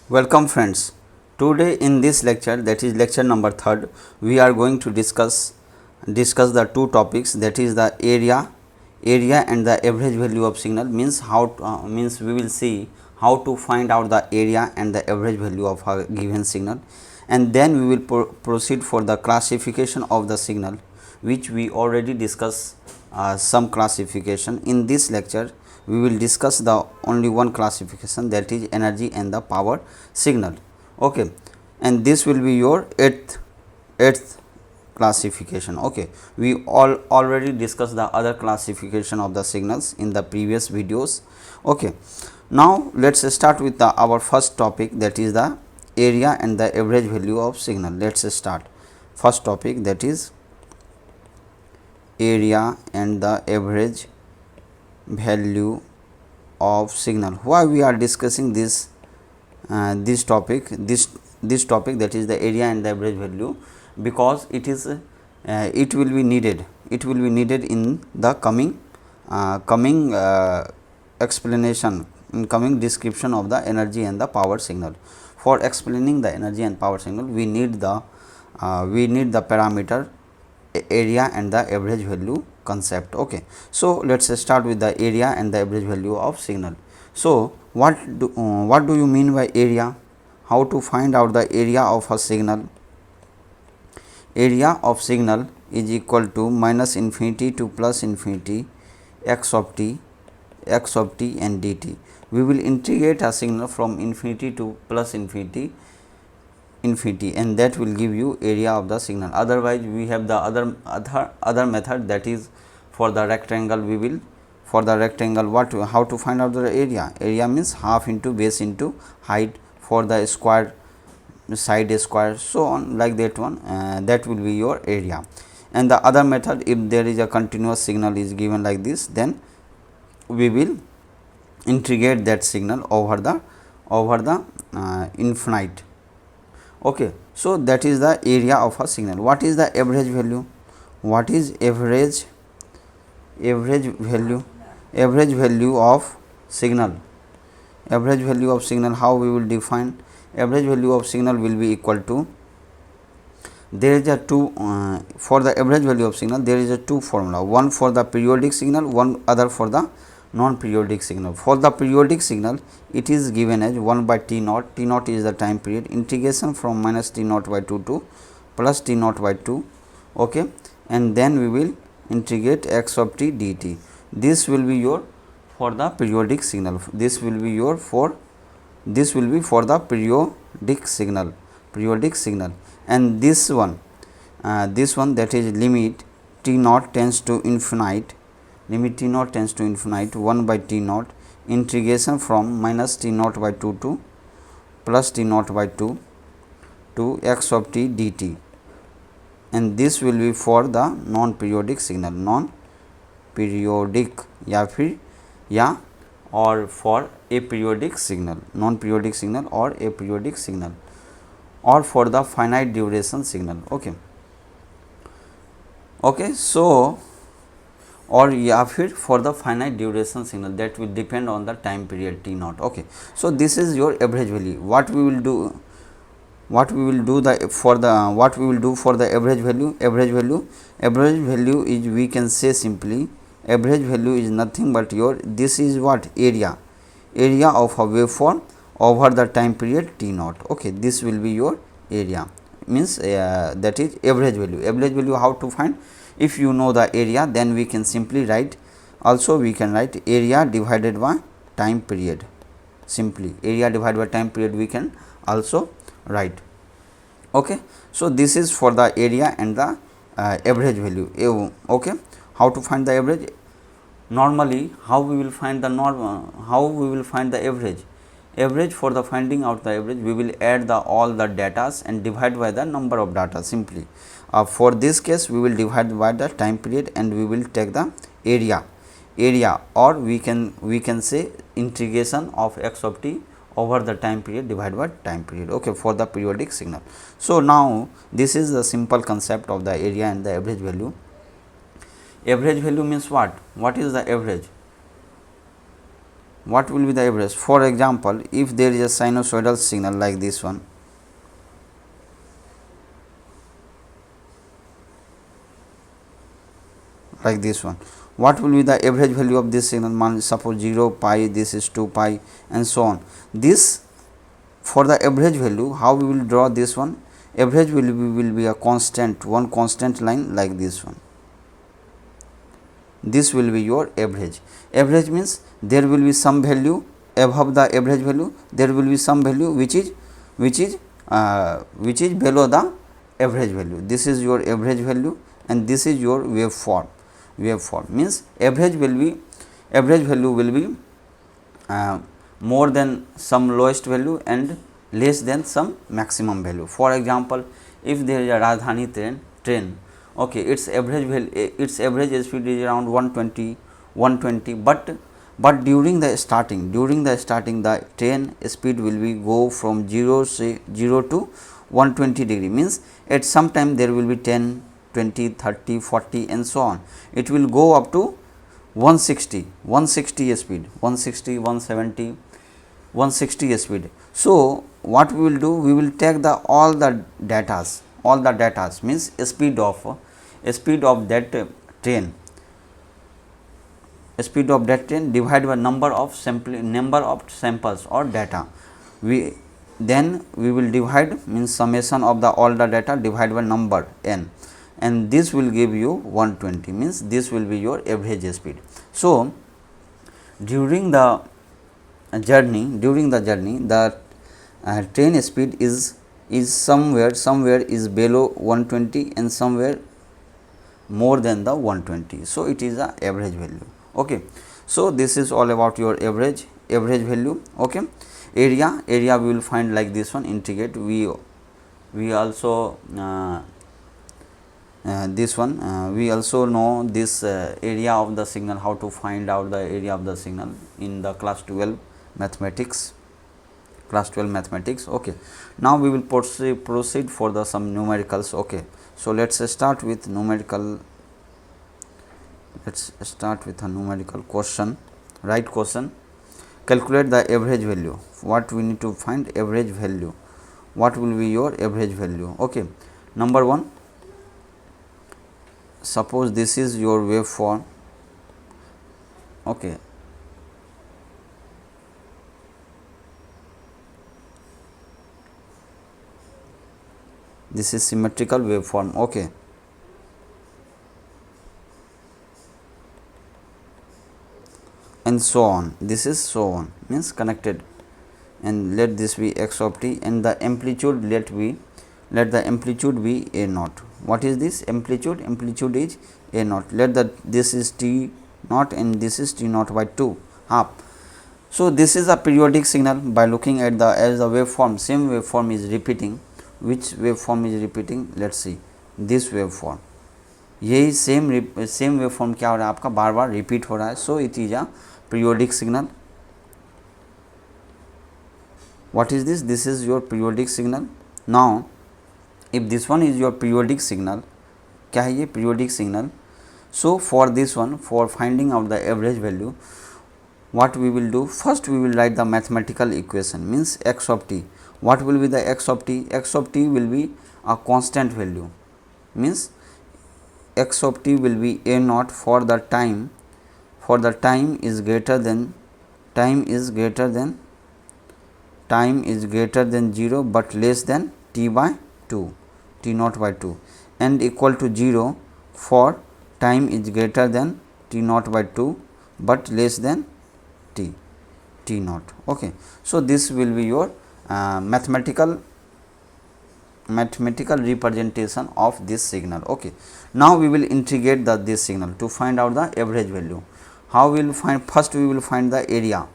Welcome friends. Today in this lecture, that is lecture number 3rd, we are going to discuss the two topics, that is the area and the average value of signal. Means means we will see how to find out the area and the average value of a given signal, and then we will proceed for the classification of the signal, which we already discussed some classification. In this lecture we will discuss the only one classification, that is energy and the power signal. Okay, and this will be your eighth classification. Okay, we already discussed the other classification of the signals in the previous videos. Okay, now let's start with our first topic, that is the area and the average value of signal. Let's start first topic, that is area and the average value of signal. Why we are discussing this topic, that is the area and the average value? Because it will be needed in the coming explanation, in coming description of the energy and the power signal. For explaining the energy and power signal, we need the parameter area and the average value concept. Okay, so let's start with the area and the average value of signal. So what do you mean by area? How to find out the area of a signal? Area of signal is equal to minus infinity to plus infinity x of t and dt. We will integrate a signal from infinity to plus infinity, and that will give you area of the signal. Otherwise we have the other method, that is for the rectangle. We will, for the rectangle, how to find out the area means half into base into height. For the square, side square, so on, like that one, that will be your area. And the other method, if there is a continuous signal is given like this, then we will integrate that signal over the infinite. Okay, so that is the area of a signal. What is the average value? What is average value? Average value of signal. Average value of signal, how we will define? Average value of signal will be equal to, there is a two for the average value of signal there is a two formula, one for the periodic signal, one other for the non-periodic signal. For the periodic signal, it is given as 1 by t naught. T naught is the time period. Integration from minus t naught by 2 to plus t naught by 2. Okay, and then we will integrate x of t dt. This will be your for the periodic signal. This will be for the periodic signal. And this one that is limit t naught tends to infinite. Limit t naught tends to infinite, 1 by t naught, integration from minus t naught by 2 to plus t naught by 2 to x of t dt, and this will be for the non-periodic signal, non-periodic or for aperiodic signal, non-periodic signal or aperiodic signal, or for the finite duration signal. Okay, so or for the finite duration signal, that will depend on the time period t naught. Okay, so this is your average value. What we will do for the average value? Average value is, we can say simply, average value is nothing but this is what? Area of a waveform over the time period t naught. Okay, this will be your area, means that is average value. Average value, how to find? If you know the area, then we can simply write, also we can write area divided by time period. Simply area divided by time period we can also write. Okay, so this is for the area and the average value. Okay, how to find the average? Normally, how we will find the average? Average, for the finding out the average, we will add all the datas and divide by the number of data simply. For this case, we will divide by the time period and we will take the area, or we can say integration of x of t over the time period divided by time period. Okay, for the periodic signal. So now this is the simple concept of the area and the average value. Average value means what? What is the average? what will be the average? For example, if there is a sinusoidal signal like this one, what will be the average value of this signal? Suppose 0 pi, this is 2 pi and so on. This, for the average value, how we will draw this one? Average will be a constant, one constant line like this one. This will be your average. Average means there will be some value above the average value, there will be some value which is below the average value. This is your average value and this is your waveform. Waveform means average value will be more than some lowest value and less than some maximum value. For example, if there is a Rajdhani train, okay, its average speed is around 120, but during the starting the train speed will be go from 0 to 120 degree, means at some time there will be 10, 20, 30, 40 and so on. It will go up to 160 speed, 160, 170, 160 speed. So, what we will do? We will take all the datas means speed of that train, divided by number of samples or data. Then we will divide, means summation of all the data divided by number n, and this will give you 120, means this will be your average speed. So, during the journey the train speed is somewhere is below 120 and somewhere more than the 120. So, it is the average value. Okay. So, this is all about your average value. Okay. Area we will find like this one, integrate. We also this one we also know this area of the signal, how to find out the area of the signal in the class 12 mathematics. Okay. Now, we will proceed for the some numericals. Okay. So, let us start with numerical. Let's start with a numerical question. Right question. Calculate the average value. What we need to find? Average value. What will be your average value? Okay. Number 1. Suppose this is your waveform. Okay. This is symmetrical waveform. Okay. And so on. This is so on, means connected, and let this be x of t, and the amplitude let the amplitude be a naught. What is this amplitude? Amplitude is a naught. This is t naught and this is t naught by 2 half. So, this is a periodic signal. By looking at as the waveform, same waveform is repeating. Which waveform is repeating? Let us see this waveform. यही same waveform क्या हो रहा है आपका, बार बार repeat हो रहा है. So it is a periodic signal. What is this? This is your periodic signal. Now, if this one is your periodic signal, क्या है ये periodic signal? So, for this one, for finding out the average value, what we will do? First, we will write the mathematical equation, means x of t. What will be the x of t? X of t will be a constant value, means x of t will be a naught for the time is greater than 0 but less than t by 2, t naught by 2, and equal to 0 for time is greater than t naught by 2 but less than t naught. Okay. So, this will be your mathematical representation of this signal. Okay. Now, we will integrate this signal to find out the average value. How we will find? First, we will find the area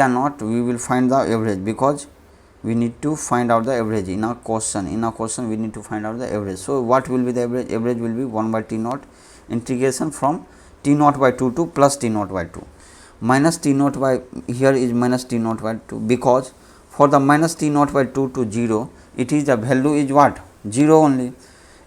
naught. We will find the average, because we need to find out the average in a question. We need to find out the average. So, what will be the average? Average will be 1 by t naught, integration from t naught by 2 to plus t naught by 2, minus t naught by, here is minus t naught by 2, because for the minus t naught by 2 to 0, it is the value is what? 0 only,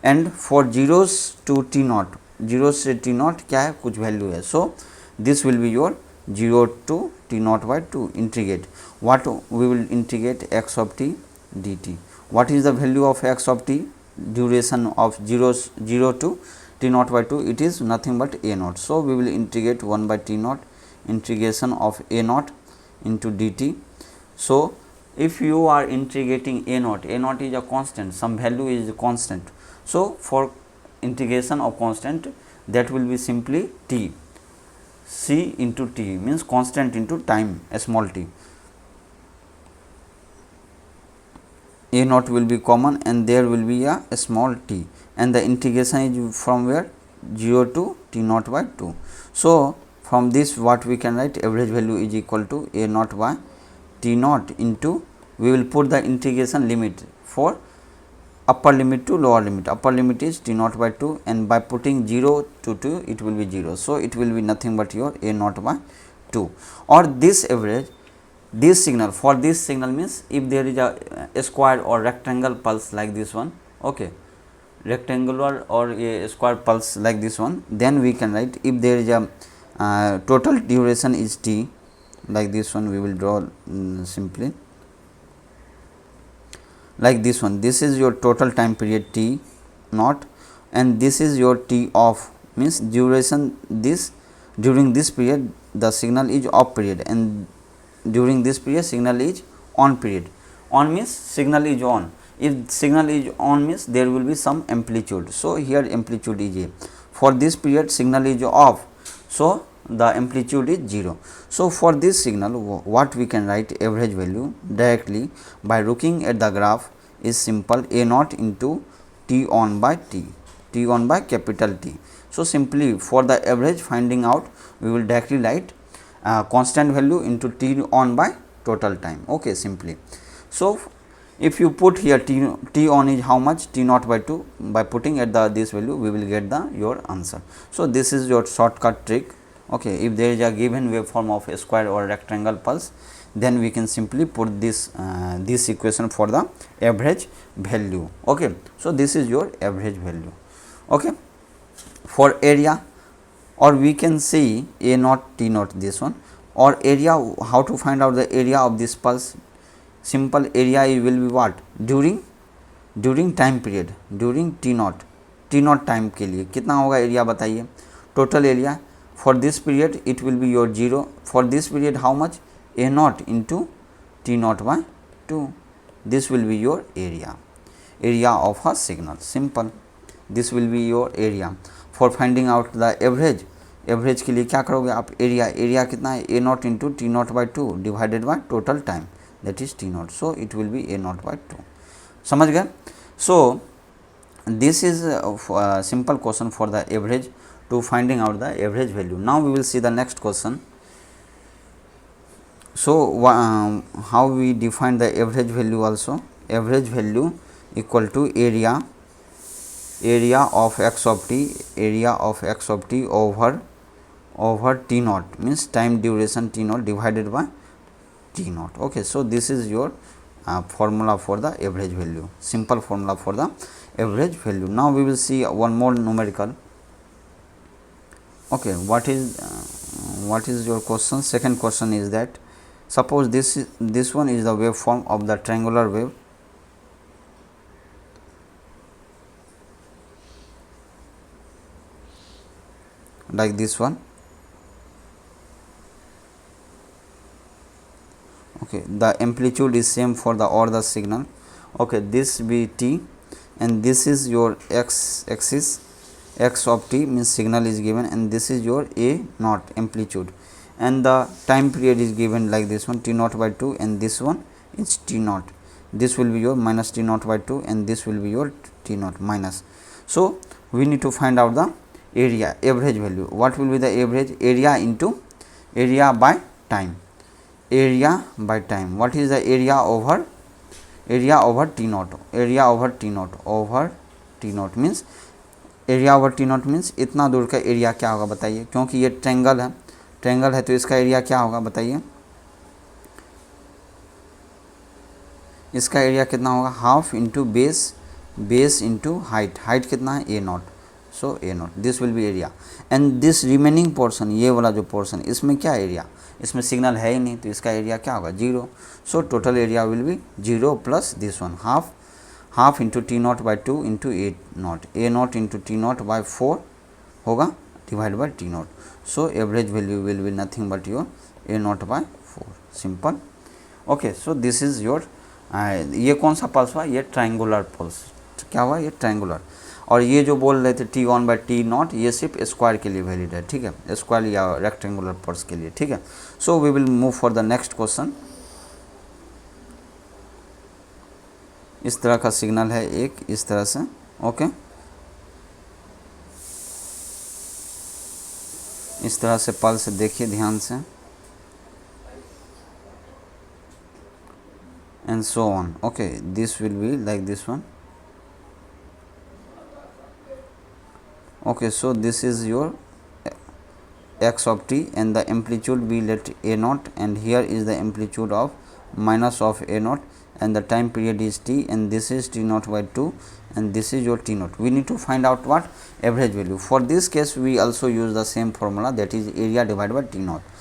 and for zeros to t naught, 0 से t naught क्या है? कुछ value है. So, this will be your 0 to t naught by 2 integrate. What we will integrate? X of t dt. What is the value of x of t? Duration of 0 to t naught by 2, it is nothing but a naught. So, we will integrate 1 by t naught integration of a naught into dt. So, if you are integrating a naught is a constant, some value is a constant. So, for integration of constant, that will be simply t, c into t, means constant into time, a small t. A naught will be common and there will be a small t, and the integration is from where? 0 to t naught by 2. So, from this what we can write? Average value is equal to a naught by t naught into, we will put the integration limit for upper limit to lower limit. Upper limit is t naught by 2, and by putting 0 to 2 it will be 0. So, it will be nothing but your a naught by 2, or this average, this signal, for this signal means if there is a square or rectangle pulse like this one, okay, rectangular or a square pulse like this one, then we can write, if there is a total duration is t, like this one we will draw simply like this one. This is your total time period t naught, and this is your t off, means duration, this during this period the signal is off period, and during this period signal is on period. On means signal is on. If signal is on means there will be some amplitude. So, here amplitude is a. For this period signal is off. So, the amplitude is 0. So, for this signal what we can write? Average value directly by looking at the graph is simple, a naught into t on by t, t on by capital T. So, simply for the average finding out, we will directly write constant value into t on by total time, okay, simply. So, if you put here t on is how much? T naught by 2, by putting at the this value we will get the your answer. So, this is your shortcut trick, okay. If there is a given waveform of a square or rectangle pulse, then we can simply put this this equation for the average value, okay. So, this is your average value, okay. For area, or we can see a naught t naught, this one, or area, how to find out the area of this pulse? Simple, area will be what? During time period, during t naught time के लिए कितना होगा area बताइए? Total area for this period it will be your 0. For this period how much? a naught into t naught by 2. This will be your area of a signal. Simple, this will be your area. For finding out the average के लिए क्या करोगे आप? Area कितना है? a naught into t naught by 2 divided by total time, that is t naught. So, it will be a naught by 2. समझ गए? So, this is a simple question for the average, to finding out the average value. Now, we will see the next question. So, how we define the average value also? Average value equal to area of x of t over t naught, means time duration t naught divided by t naught, okay. So, this is your formula for the average value, simple formula for the average value. Now, we will see one more numerical, okay. What is your question? Second question is that, suppose this one is the waveform of the triangular wave, like this one, okay. The amplitude is same for the signal, okay. This be t, and this is your x axis, x of t means signal is given, and this is your a naught amplitude, and the time period is given like this one, t naught by 2, and this one is t naught. This will be your minus t naught by 2, and this will be your t naught minus. So, we need to find out the average value. What will be the average? Area into area by time. What is the area over t naught? Area over t naught means area over t not means इतना दूर का area क्या होगा बताइए? क्योंकि ये triangle है तो इसका एरिया क्या होगा बताइए? इसका एरिया कितना होगा? Half into base into height कितना है? A nought. So A nought this will be area and this remaining portion, ये वाला जो पोर्शन, इसमें क्या एरिया, इसमें सिग्नल है ही नहीं तो इसका एरिया क्या होगा 0. So total area will be 0 plus this one half into T not by 2 into A not into T not by 4 होगा divide by T not. So average value will be nothing but your A naught by 4. Simple. Okay, so this is your, ये कौन सा pulse हुआ, ये triangular pulse. क्या हुआ, ये triangular. और ये जो बोल रहे थे T1 बाई टी नॉट, ये सिर्फ स्क्वायर के लिए वैलिड है. ठीक है, स्क्वायर या रेक्टेंगुलर पल्स के लिए. ठीक है. So we will move for the next question. इस तरह का सिग्नल है एक, इस तरह से. ओके, इस तरह से पल्स देखिए ध्यान से, and so on. Okay, this will be like this one. Okay, so this is your x of t and the amplitude we let a naught, and here is the amplitude of minus of a naught, and the time period is t, and this is t naught by 2, and this is your t naught. We need to find out what average value. For this case we also use the same formula, that is area divided by t naught.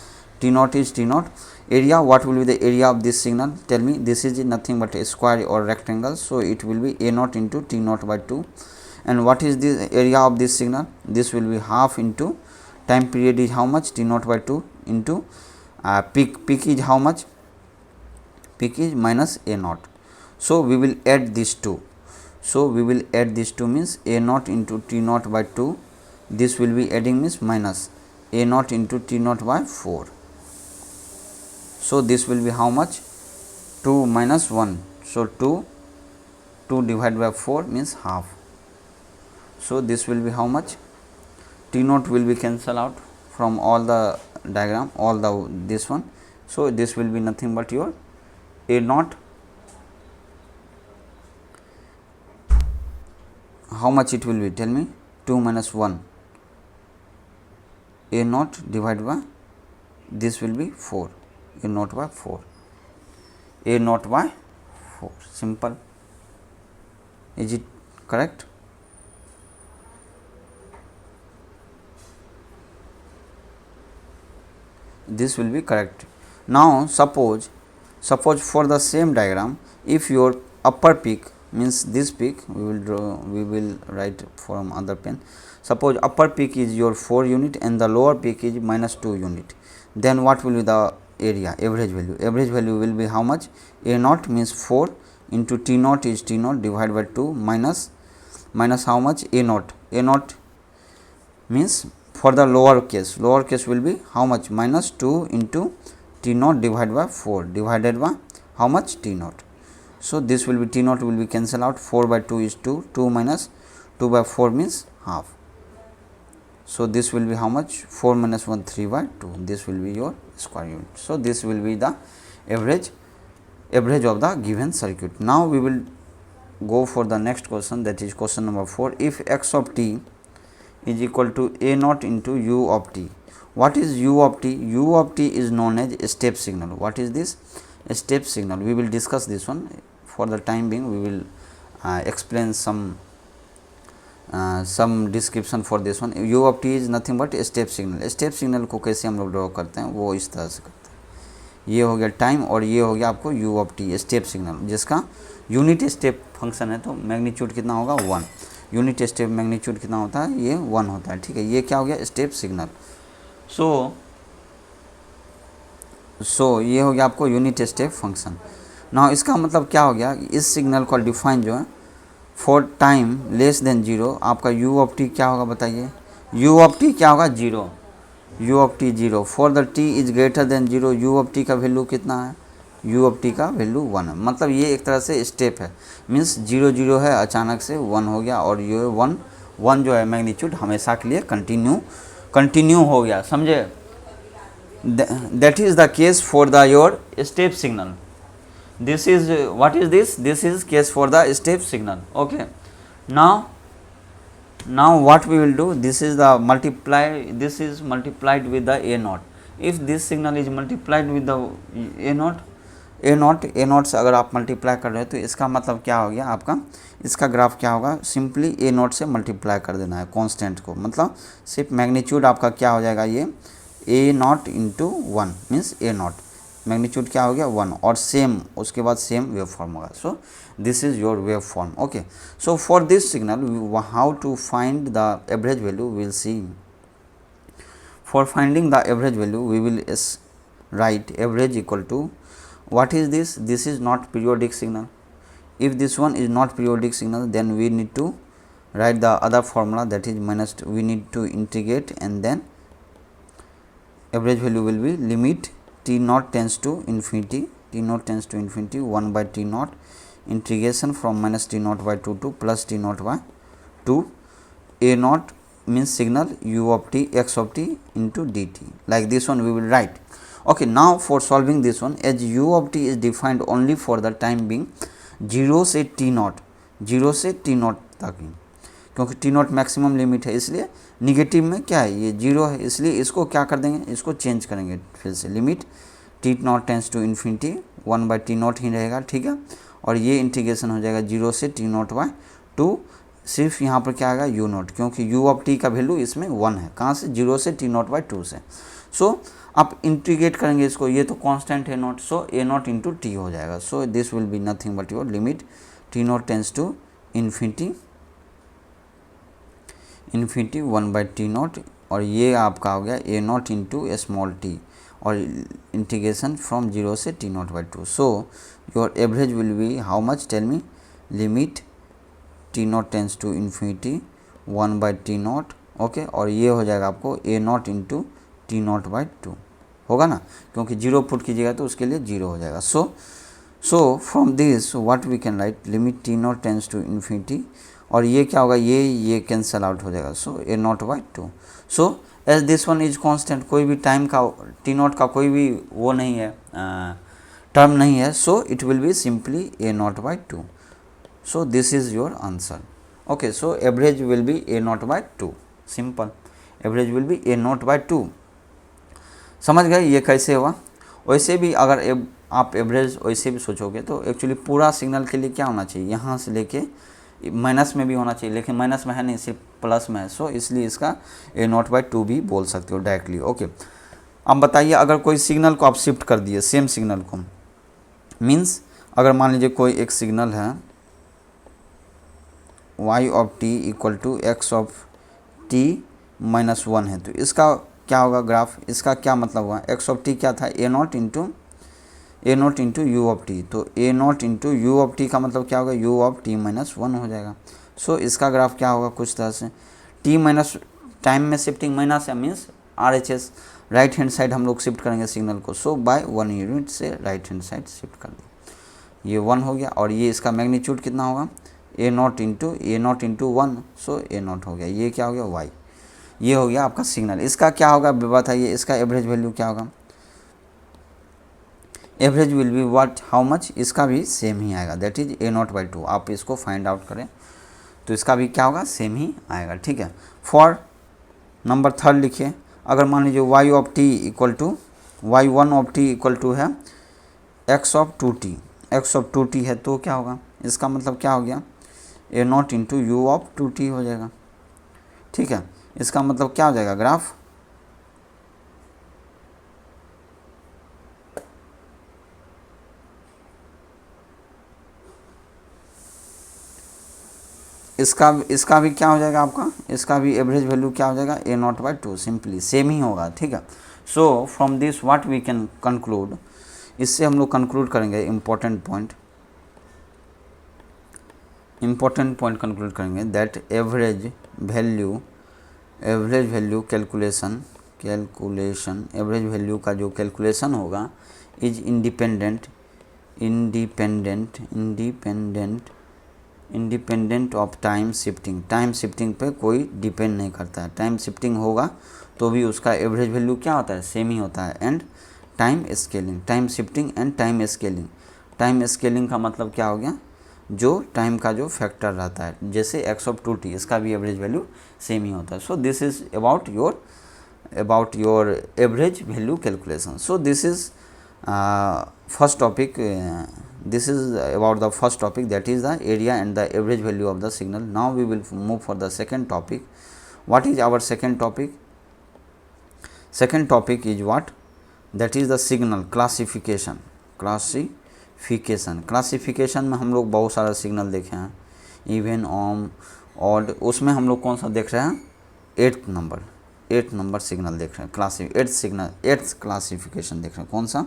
T naught is T naught. Area, what will be the area of this signal? Tell me. This is nothing but a square or rectangle, so it will be a naught into T naught by 2. And what is the area of this signal? This will be half into time period is how much, T naught by 2 into peak is how much, peak is minus a naught. So we will add these two. So we will add these two means a naught into T naught by 2. This will be adding means minus a naught into T naught by 4. So this will be how much, 2 minus 1. So 2 divided by 4 means half. So this will be how much, T naught will be cancel out from all the diagram, all the this one. So this will be nothing but your a naught, how much it will be, tell me. 2 minus 1, a naught divided by, this will be 4, a naught by 4, a naught by 4. Simple. Is it correct? This will be correct. Now suppose for the same diagram, if your upper peak means this peak, we will write from other pen. Suppose upper peak is your 4 unit and the lower peak is minus 2 unit, then what will be the area, average value? Average value will be how much, a naught means 4 into T naught is T naught divided by 2 minus how much, a naught means for the lower case will be how much, minus 2 into T naught divided by 4 divided by how much, T naught. So this will be, T naught will be cancel out, 4 by 2 is 2, 2 minus 2 by 4 means half. So this will be how much, 4 minus 1, 3 by 2, this will be your square unit. So this will be the average of the given circuit. Now we will go for the next question, that is question number 4. If x of t is equal to a naught into u of t. What is u of t? U of t is known as a step signal. What is this? A step signal. We will discuss this one. For the time being, we will explain some description for this one. U of t is nothing but a step signal. Step signal को कैसे हम लोग draw करते हैं, वो इस तरह से करते हैं. ये हो गया टाइम और ये हो गया आपको u of t, step signal, जिसका यूनिट स्टेप फंक्शन है. तो मैग्नीट्यूड कितना होगा, 1. यूनिट स्टेप मैग्नीट्यूड कितना होता है, ये 1 होता है. ठीक है, ये क्या हो गया, स्टेप सिग्नल. सो ये हो गया आपको यूनिट स्टेप फंक्शन. ना इसका मतलब क्या हो गया, इस सिग्नल को डिफाइन जो है फॉर टाइम लेस देन 0, आपका u ऑफ t क्या होगा बताइए. u ऑफ t क्या होगा, 0. u of t 0. For the t is greater than 0, u of t का वैल्यू कितना है, u ऑफ t का वैल्यू 1 है. मतलब ये एक तरह से स्टेप है, मीन्स 0 0 है, अचानक से 1 हो गया, और ये 1 जो है मैग्नीट्यूड हमेशा के लिए कंटिन्यू हो गया. समझे. That is the case for the your step signal. this is what is this is case for the step signal. Okay, now what we will do, this is multiplied with the a naught. If this signal is multiplied with the a naught, A not से अगर आप multiply कर रहे हो तो इसका मतलब क्या हो गया आपका, इसका ग्राफ क्या होगा, सिंपली ए नॉट से मल्टीप्लाई कर देना है कांस्टेंट को, मतलब सिर्फ मैग्नीट्यूड आपका क्या हो जाएगा, ये A not into one means A nought, magnitude क्या हो गया 1 और सेम उसके बाद सेम वेव फॉर्म होगा. So this is your wave form. Okay, so for this signal how to find the average value, will see. For finding the average value, we will write average equal to, what is this? This is not periodic signal. If this one is not periodic signal, then we need to write the other formula, that is minus, we need to integrate, and then average value will be limit t naught tends to infinity, t naught tends to infinity 1 by t naught integration from minus t naught by 2 to plus t naught by 2, a naught means signal u of t x of t into dt, like this one we will write. Okay, now for solving this one, as u of t is defined only for the time being 0 से t naught, 0 से t naught तक ही, क्योंकि t naught maximum limit है, इसलिए negative में क्या है, ये 0 है, इसलिए इसको क्या कर देंगे, इसको चेंज करेंगे फिर से, limit t naught tends to infinity 1 by T naught ही रहेगा. ठीक है, और ये इंटीग्रेशन हो जाएगा 0 से t naught बाय 2, सिर्फ यहाँ पर क्या आएगा u नॉट, क्योंकि u ऑफ t का वैल्यू इसमें 1 है, कहाँ से, 0 से t नॉट बाई 2 से. सो आप इंटीग्रेट करेंगे इसको, ये तो कांस्टेंट है naught, so a not into t हो जाएगा. So this will be nothing but your limit t naught tends to infinity 1 by T naught, और ये आपका हो गया a not into small t, और इंटीग्रेशन फ्रॉम 0 से t naught by 2. So your average will be how much, tell me, limit t naught tends to infinity 1 by T naught. Okay, और ये हो जाएगा आपको a not into T not by 2 होगा ना, क्योंकि 0 पुट कीजिएगा तो उसके लिए 0 हो जाएगा. So from this what we can write, limit t naught tends to infinity, और ये क्या होगा, ये कैंसल आउट हो जाएगा. So a not by 2. So as this one is constant, कोई भी टाइम का t नॉट का कोई भी वो नहीं है, टर्म नहीं है, so it will be simply a not by 2. So this is your answer. Okay, so average will be a naught by 2. Simple. Average will be a naught by 2. समझ गए ये कैसे हुआ. वैसे भी अगर आप एवरेज वैसे भी सोचोगे तो एक्चुअली पूरा सिग्नल के लिए क्या होना चाहिए, यहाँ से लेके माइनस में भी होना चाहिए, लेकिन माइनस में है नहीं, सिर्फ प्लस में है. सो इसलिए इसका a नॉट बाई 2 भी बोल सकते हो डायरेक्टली. ओके, अब बताइए अगर कोई सिग्नल को आप शिफ्ट कर दिए, सेम सिग्नल को, मीन्स अगर मान लीजिए कोई एक सिग्नल है y of t equal to x of t minus 1 है, तो इसका क्या होगा ग्राफ, इसका क्या मतलब हुआ, x ऑफ t क्या था, a not into u of t, तो a not into u of t का मतलब क्या होगा, u ऑफ t माइनस 1 हो जाएगा. सो इसका ग्राफ क्या होगा कुछ तरह से, t माइनस टाइम में शिफ्टिंग माइनस है, means RHS right hand side हम लोग शिफ्ट करेंगे सिग्नल को. सो बाय 1 यूनिट से राइट हैंड साइड शिफ्ट कर दें, ये 1 हो गया, और ये इसका मैग्नीट्यूड कितना होगा, a not into 1, so a not हो गया, ये क्या हो गया y, ये हो गया आपका सिग्नल. इसका क्या होगा बताइए, इसका एवरेज वैल्यू क्या होगा, average will be what, how much, इसका भी सेम ही आएगा, that is a not by 2. आप इसको फाइंड आउट करें तो इसका भी क्या होगा, सेम ही आएगा. ठीक है, फॉर नंबर 3 लिखिए, अगर मान लीजिए y of t equal to y1 of t equal to है x ऑफ 2t है, तो क्या होगा, इसका मतलब क्या हो गया, a not into u of 2t हो जाएगा. ठीक है, इसका मतलब क्या हो जाएगा ग्राफ, इसका भी क्या हो जाएगा आपका, इसका भी एवरेज वैल्यू क्या हो जाएगा, a not by 2, simply same ही होगा. ठीक है, so from this what we can conclude, इससे हम लोग कंक्लूड करेंगे इंपॉर्टेंट पॉइंट कंक्लूड करेंगे, that average value calculation average value का जो कैलकुलेशन होगा is independent of time shifting पे कोई डिपेंड नहीं करता है. टाइम शिफ्टिंग होगा तो भी उसका एवरेज वैल्यू क्या होता है, सेम ही होता है. And time shifting and time scaling का मतलब क्या हो गया, जो टाइम का जो फैक्टर रहता है, जैसे x ऑफ 2t, इसका भी एवरेज वैल्यू सेम ही होता है. So this is about your average value calculation. So this is first topic, this is about the first topic, that is the area and the average value of the signal. Now we will move for the second topic. What is our second topic? Second topic is what? That is the signal classification. Classification में हम लोग बहुत सारा signal देखे हैं, even, ओम, odd, उसमें हम लोग कौन सा देख रहे हैं? 8th नंबर सिग्नल देख रहे हैं, 8th क्लासिफिकेशन देख रहे हैं। कौन सा?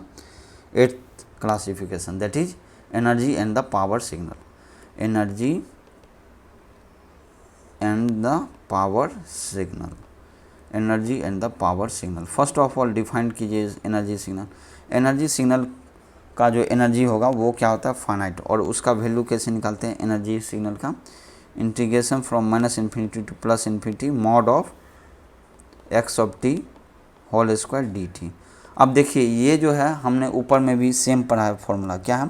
8th classification, that is energy and the power signal. Energy and the power signal, energy and the power signal. First of all define कीजिए एनर्जी सिग्नल। एनर्जी सिग्नल का जो एनर्जी होगा वो क्या होता है? फाइनाइट। और उसका वैल्यू कैसे निकालते हैं एनर्जी सिग्नल का? Integration from -infinity to +infinity mod of x of t whole square dt। अब देखिए ये जो है हमने ऊपर में भी सेम पढ़ा है फॉर्मूला, क्या है?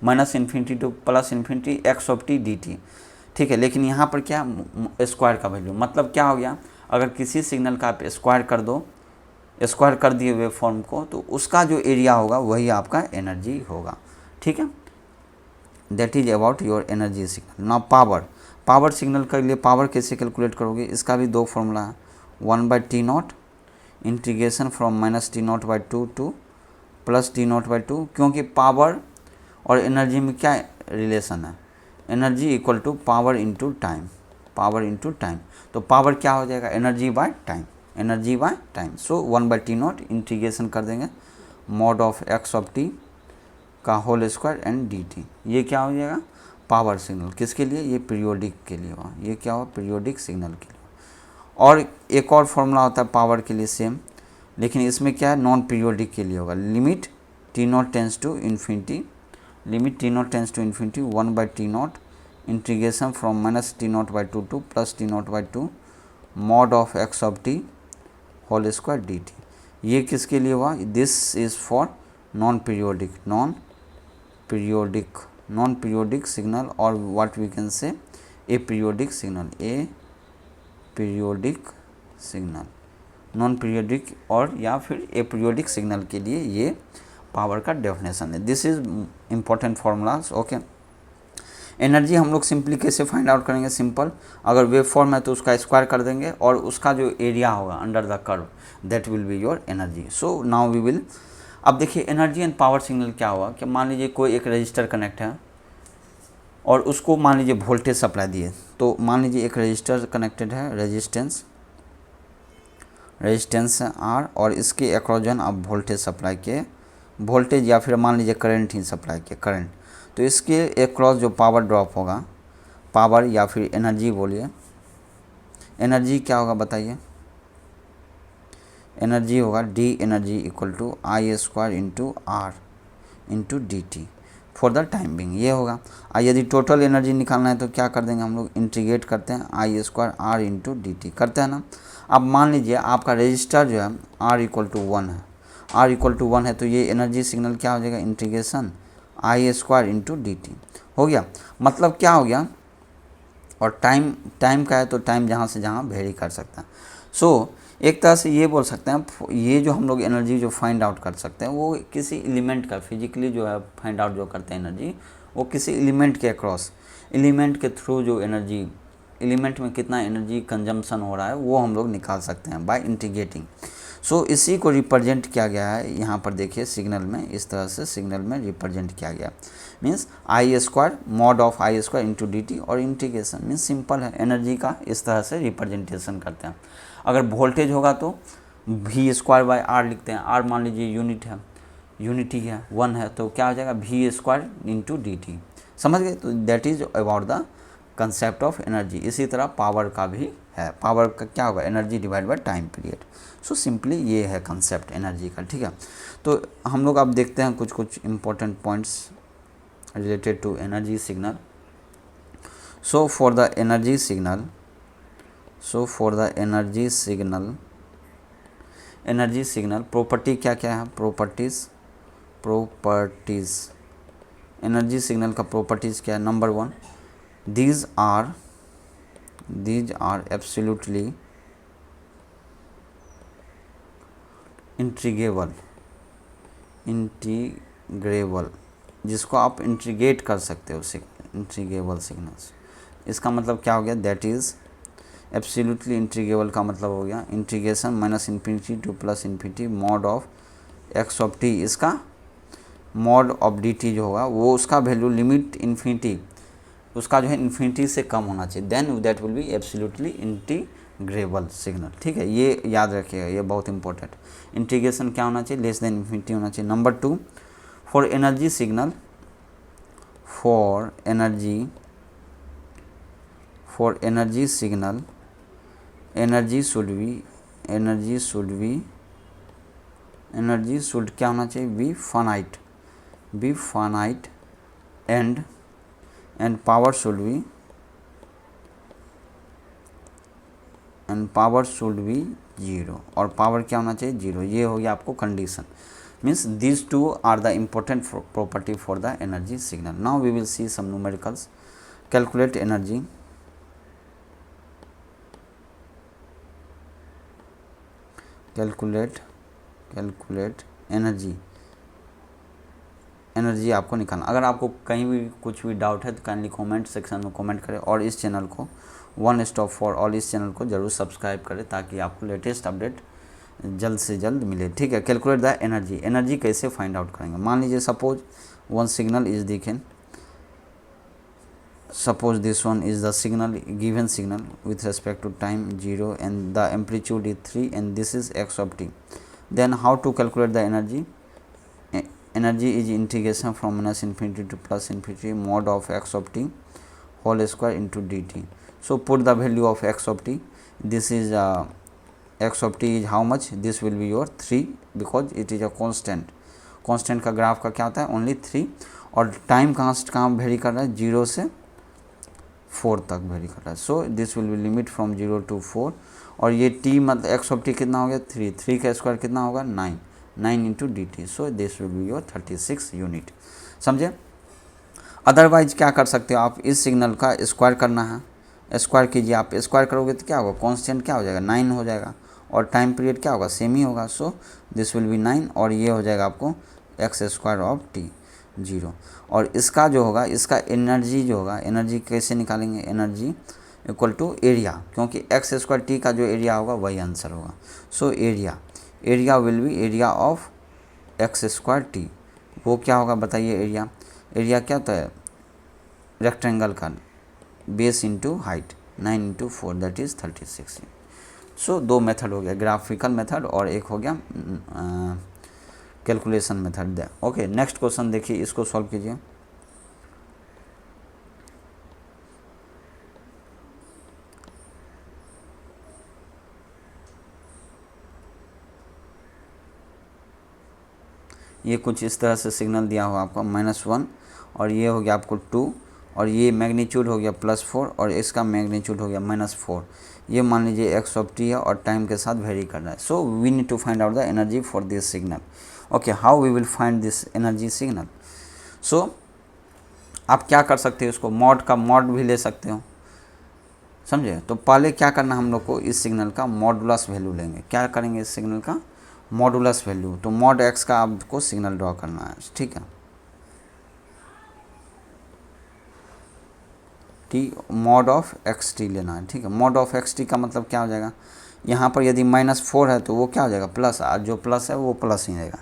-Infinity to +infinity x of t dt, ठीक है। लेकिन यहाँ पर क्या? स्क्वायर का वैल्यू, मतलब क्या हो गया? अगर किसी सिग्नल का आप स्क्वायर कर दो, स्क्वायर कर दिए वेव फॉर्म को, तो उसका जो एरिया होगा वही आपका एनर्जी होगा, ठीक है। That is about your energy signal. Now power signal के लिए पावर कैसे कैलकुलेट करोगे? इसका भी दो फॉर्मूला है, 1/T0 integration from -T0/2 to +T0/2। क्योंकि पावर और एनर्जी में क्या रिलेशन है? Energy equal to power into time, तो पावर क्या हो जाएगा? Energy by time, so 1/T0 integration कर देंगे mod of x of t का होल स्क्वायर एंड dt। ये क्या हो जाएगा? Power signal. किसके लिए? ये पीरियोडिक के लिए हुआ, ये क्या हुआ? पीरियोडिक सिग्नल के लिए। और एक और फॉर्मूला होता है पावर के लिए सेम, लेकिन इसमें क्या है? नॉन पीरियोडिक के लिए होगा, limit T0 tends to infinity 1/T0 integration from -T0/2 to +T0/2 mod of x of t whole square dt। ये किसके लिए हुआ? This is for non periodic signal, और what we can say a periodic signal, non periodic और या फिर ए periodic signal के लिए ये पावर का डेफिनेशन है। This is important formulas, okay. Energy हम लोग सिंपली कैसे फाइंड आउट करेंगे? सिंपल, अगर वेव फॉर्म है तो उसका स्क्वायर कर देंगे और उसका जो एरिया होगा under the curve, that will be your energy. So now we will, अब देखिए एनर्जी एंड पावर सिग्नल क्या हुआ कि मान लीजिए कोई एक रजिस्टर कनेक्ट है और उसको मान लीजिए वोल्टेज सप्लाई दिए, तो मान लीजिए एक रजिस्टर कनेक्टेड है, रेजिस्टेंस है R, और इसके अक्रॉस जो है आप वोल्टेज सप्लाई किए, वोल्टेज या फिर मान लीजिए करंट ही सप्लाई किए, करंट, तो इसके अक्रॉस जो पावर ड्रॉप होगा, पावर या फिर एनर्जी बोलिए, एनर्जी क्या होगा बताइए? एनर्जी होगा D energy equal to I² into R into dt for the time being, ये होगा। यदि टोटल एनर्जी निकालना है तो क्या कर देंगे हम लोग? इंटीग्रेट करते हैं I² R इंटू dt, करते हैं ना। अब मान लीजिए आपका रजिस्टर जो है R इक्वल टू 1 है, R इक्वल टू 1 है, तो ये एनर्जी सिग्नल क्या हो जाएगा? इंटीग्रेशन I² इंटू dt हो गया। मतलब क्या हो गया? और टाइम का है तो टाइम जहाँ से जहाँ वेरी कर सकता है। सो एक तरह से ये बोल सकते हैं, ये जो हम लोग एनर्जी जो फाइंड आउट कर सकते हैं वो किसी एलिमेंट का, फिजिकली जो है फाइंड आउट जो करते हैं एनर्जी, वो किसी एलिमेंट के अक्रॉस, एलिमेंट के थ्रू जो एनर्जी, एलिमेंट में कितना एनर्जी कंजम्पशन हो रहा है वो हम लोग निकाल सकते हैं बाय इंटीग्रेटिंग। सो इसी को रिप्रेजेंट किया गया है यहाँ पर, देखिए सिग्नल में, इस तरह से सिग्नल में रिप्रेजेंट किया गया, means I² mod of I² into dt, और इंटीग्रेशन मीन्स सिंपल है, एनर्जी का इस तरह से रिप्रेजेंटेशन करते हैं। अगर वोल्टेज होगा तो V²/R लिखते हैं, R मान लीजिए यूनिटी है 1 है, तो क्या हो जाएगा? V² इंटू dt, समझ गए? तो that is about the concept of energy. इसी तरह पावर का भी है, पावर का क्या होगा? Energy divide by time period. So simply ये है कंसेप्ट एनर्जी का, ठीक है। तो हम लोग अब देखते हैं कुछ important points related to energy signal. So for the energy signal property क्या क्या है? प्रॉपर्टीज एनर्जी सिग्नल का प्रॉपर्टीज़ क्या है? Number 1, these are absolutely integrable integrable, जिसको आप इंटीग्रेट कर सकते हो, इंटीग्रेबल सिग्नल्स। इसका मतलब क्या हो गया, दैट इज़ एब्सोल्युटली इंटीग्रेबल का मतलब हो गया integration minus infinity two plus infinity mod of x of T, इसका मॉड ऑफ डी टी जो होगा वो उसका वैल्यू लिमिट इन्फिनिटी, उसका जो है इन्फिनिटी से कम होना चाहिए, then that will be absolutely integrable signal. ठीक है, ये याद रखिएगा, ये बहुत इंपॉर्टेंट। इंटीग्रेशन क्या होना चाहिए, लेस देन इन्फिनिटी होना चाहिए। Number 2, for energy signal, for energy signal energy should क्या होना चाहिए, be finite and power should be zero, और पावर क्या होना चाहिए, जीरो। ये हो गया आपको condition. Means these two are the important property for the energy signal. Now we will see some numericals. Calculate energy. Calculate energy आपको निकालना। अगर आपको कहीं भी कुछ भी डाउट है तो काइंडली कमेंट सेक्शन में कमेंट करें, और इस चैनल को वन स्टॉप फॉर ऑल, इस चैनल को जरूर सब्सक्राइब करें ताकि आपको लेटेस्ट अपडेट जल्द से जल्द मिले। ठीक है, कैलकुलेट द एनर्जी कैसे फाइंड आउट करेंगे। मान लीजिए सपोज वन सिग्नल इज दिखेन, suppose this one is the signal, given signal with respect to time 0 and the amplitude is 3 and this is x of t. Then how to calculate the energy? Energy is integration from minus infinity to plus infinity mod of x of t whole square into dt. So put the value of x of t. This is x of t is how much? This will be your 3 because it is a constant. constant का graph का क्या होता है, only 3, और time कहाँ very कर रहा है, 0 से 4 तक वेरी कर रहा है। So this will B limit from 0 to 4, और ये t मतलब एक्स ऑफ टी कितना हो गया, 3 का स्क्वायर कितना होगा, 9 into D t. So this will be your 36 unit. समझे। अदरवाइज क्या कर सकते हो आप, इस सिग्नल का स्क्वायर करना है, स्क्वायर कीजिए। आप स्क्वायर करोगे तो क्या होगा, कॉन्स्टेंट क्या हो जाएगा, 9 हो जाएगा, और टाइम पीरियड क्या होगा, सेम ही होगा। सो दिस विल बी 9, और ये हो जाएगा आपको एक्स स्क्वायर ऑफ टी 0। और इसका जो होगा, इसका एनर्जी जो होगा, एनर्जी कैसे निकालेंगे, एनर्जी इक्वल टू एरिया, क्योंकि एक्स स्क्वायर टी का जो एरिया होगा वही आंसर होगा। So area will be area of x square T. वो क्या होगा बताइए, एरिया क्या होता है, रेक्टेंगल का base into height, 9 into 4 that is 36। So 2 method हो गया, ग्राफिकल मेथड और एक हो गया calculation method. Okay, next question देखिए, इसको सॉल्व कीजिए। ये कुछ इस तरह से सिग्नल दिया हुआ आपको -1, और ये हो गया आपको 2, और ये मैग्नीट्यूड हो गया +4, और इसका मैग्नीट्यूड हो गया -4। ये मान लीजिए एक्स ऑफ टी है और टाइम के साथ वेरी कर रहा है। So we need to find out the energy for this signal. Okay, how we will find this energy signal. So आप क्या कर सकते हो, इसको मॉड का मॉड भी ले सकते हो, समझे। तो पहले क्या करना हम लोग को, इस सिग्नल का मॉडुलस वैल्यू लेंगे। क्या करेंगे, इस सिग्नल का मॉडुलस वैल्यू। तो मॉड एक्स का आपको सिग्नल ड्रॉ करना है, ठीक है। T mod of x T लेना है, ठीक है। मॉड ऑफ एक्स टी का मतलब क्या हो जाएगा, यहाँ पर यदि -4 है तो वो क्या हो जाएगा, प्लस, आज जो प्लस है वो प्लस ही रहेगा।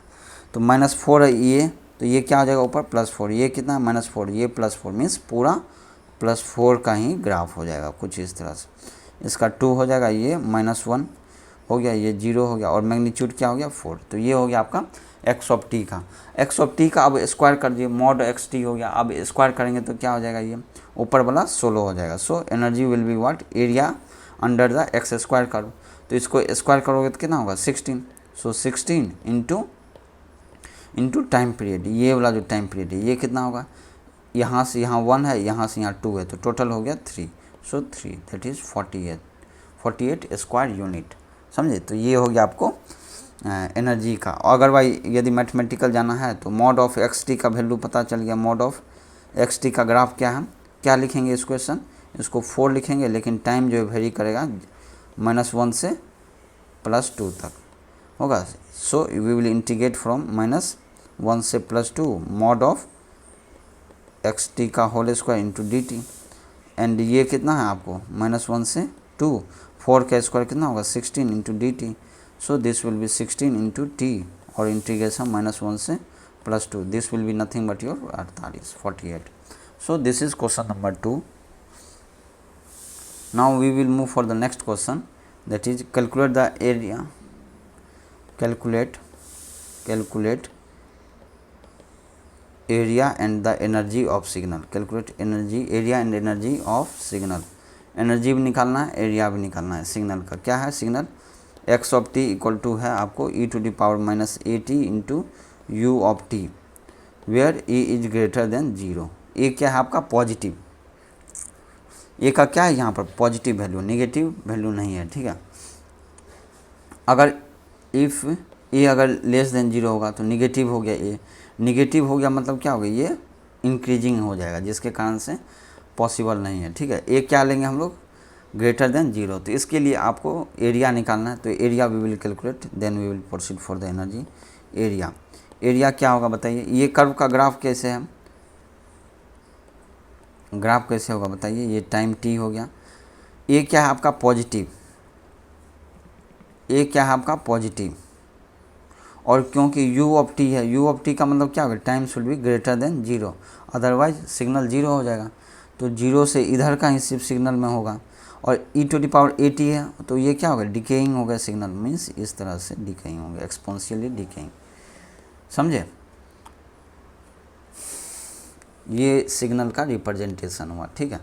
तो -4 है ये, तो ये क्या हो जाएगा ऊपर +4, ये कितना है -4, ये +4 मीन्स पूरा +4 का ही ग्राफ हो जाएगा कुछ इस तरह से। इसका 2 हो जाएगा, ये -1 हो गया, ये 0 हो गया, और मैग्नीट्यूड क्या हो गया 4। तो ये हो गया आपका एक्स ऑफ टी का। एक्स ऑफ टी का अब स्क्वायर कर दिए, मॉड एक्स टी हो गया। अब स्क्वायर करेंगे तो क्या हो जाएगा, ये ऊपर वाला 16 हो जाएगा। So energy will be what, area under the x square करो। तो इसको स्क्वायर करोगे तो कितना होगा, 16। सो 16 इंटू टाइम पीरियड, ये वाला जो टाइम पीरियड है ये कितना होगा, यहाँ से यहाँ 1 है, यहाँ से यहाँ 2 है, तो टोटल हो गया 3। सो 3 दैट इज़ 48 स्क्वायर यूनिट, समझे। तो ये हो गया आपको एनर्जी का। अगर भाई यदि मैथमेटिकल जाना है तो मॉड ऑफ एक्स टी का वैल्यू पता चल गया। मॉड ऑफ एक्स टी का ग्राफ क्या है, क्या लिखेंगे इस क्वेश्चन, इसको 4 लिखेंगे, लेकिन टाइम जो वेरी करेगा -1 से +2 तक होगा। So we will integrate from 1 से +2 मॉड ऑफ एक्स टी का whole square into D t, and ये कितना है आपको -1 से 2, 4 का स्क्वायर कितना होगा 16 into D t, so this will B 16 into T और इंटीग्रेशन -1 से +2, this will be nothing but your 48. So this is question number 2. Now we will move for the next question, that is calculate the area, calculate area and the energy of signal, calculate energy, area and energy of signal. Energy भी निकालना है, area भी निकालना है signal का. क्या है signal, x of T equal to है आपको e⁻⁻at into u of t where e is greater than 0. A क्या है आपका पॉजिटिव, ए का क्या है यहाँ पर पॉजिटिव वैल्यू, नेगेटिव वैल्यू नहीं है. ठीक है, अगर इफ़ ए अगर लेस देन 0 होगा तो निगेटिव हो गया, ए निगेटिव हो गया मतलब क्या हो गया, ये इंक्रीजिंग हो जाएगा जिसके कारण से पॉसिबल नहीं है. ठीक है, ए क्या लेंगे हम लोग ग्रेटर देन 0, तो इसके लिए आपको एरिया निकालना है. तो area we will calculate, then we will proceed for the energy. Area, area क्या होगा बताइए, ये कर्व का ग्राफ कैसे है, ग्राफ कैसे होगा बताइए, ये टाइम टी हो गया, ए क्या है आपका पॉजिटिव, ए क्या है आपका पॉजिटिव, और क्योंकि u ऑफ टी है, u ऑफ टी का मतलब क्या होगा time should be greater than 0, otherwise signal 0 हो जाएगा. तो 0 से इधर का ही सिर्फ सिग्नल में होगा, और e⁻80 है तो ये क्या होगा डिकेइंग हो गया सिग्नल, मीन्स इस तरह से डिकेइंग हो गया, एक्सपोनेंशियली डिकेइंग. समझे, ये सिग्नल का रिप्रेजेंटेशन हुआ. ठीक है,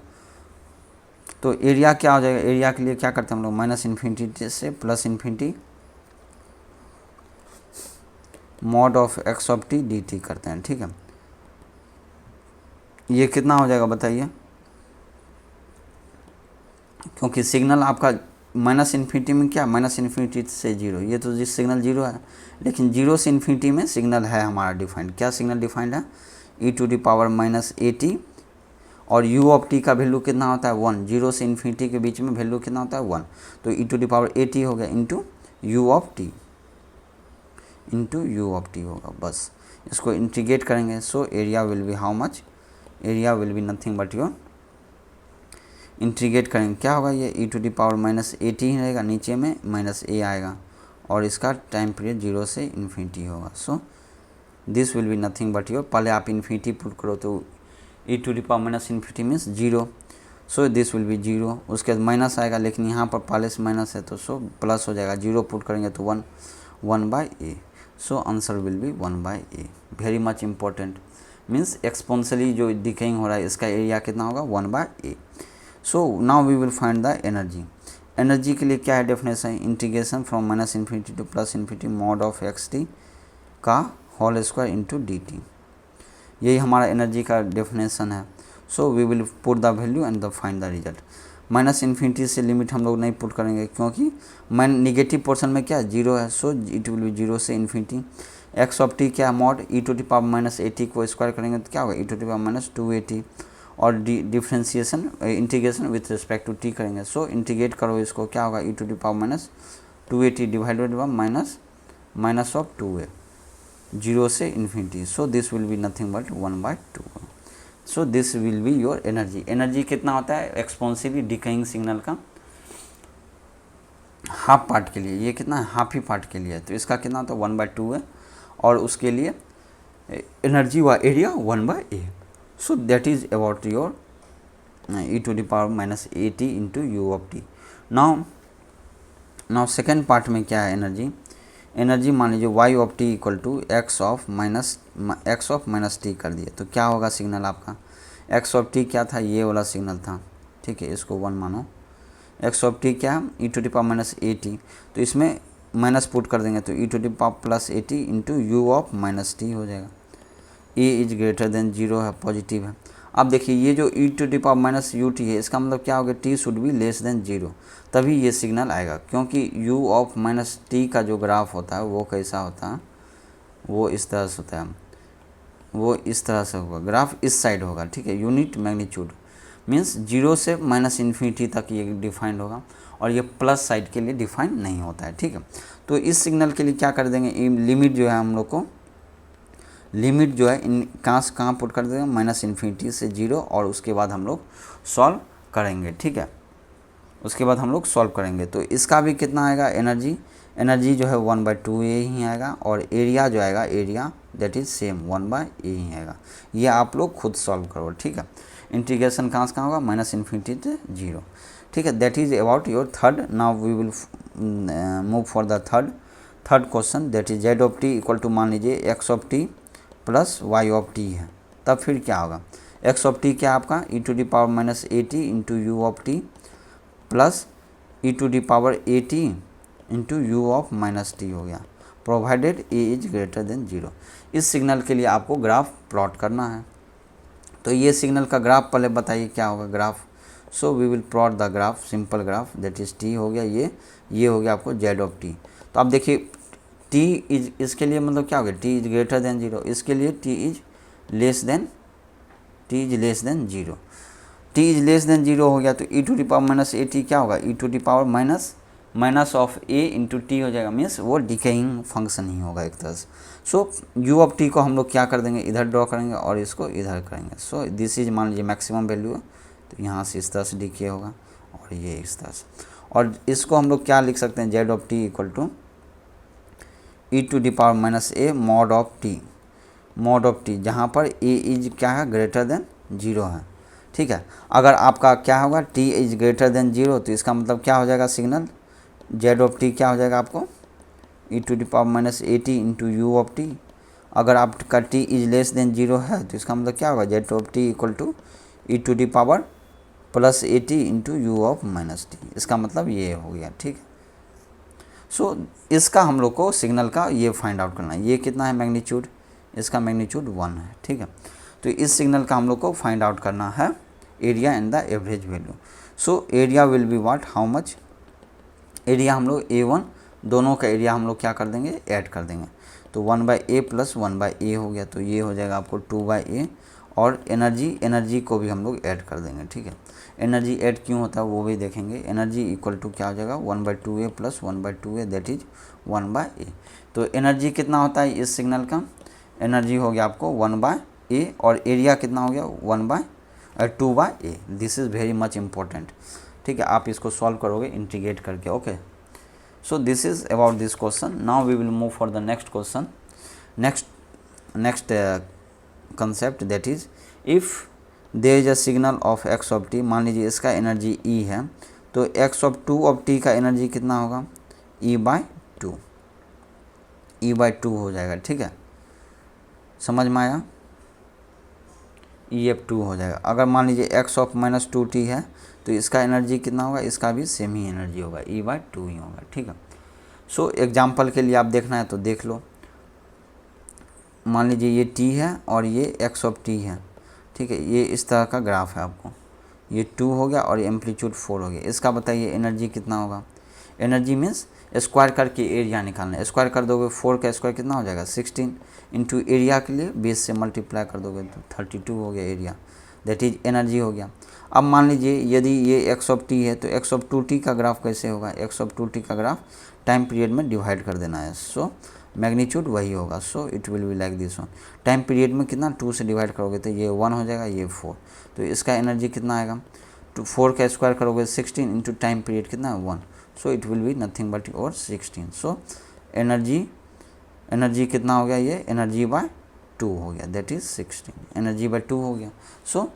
तो एरिया क्या हो जाएगा, एरिया के लिए क्या करते हैं हम लोग -∞ से +∞ mod of x of T D t करते हैं. ठीक है, ये कितना हो जाएगा बताइए, क्योंकि सिग्नल आपका -∞ में क्या -∞ से 0, ये तो जिस सिग्नल 0 है, लेकिन 0 से ∞ में सिग्नल है हमारा डिफाइंड. क्या सिग्नल डिफाइंड है e⁻⁻at, और u ऑफ टी का वैल्यू कितना होता है 1, 0 से ∞ के बीच में वैल्यू कितना होता है 1, तो e⁻at हो गया into u of T, into u of T होगा. बस इसको इंटीग्रेट करेंगे, so area will be how much, area will be nothing but your, integrate करेंगे क्या होगा, ये e⁻⁻at ही रहेगा, नीचे में -a आएगा, और इसका टाइम पीरियड 0 से ∞ होगा. So this will be nothing but your, पहले आप इन्फिनिटी पुट करो तो e⁻∞ means 0, so this will B 0, उसके बाद माइनस आएगा, लेकिन यहाँ पर पहले से माइनस है तो सो प्लस हो जाएगा, 0 पुट करेंगे तो 1/a, so answer will be 1/a. Very much important, means exponentially जो डिकेइंग हो रहा है इसका एरिया कितना होगा 1/a. So now we will find the energy. Energy के लिए क्या है definition, integration from -∞ to +∞ mod of x t का whole square into D T, यही हमारा एनर्जी का डेफिनेशन है. So we will put the value and the find the result. -∞ से लिमिट हम लोग नहीं पुट करेंगे, क्योंकि नेगेटिव पोर्शन में क्या 0 है, सो इट विल बी 0 से ∞. एक्स ऑफ टी क्या मॉड e⁻⁻80 को स्क्वायर करेंगे तो क्या होगा e⁻⁻280, और differentiation integration with respect to t करेंगे, सो इंटीग्रेट करो इसको, क्या होगा e⁻⁻280 divided by minus of 2a, 0 से ∞. सो this will be nothing but 1/2. So this will be your energy. Energy कितना होता है एक्सपोनेंशियली डिकेइंग सिग्नल का हाफ पार्ट के लिए, ये कितना है हाफ ही पार्ट के लिए, तो इसका कितना होता है 1/2 है, और उसके लिए एनर्जी व area 1/a. So that is about your e⁻⁻80 into u of t. Now second part में क्या है एनर्जी, एनर्जी मान लीजिए y of T equal to x of minus t कर दिए, तो क्या होगा सिग्नल आपका, x ऑफ टी क्या था ये वाला सिग्नल था. ठीक है, इसको 1 मानो, x ऑफ टी क्या e⁻⁻80, तो इसमें माइनस पुट कर देंगे तो e⁻+80 into u of -t हो जाएगा. a इज ग्रेटर देन 0 है, पॉजिटिव है. अब देखिए ये जो e⁻−ut है, इसका मतलब क्या होगा t should be less then 0, तभी ये सिग्नल आएगा, क्योंकि u ऑफ -t का जो ग्राफ होता है वो कैसा होता है, वो इस तरह से होता है, वो इस तरह से होगा, ग्राफ इस साइड होगा. ठीक है, यूनिट मैग्नीट्यूड मीन्स 0 से -∞ तक ये डिफाइंड होगा, और ये प्लस साइड के लिए डिफाइन नहीं होता है. ठीक है, तो इस सिग्नल के लिए क्या कर देंगे, लिमिट जो है हम लोग को लिमिट जो है इन कहाँ पुट कर देंगे, माइनस इन्फिनिटी से 0, और उसके बाद हम लोग सॉल्व करेंगे, ठीक है। उसके बाद हम लोग सॉल्व करेंगे तो इसका भी कितना आएगा एनर्जी जो है 1/2 ए ही आएगा, और एरिया जो आएगा area that is same 1/a ही आएगा। ये आप लोग खुद सॉल्व करो, ठीक है। इंटीग्रेशन कहाँ से कहाँ होगा, माइनस इन्फिनिटी से 0, ठीक है। That is about your third. Now we will move for the third question, that is z of T equal to, मान लीजिए x of T plus y of t है, तब फिर क्या होगा, एक्स ऑफ टी क्या आपका e⁻−at into u of T plus e⁻at into u of minus T हो गया, provided A is greater than 0। इस सिग्नल के लिए आपको ग्राफ प्लॉट करना है। तो ये सिग्नल का ग्राफ पहले बताइए क्या होगा graph. So we will plot the graph, simple graph, that is t हो गया, ये हो गया आपको जेड ऑफ टी। तो आप देखिए टी इज, इसके लिए मतलब क्या हो गया, टी इज ग्रेटर देन 0, इसके लिए T is less than 0। T is less than 0 हो गया तो e⁻−at क्या होगा, e⁻- minus of a into t हो जाएगा, मीन्स वो डिकेइंग फंक्शन ही होगा एक तरह से। सो u ऑफ टी को हम लोग क्या कर देंगे, इधर ड्रॉ करेंगे और इसको इधर करेंगे। सो दिस इज, मान लीजिए मैक्सिमम वैल्यू है, तो यहाँ से इस तरह से डिके होगा और ये इस तरह से, और इसको हम लोग क्या लिख सकते हैं, z of T equal to e⁻−a mod of t, जहाँ पर a इज क्या है, ग्रेटर देन 0 है, ठीक है। अगर आपका क्या होगा, t इज ग्रेटर देन 0, तो इसका मतलब क्या हो जाएगा सिग्नल, जेड ऑफ टी क्या हो जाएगा आपको e⁻−at into u of T. अगर आपका t इज लेस देन 0 है तो इसका मतलब क्या होगा, z of T equal to e⁻+at into u of minus t. इसका मतलब ये हो गया, ठीक है। सो इसका हम लोग को सिग्नल का ये फाइंड आउट करना है, ये कितना है मैग्नीट्यूड, इसका मैग्नीट्यूड 1 है, ठीक है। तो इस सिग्नल का हम लोग को फाइंड आउट करना है area and the average value. So area will be what, how much, area हम लोग a1, दोनों का एरिया हम लोग क्या कर देंगे, ऐड कर देंगे। तो 1/a प्लस 1/a हो गया, तो ये हो जाएगा आपको 2/a, और एनर्जी को भी हम लोग ऐड कर देंगे, ठीक है। एनर्जी ऐड क्यों होता है वो भी देखेंगे। एनर्जी इक्वल टू क्या हो जाएगा, 1/2a plus 1/2a that is 1/a। तो एनर्जी कितना होता है इस सिग्नल का, एनर्जी हो गया आपको 1/a, और एरिया कितना हो गया 2/a। This is very much important, ठीक है। आप इसको सॉल्व करोगे इंटीग्रेट करके, okay. So this is about this question. Now we will move for the next question. Next concept, that is if there is a signal of x of t, मान लीजिए इसका energy E है, तो x of two of T का energy कितना होगा, e/2 हो जाएगा, ठीक है। समझ में आया, EF2 हो जाएगा। अगर मान लीजिए एक्स ऑफ -2t है तो इसका एनर्जी कितना होगा, इसका भी सेम ही एनर्जी होगा, e/2 ही होगा, ठीक है। सो एग्जाम्पल के लिए आप देखना है तो देख लो। मान लीजिए ये t है और ये एक्स ऑफ t है, ठीक है। ये इस तरह का ग्राफ है आपको, ये 2 हो गया और एम्पलीट्यूड 4 हो गया। इसका बताइए एनर्जी कितना होगा, एनर्जी मीन्स स्क्वायर करके एरिया निकालना है। स्क्वायर कर दोगे 4 का स्क्वायर कितना हो जाएगा 16, इंटू एरिया के लिए 20 से मल्टीप्लाई कर दोगे तो 32 हो गया एरिया, दैट इज एनर्जी हो गया। अब मान लीजिए यदि ये एक्स ऑफ टी है तो एक्स ऑफ 2t का ग्राफ कैसे होगा, एक्स ऑफ 2t का ग्राफ टाइम पीरियड में डिवाइड कर देना है। सो मैग्नीट्यूड वही होगा, सो it will be like this one. Time period में कितना 2 से डिवाइड करोगे तो ये 1 हो जाएगा, ये 4, तो इसका एनर्जी कितना आएगा, 4 का स्क्वायर करोगे 16 इंटू टाइम पीरियड कितना है 1, सो it will be nothing but और 16। सो एनर्जी कितना हो गया, ये एनर्जी/2 हो गया, दैट इज 16, एनर्जी/2 हो गया। सो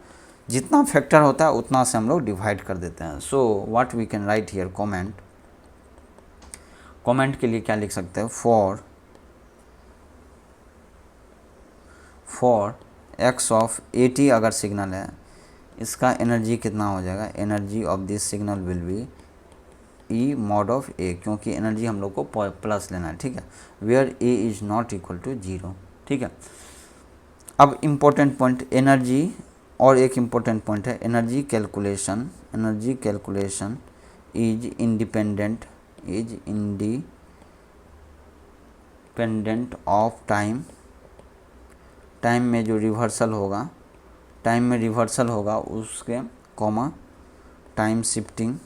जितना फैक्टर होता है उतना से हम लोग डिवाइड कर देते हैं। So what we can write here, comment के लिए क्या लिख सकते हैं, फॉर एक्स ऑफ 80 अगर सिग्नल है, इसका एनर्जी कितना हो जाएगा, energy of this signal will be E mod of A, क्योंकि एनर्जी हम लोग को प्लस लेना है, ठीक है, where A is not equal to 0, ठीक है। अब इम्पोर्टेंट पॉइंट एनर्जी, और एक इम्पोर्टेंट पॉइंट है energy calculation is independent of time में जो रिवर्सल होगा उसके comma time shifting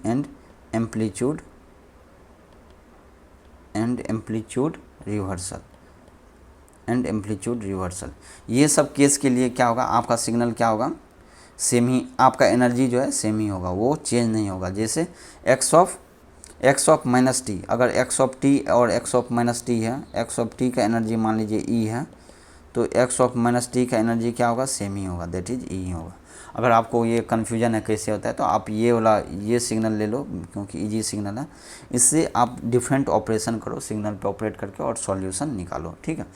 and amplitude and amplitude reversal. ये सब केस के लिए क्या होगा, आपका सिग्नल क्या होगा, सेम ही, आपका एनर्जी जो है सेम ही होगा, वो चेंज नहीं होगा। जैसे एक्स ऑफ माइनस टी, अगर एक्स ऑफ टी और एक्स ऑफ माइनस टी है, एक्स ऑफ टी का एनर्जी मान लीजिए ई है, तो एक्स ऑफ माइनस टी का एनर्जी क्या होगा, सेम ही होगा, दैट इज ई होगा। अगर आपको ये कन्फ्यूजन है कैसे होता है, तो आप ये वाला ये सिग्नल ले लो, क्योंकि इजी सिग्नल है, इससे आप डिफरेंट ऑपरेशन करो सिग्नल पे ऑपरेट करके और सॉल्यूशन निकालो, ठीक है।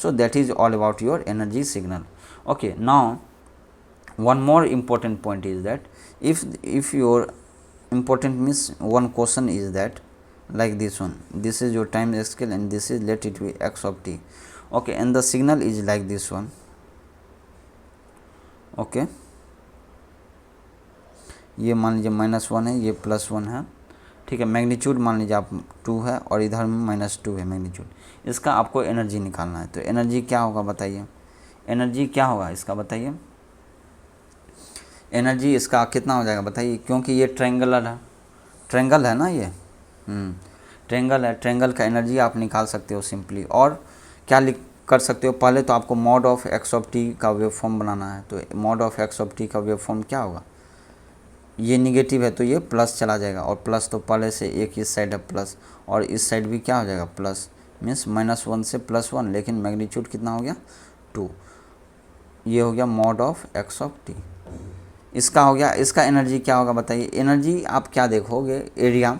So that is all about your energy signal. Okay, now one more important point is that if your important means one question is that like this one, this is your time scale and this is, let it be x of t, okay, and the signal is like this one, okay, ये मान लीजिए -1 है, ये +1 है, ठीक है। Magnitude मान लीजिए आप 2 है और इधर में -2 है मैग्नीट्यूड। इसका आपको एनर्जी निकालना है, तो एनर्जी क्या होगा बताइए, एनर्जी क्या होगा इसका बताइए, एनर्जी इसका कितना हो जाएगा बताइए, क्योंकि ये ट्रायंगल है ना, ये ट्रायंगल है, ट्रायंगल का एनर्जी आप निकाल सकते हो सिंपली। और क्या लिख कर सकते हो, पहले तो आपको mod of x of T का वेव फॉर्म बनाना है। तो mod of x of T का वेव फॉर्म क्या होगा, ये निगेटिव है तो ये प्लस चला जाएगा, और प्लस तो पहले से एक इस साइड है प्लस, और इस साइड भी क्या हो जाएगा प्लस, मीन्स -1 से +1, लेकिन मैग्नीट्यूड कितना हो गया 2, ये हो गया mod of x of T. इसका हो गया, इसका एनर्जी क्या होगा बताइए, एनर्जी आप क्या देखोगे, एरिया,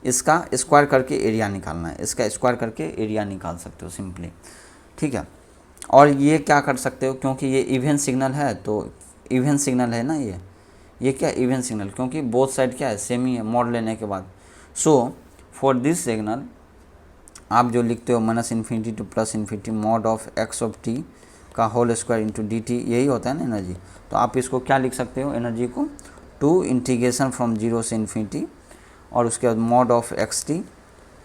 इसका स्क्वायर करके एरिया निकालना है, इसका स्क्वायर करके एरिया निकाल सकते हो सिंपली, ठीक है। और ये क्या कर सकते हो, क्योंकि ये इवन सिग्नल है, तो इवन सिग्नल है ना, ये क्या इवन सिग्नल, क्योंकि बोथ साइड क्या है सेम ही है मॉड लेने के बाद। सो फॉर दिस सिग्नल आप जो लिखते हो -∞ to +∞ mod of x of T का whole square into D T, यही होता है ना एनर्जी। तो आप इसको क्या लिख सकते हो एनर्जी को, 2 इंटीग्रेशन फ्रॉम 0 से इन्फिनिटी और उसके बाद मॉड ऑफ एक्स टी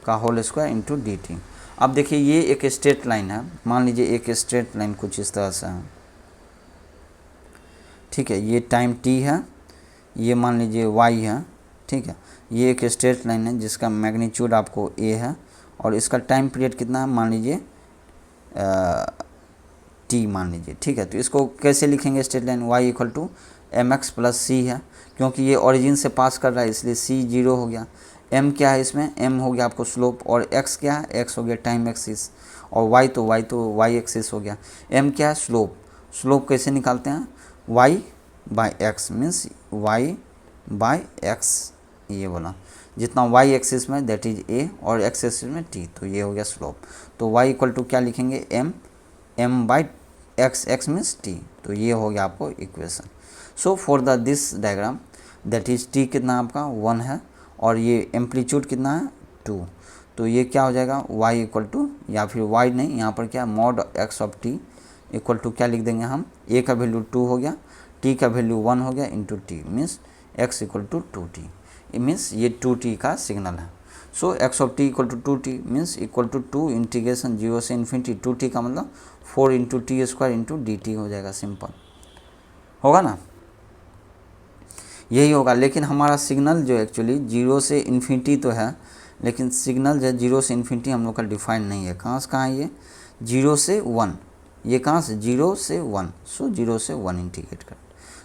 का whole square into D t. अब देखिए ये एक स्ट्रेट लाइन है, मान लीजिए एक स्ट्रेट लाइन कुछ इस तरह से है, ठीक है, ये टाइम टी है, ये मान लीजिए वाई है, ठीक है। ये एक स्ट्रेट लाइन है जिसका मैग्नीट्यूड आपको ए है, और इसका टाइम पीरियड कितना है मान लीजिए टी मान लीजिए, ठीक है। तो इसको कैसे लिखेंगे straight line, y = mx + c है, क्योंकि ये ओरिजिन से पास कर रहा है इसलिए c 0 हो गया। m क्या है इसमें, m हो गया आपको स्लोप, और x क्या है, x हो गया टाइम एक्सिस, और y तो y एक्सिस हो गया। m क्या है स्लोप, स्लोप कैसे निकालते हैं, y/x मीन्स y/x, ये बोला जितना y एक्सिस में दैट इज a और x एक्सिस में t, तो ये हो गया स्लोप। तो y = क्या लिखेंगे, m/x मीन्स t, तो ये हो गया आपको equation. So for the this diagram that is t कितना आपका 1 है, और ये एम्पलीट्यूड कितना है 2, तो ये क्या हो जाएगा y = या फिर y नहीं, यहाँ पर क्या mod x of t equal to क्या लिख देंगे हम, a का वैल्यू 2 हो गया, t का वैल्यू 1 हो गया into t means x = 2t, means ये 2t का सिग्नल है। So x of t = 2t means equal to 2 integration 0 से इन्फिनिटी 2t का मतलब 4 into T square into D t हो जाएगा, सिंपल होगा ना, यही होगा। लेकिन हमारा सिग्नल जो एक्चुअली 0 से इन्फिनिटी तो है, लेकिन सिग्नल जो 0 से इन्फिनिटी हम लोग का डिफाइंड नहीं है, कहाँ से कहाँ है ये 0 से 1, ये कहाँ से 0 से 1, सो 0 से 1 इंटीग्रेट कर,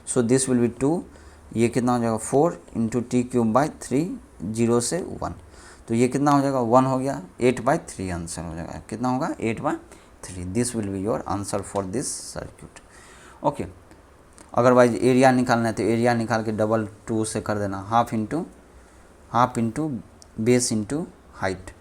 सो दिस विल बी 2, ये कितना हो जाएगा 4 इंटू t³/3 0 से 1, तो ये कितना हो जाएगा 1 हो गया, 8/3 आंसर हो जाएगा, कितना होगा 8/3, this will be your answer for this circuit. Okay, otherwise area निकालना है तो एरिया निकाल के डबल 2 से कर देना, half into base into height.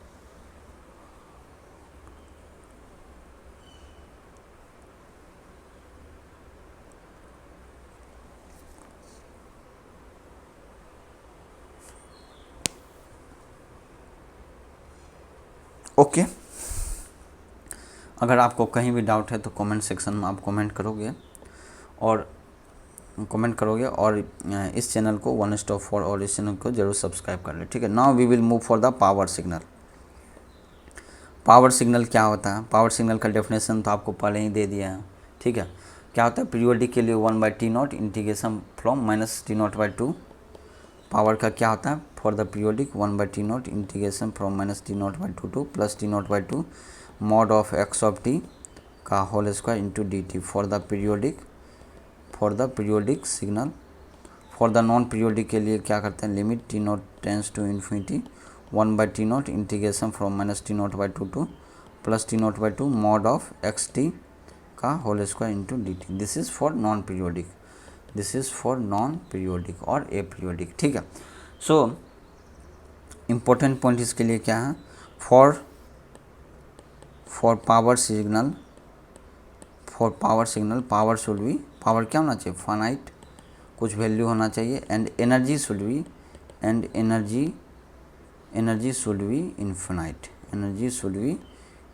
Okay, अगर आपको कहीं भी डाउट है तो कमेंट सेक्शन में आप कमेंट करोगे, और इस चैनल को वन स्टॉप फॉर ऑल, इस चैनल को जरूर सब्सक्राइब कर ले, ठीक है। Now we will move for the power signal. Power signal क्या होता है, पावर सिग्नल का डेफिनेशन तो आपको पहले ही दे दिया है, ठीक है। क्या होता है, पीरियोडिक के लिए 1/T0 integration from -T0/2, power का क्या होता है for the periodic 1/t0 integration from minus t0/2 to plus t0/2 mod of x of T का whole square into D t for the periodic signal. For the non periodic के लिए क्या करते हैं, limit t0 tends to infinity 1/t0 integration from minus t0/2 to plus t0/2 mod of x t का whole square into D t. This is for non periodic, this is for non periodic और ए periodic. ठीक है, so important point इसके लिए क्या है, for power signal, power should be, power क्या होना चाहिए, फाइनाइट, कुछ वैल्यू होना चाहिए, and energy should be, energy should be infinite, energy should be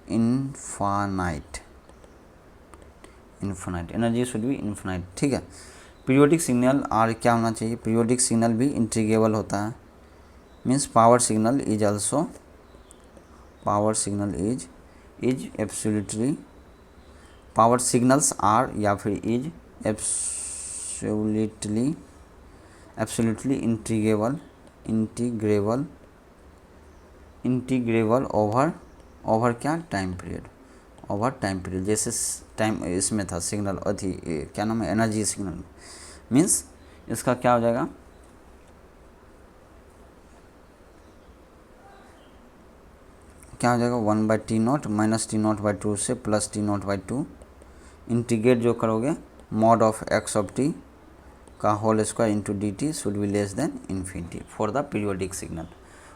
infinite, energy should be infinite. ठीक है, पीरियोडिक सिग्नल आर क्या होना चाहिए, पीरियोडिक सिग्नल भी इंटीग्रेबल होता है, means power signal is also, power signal is absolutely, power signals are या फिर इज एब्सोल्युटली इंटीग्रेबल ओवर क्या, time period, over time period. जैसे टाइम इसमें था सिग्नल अथी क्या नाम है, एनर्जी सिग्नल, मीन्स इसका क्या हो जाएगा, क्या हो जाएगा 1/t0 माइनस t0/2 से प्लस t0/2 इंटीग्रेट जो करोगे mod of x of T का whole square into D t should be less than infinity for the periodic signal.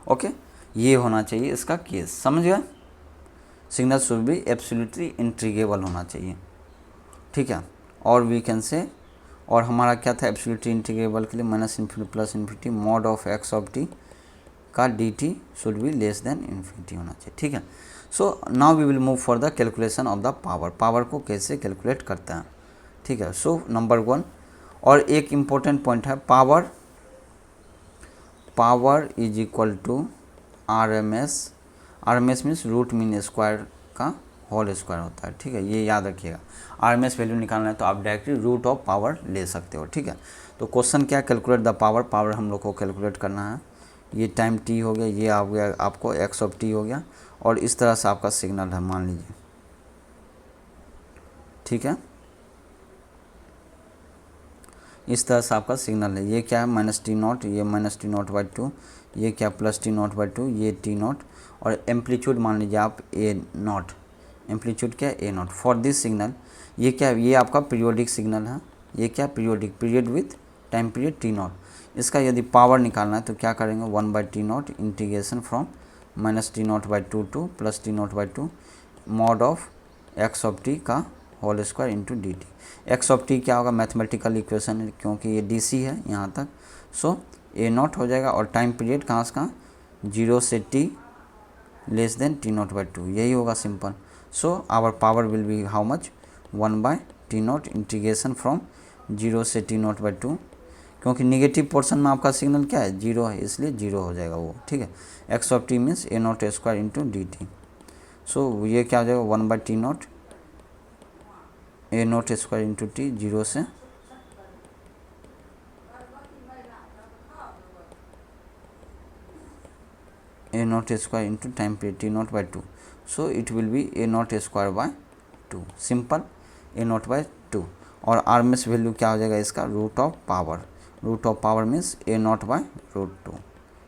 Okay, ये होना चाहिए इसका केस, समझ गए, signal should be absolutely integrable होना चाहिए। ठीक है, और वी कैन से, और हमारा क्या था एब्सोल्युटली इंटीग्रेबल के लिए minus infinity plus infinity mod of x of T का d t should be less than infinity होना चाहिए। ठीक है, so now we will move for the calculation of the power, power को कैसे कैलकुलेट करते हैं। ठीक है, सो नंबर 1, और एक इम्पोर्टेंट पॉइंट है, power is equal to R M S means root mean square का होल स्क्वायर होता है। ठीक है, ये याद रखिएगा, आर एम एस वैल्यू निकालना है तो आप डायरेक्टली रूट ऑफ पावर ले सकते हो। ठीक है, तो क्वेश्चन क्या, कैलकुलेट द पावर, पावर हम लोग को कैलकुलेट करना है, ये टाइम टी हो गया, ये आ गया आपको एक्स ऑफ टी हो गया, और इस तरह से आपका सिग्नल है मान लीजिए। ठीक है, इस तरह से आपका सिग्नल है, ये क्या है माइनस t0, ये माइनस t0/2, ये क्या प्लस t0/2, ये t0, और एम्पलीट्यूड मान लीजिए आप a0, एम्पलीट्यूड क्या a0 फॉर दिस सिग्नल। ये क्या, ये आपका पीरियोडिक सिग्नल है, ये क्या periodic, period with time period t0। इसका यदि पावर निकालना है तो क्या करेंगे 1/t0 integration from minus t0/2 to plus t0/2 mod of x of T का whole square into D t. X of t क्या होगा, मैथमेटिकल इक्वेशन है क्योंकि ये डी सी है यहाँ तक, सो a0 हो जाएगा, और टाइम पीरियड कहाँ से कहाँ 0 से t लेस देन t0/2, यही होगा सिंपल। So our power will be how much 1/t0 integration from 0 से t0/2, क्योंकि निगेटिव पोर्शन में आपका सिग्नल क्या है 0 है, इसलिए 0 हो जाएगा वो। ठीक है, x of t means a0 square into D t, so ये क्या हो जाएगा 1/t0 a0 square into T, 0 से a0 square into time period t0/2, so it will B a0 square by 2, simple a0/2, और आरएमएस वैल्यू क्या हो जाएगा इसका root of power means a0/√2।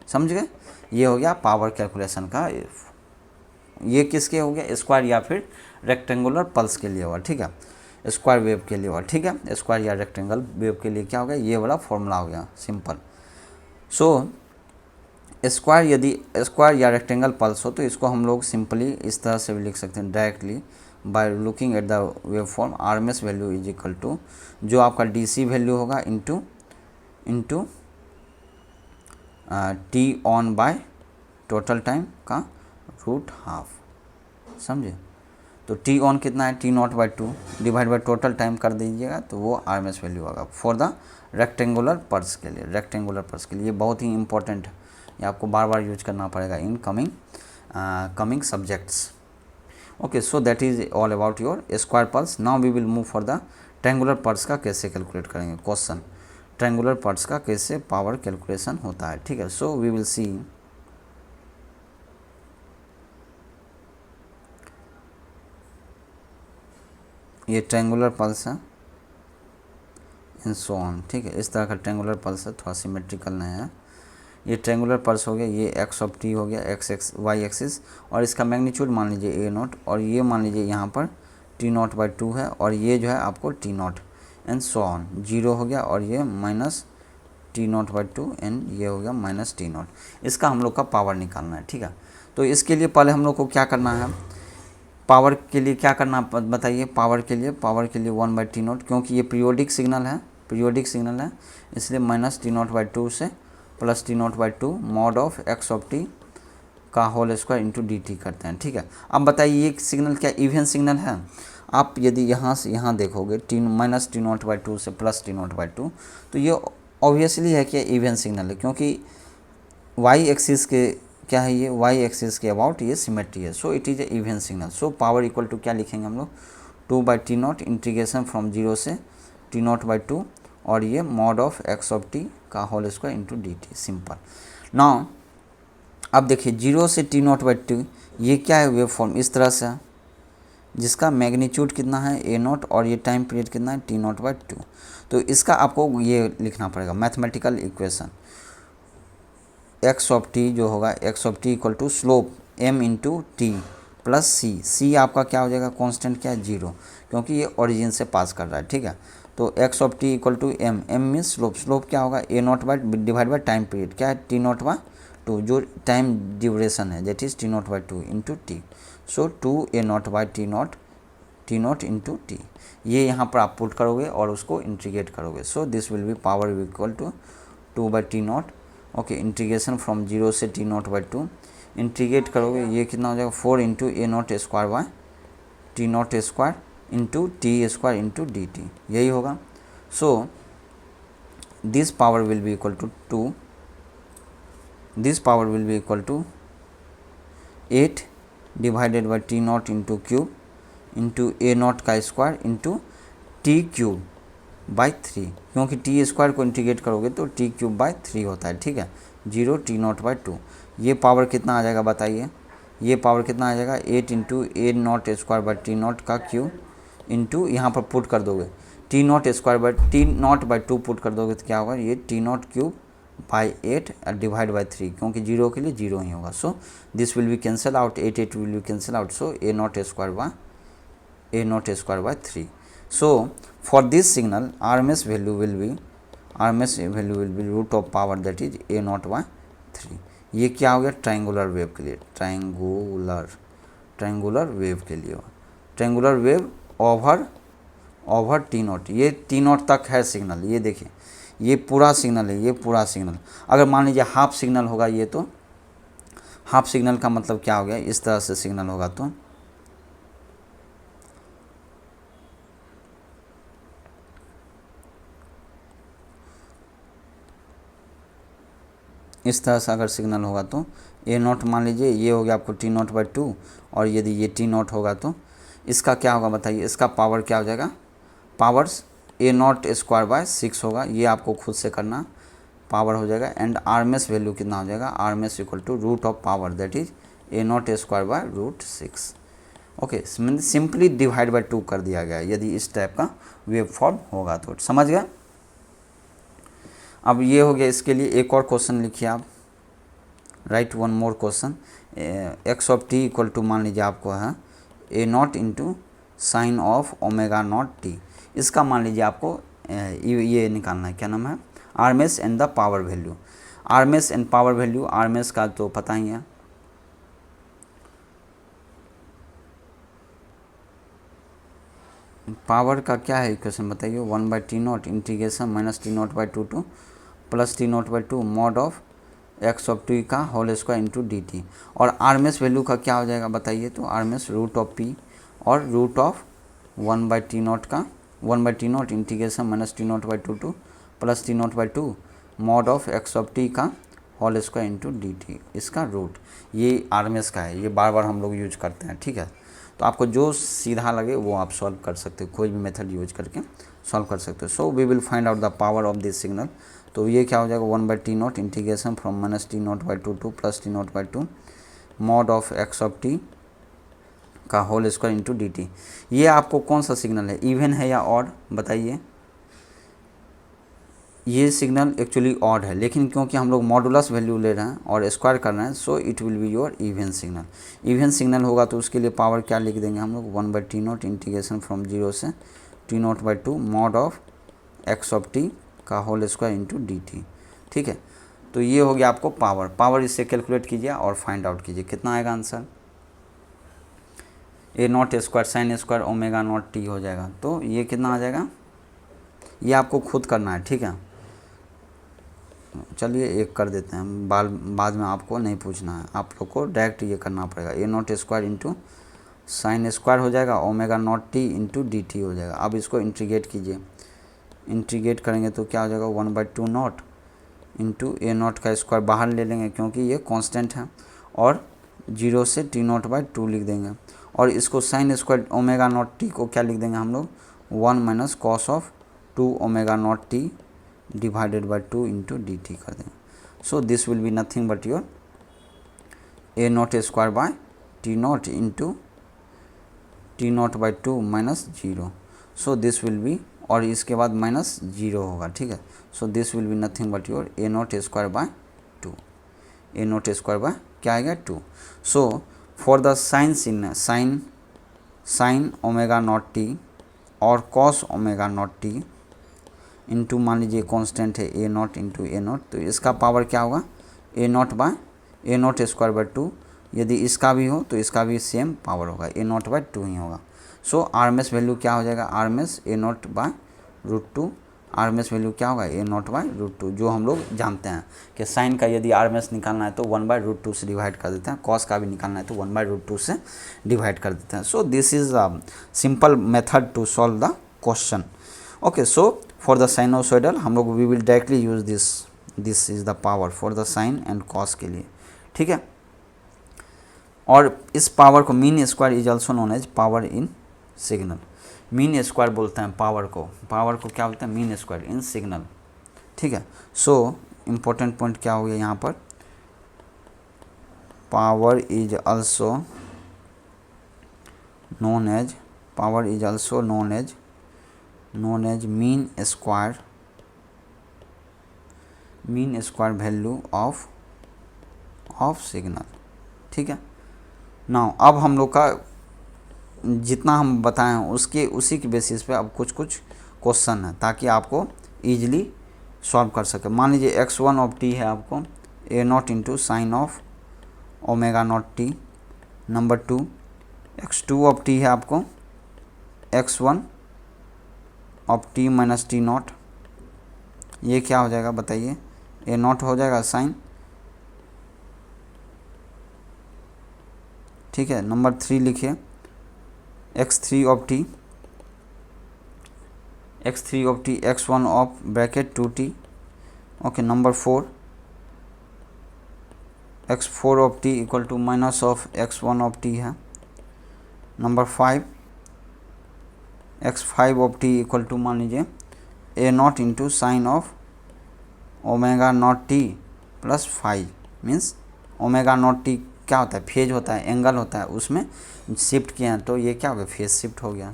समझ गए, ये हो गया पावर कैलकुलेशन का, ये किसके हो गया, स्क्वायर या फिर रेक्टेंगुलर पल्स के लिए हुआ। ठीक है, स्क्वायर वेव के लिए हुआ। ठीक है, स्क्वायर या रेक्टेंगल वेव के लिए क्या हो गया, ये वाला फॉर्मूला हो गया सिंपल। सो स्क्वायर, यदि स्क्वायर या रेक्टेंगल पल्स हो तो इसको हम लोग सिंपली इस तरह से भी लिख सकते हैं directly by looking at the wave form, RMS value is equal to जो आपका डीसी वैल्यू होगा into T on by total time का √12। समझे, तो टी ऑन कितना है t0/2 divide by total time कर दीजिएगा तो वो आरएमएस वैल्यू होगा फॉर द रेक्टेंगुलर पल्स के लिए। ये बहुत ही इंपॉर्टेंट है, ये आपको बार बार यूज करना पड़ेगा in coming subjects. Okay, so that is all about your square pulse. Now we will move for the triangular pulse का कैसे कैलकुलेट करेंगे क्वेश्चन। ट्रायंगुलर पार्ट्स का कैसे पावर कैलकुलेशन होता है, ठीक है। सो वी विल सी ये ट्रायंगुलर पल्स है एंड सो ऑन, ठीक है। इस तरह का ट्रायंगुलर पल्स है, थोड़ा सिमेट्रिकल नहीं है। ये ट्रायंगुलर पल्स हो गया, ये एक्स ऑफ टी हो गया, एक्स वाई एक्सिस, और इसका मैग्नीट्यूड मान लीजिए ए नॉट, और ये मान लीजिए यहाँ पर टी नॉट बाई टू है, और ये जो है आपको T not and so on, zero हो गया, और ये minus T not by to and ये हो गया माइनस टी नॉट। इसका हम लोग का पावर निकालना है, ठीक है। तो इसके लिए पहले हम लोग को क्या करना है, पावर के लिए क्या करना बताइए। पावर के लिए 1/t0, क्योंकि ये पीरियोडिक सिग्नल है, इसलिए minus T not by two से plus T not by two mod of x of T का whole square into D t करते हैं, ठीक है। अब बताइए ये सिग्नल क्या इवन सिग्नल है। आप यदि यहाँ से यहाँ देखोगे minus T not by two से plus T not by two, तो ये ऑब्वियसली है कि इवन सिग्नल है, क्योंकि वाई एक्सिस के क्या है, ये वाई एक्सिस के अबाउट ये सिमेट्री है। So it is a even signal. So power equal to क्या लिखेंगे हम लोग, 2/t0 इंटीग्रेशन फ्रॉम जीरो से टी नॉट बाई टू, और ये mod of x of T का whole square into D T, simple. Now अब देखिए जीरो से टी नॉट बाई टू, ये क्या है, वेव फॉर्म इस तरह से है, जिसका मैग्नीट्यूड कितना है ए नॉट, और ये टाइम पीरियड कितना है टी नॉट बाई टू। तो इसका आपको ये लिखना पड़ेगा mathematical equation, X of T जो होगा, X of T equal to slope M into T plus C आपका क्या हो जाएगा, कांस्टेंट क्या है, जीरो, क्योंकि ये ओरिजिन से पास कर रहा है, ठीक है। तो x of T equal to M means slope क्या होगा, A naught by divide by time period क्या है, टी नॉट बाई टू, जो टाइम ड्यूरेशन है that is T not by two into T. So 2a0 by T naught into T, ये यहाँ पर आप पुट करोगे और उसको इंटीग्रेट करोगे। So this will be power equal to 2/t0, okay, integration from zero से T not by two, integrate करोगे ये कितना हो जाएगा, 4 into A not square by T naught square into T square into D T, यही होगा। So this power will be equal to this power will be equal to 8 divided by T naught into cube into A naught का square into T cube by 3, क्योंकि T square को integrate करोगे तो T cube by 3 होता है, ठीक है। 0 T not by to, ये पावर कितना आ जाएगा बताइए, ये पावर कितना आ जाएगा, 8 into A not square by T not का क्यूब इंटू यहाँ पर पुट कर दोगे T naught square by T not by to put कर दोगे तो क्या होगा, ये T not cube by 8 divide by 3, क्योंकि जीरो के लिए जीरो ही होगा। So this will B cancel out, 8 will be cancel out, so A not square by 3। So for this signal RMS value will be root of power, that is a not by 3। ये क्या हो गया, triangular wave के लिए, triangular wave के लिए, triangular wave over t not, ये T not तक है सिग्नल। ये देखिए ये पूरा सिग्नल है, ये पूरा सिग्नल। अगर मान लीजिए हाफ सिग्नल होगा ये, तो हाफ सिग्नल का मतलब क्या हो गया, इस तरह से सिग्नल होगा तो इस तरह से अगर सिग्नल होगा तो ए नॉट मान लीजिए ये हो गया आपको टी नॉट बाई टू, और यदि ये टी नॉट होगा तो इसका क्या होगा बताइए, इसका पावर क्या हो जाएगा, powers A not square bye 6 होगा, ये आपको खुद से करना, पावर हो जाएगा। एंड आरएमएस वैल्यू कितना हो जाएगा, RMS equal to root of power, that is A not square by root 6। Okay, simply divide by 2 कर दिया गया यदि इस टाइप का वेव फॉर्म होगा तो, समझ गया। अब ये हो गया, इसके लिए एक और क्वेश्चन लिखिए आप, write one more question. X of T equal to मान लीजिए आपको है A not into sine of omega not T, इसका मान लीजिए आपको ये निकालना है, क्या नाम है, RMS and the power value. RMS and power value, RMS का तो पता ही है, पावर का क्या है इक्वेशन बताइए, 1/t0 integration minus T not by two two plus T not by two mod of x of T का whole square into D T. और आरएमएस वैल्यू का क्या हो जाएगा बताइए, तो आरएमएस रूट ऑफ पी और रूट ऑफ 1/t0 का 1/t0 integration minus T not by two two plus T not by two mod of x of T का whole square into D T, इसका रूट, ये RMS का है, ये बार बार हम लोग यूज करते हैं, ठीक है। तो आपको जो सीधा लगे वो आप सॉल्व कर सकते हो, कोई भी मेथड यूज करके सॉल्व कर सकते हो। So we will find out the power of this signal. तो ये क्या हो जाएगा 1/t0 integration from -t0/2 to +t0/2 mod of x of t का होल स्क्वायर इंटू dt। ये आपको कौन सा सिग्नल है, इवन है या ऑड, बताइए। ये सिग्नल एक्चुअली ऑड है, लेकिन क्योंकि हम लोग मॉडुलस वैल्यू ले रहे हैं और स्क्वायर कर रहे हैं, सो it will be your even signal. Even signal होगा तो उसके लिए पावर क्या लिख देंगे हम लोग 1/t0 इंटीग्रेशन फ्रॉम 0 से t0/2 mod of x of t का होल स्क्वायर इंटू dt। ठीक है, तो ये हो गया आपको पावर इससे कैलकुलेट कीजिए और फाइंड आउट कीजिए कितना आएगा answer. a0 square sine square omega not t हो जाएगा। तो ये कितना आ जाएगा, ये आपको खुद करना है। ठीक है, चलिए एक कर देते हैं, बाद में आपको नहीं पूछना है, आप लोग को डायरेक्ट ये करना पड़ेगा। a0 square into sine square हो जाएगा omega not t into D t हो जाएगा। अब इसको इंटीग्रेट कीजिए, इंटीग्रेट करेंगे तो क्या हो जाएगा 1/2 नॉट इंटू a0 का स्क्वायर बाहर ले लेंगे क्योंकि ये कांस्टेंट है, और 0 से t0/2 लिख देंगे, और इसको sine square omega not t को क्या लिख देंगे हम लोग 1 minus cos of 2 omega not t divided by 2 into D T कर देंगे। सो this will be nothing but your a0 square by t0 into t0/2 minus 0। So this will B, और इसके बाद माइनस 0 होगा। ठीक है, so this will be nothing but your a0 square by 2। a0 square by क्या आएगा 2। So for the sine signal sine omega not T और cos omega not T into मान लीजिए कांस्टेंट है a0 इंटू a0, तो इसका power क्या होगा a0 स्क्वायर बाय 2। यदि इसका भी हो तो इसका भी सेम पावर होगा, a0/2 ही होगा। सो आरएमएस वैल्यू क्या हो जाएगा, आरएमएस a0/√2। आरएमएस वैल्यू क्या होगा a0/√2, जो हम लोग जानते हैं कि साइन का यदि आरएमएस निकालना है तो 1/√2 से डिवाइड कर देते हैं, कॉस का भी निकालना है तो 1/√2 से डिवाइड कर देते हैं। So this is a simple method to solve the question. Okay, so for the sinusoidal हम लोग we will directly use this is the power for the sine and cos के लिए। ठीक है, और इस पावर को mean square is also known as power in signal. Mean square बोलते हैं पावर को क्या बोलते हैं, मीन स्क्वायर इन सिग्नल। ठीक है, सो इम्पोर्टेंट पॉइंट क्या हो गया यहाँ पर, power is also known as mean square value of signal. ठीक है, नाउ अब हम लोग का जितना हम बताएं उसी के बेसिस पे अब कुछ क्वेश्चन है ताकि आपको इजीली सॉल्व कर सके। मान लीजिए x1 ऑफ t है आपको a0 into sine of omega not t। Number 2 x2 of t है आपको x1 of t minus t0। ये क्या हो जाएगा बताइए, a0 हो जाएगा साइन। ठीक है, नंबर 3 लिखिए x3 of t x1 of bracket 2t। Okay, number 4 x4 of t equal to minus of x1 of t है। Number 5 x5 of t equal to मान लीजिए a0 into sine of omega not t plus 5 means omega not t क्या होता है, phase होता है, angle होता है, उसमें शिफ्ट किया तो ये क्या हो गया, फेज शिफ्ट हो गया।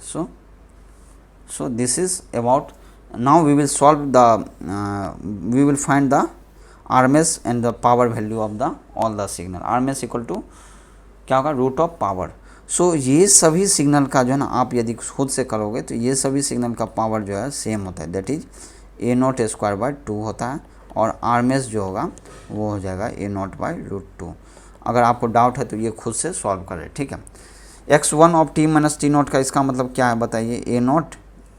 So this is about, now we will solve we will find the RMS and the power value of the all the signal. RMS equal to क्या होगा, रूट ऑफ पावर। सो ये सभी सिग्नल का जो है ना, आप यदि खुद से करोगे तो ये सभी सिग्नल का पावर जो है सेम होता है, that is a0 square by 2 होता है, और आरएमएस जो होगा वो हो जाएगा a0/√2। अगर आपको डाउट है तो ये खुद से सॉल्व करें। ठीक है, x1 of t minus t0 का इसका मतलब क्या है बताइए, a0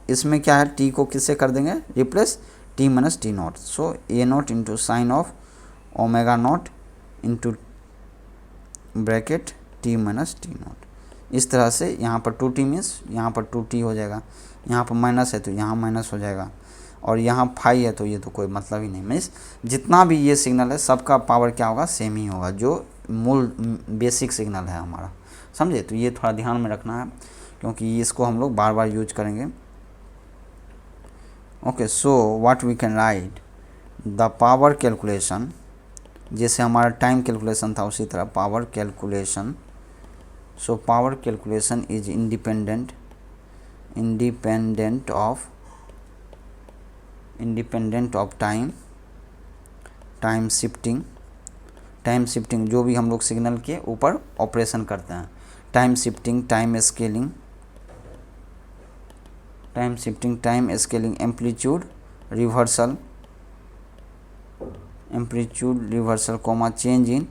इसमें क्या है, t को किससे कर देंगे replace, t minus t0। So a0 into sine of omega not into bracket t minus t0। इस तरह से यहाँ पर 2t मीन्स यहाँ पर 2t हो जाएगा, यहाँ पर माइनस है तो यहाँ माइनस हो जाएगा, और यहाँ 5 है तो ये तो कोई मतलब ही नहीं। मीन्स जितना भी ये सिग्नल है सबका पावर क्या होगा, सेम ही होगा, जो मूल बेसिक सिग्नल है हमारा, समझे। तो ये थोड़ा ध्यान में रखना है क्योंकि इसको हम लोग बार बार यूज करेंगे। Okay, so what we can write the power calculation, जैसे हमारा टाइम कैलकुलेशन था उसी तरह power calculation. So power calculation is independent of time shifting जो भी हम लोग सिग्नल के ऊपर ऑपरेशन करते हैं. Time shifting, time scaling, amplitude reversal, comma change in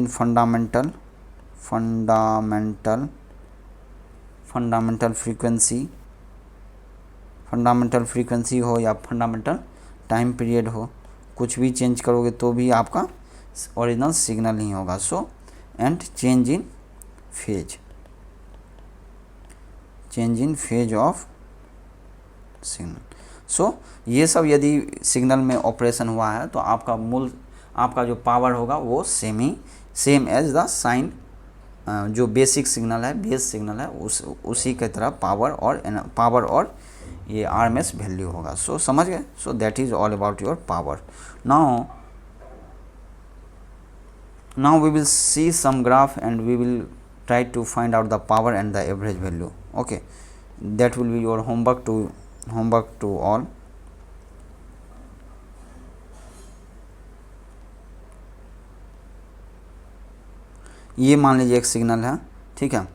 fundamental frequency हो या फंडामेंटल टाइम पीरियड हो, कुछ भी चेंज करोगे तो भी आपका ओरिजिनल सिग्नल ही होगा. So and change in phase of signal. So ये सब यदि सिग्नल में ऑपरेशन हुआ है तो आपका जो पावर होगा वो सेम एज द साइन, जो बेसिक सिग्नल है, बेस सिग्नल है, उसी के तरह पावर और ये RMS वैल्यू होगा. सो समझ गए. So that is all about your power. Now we will see some graph and we will try to find out the power and the average value. Okay, that will be your homework to all. ये मान लीजिए एक signal है, ठीक है.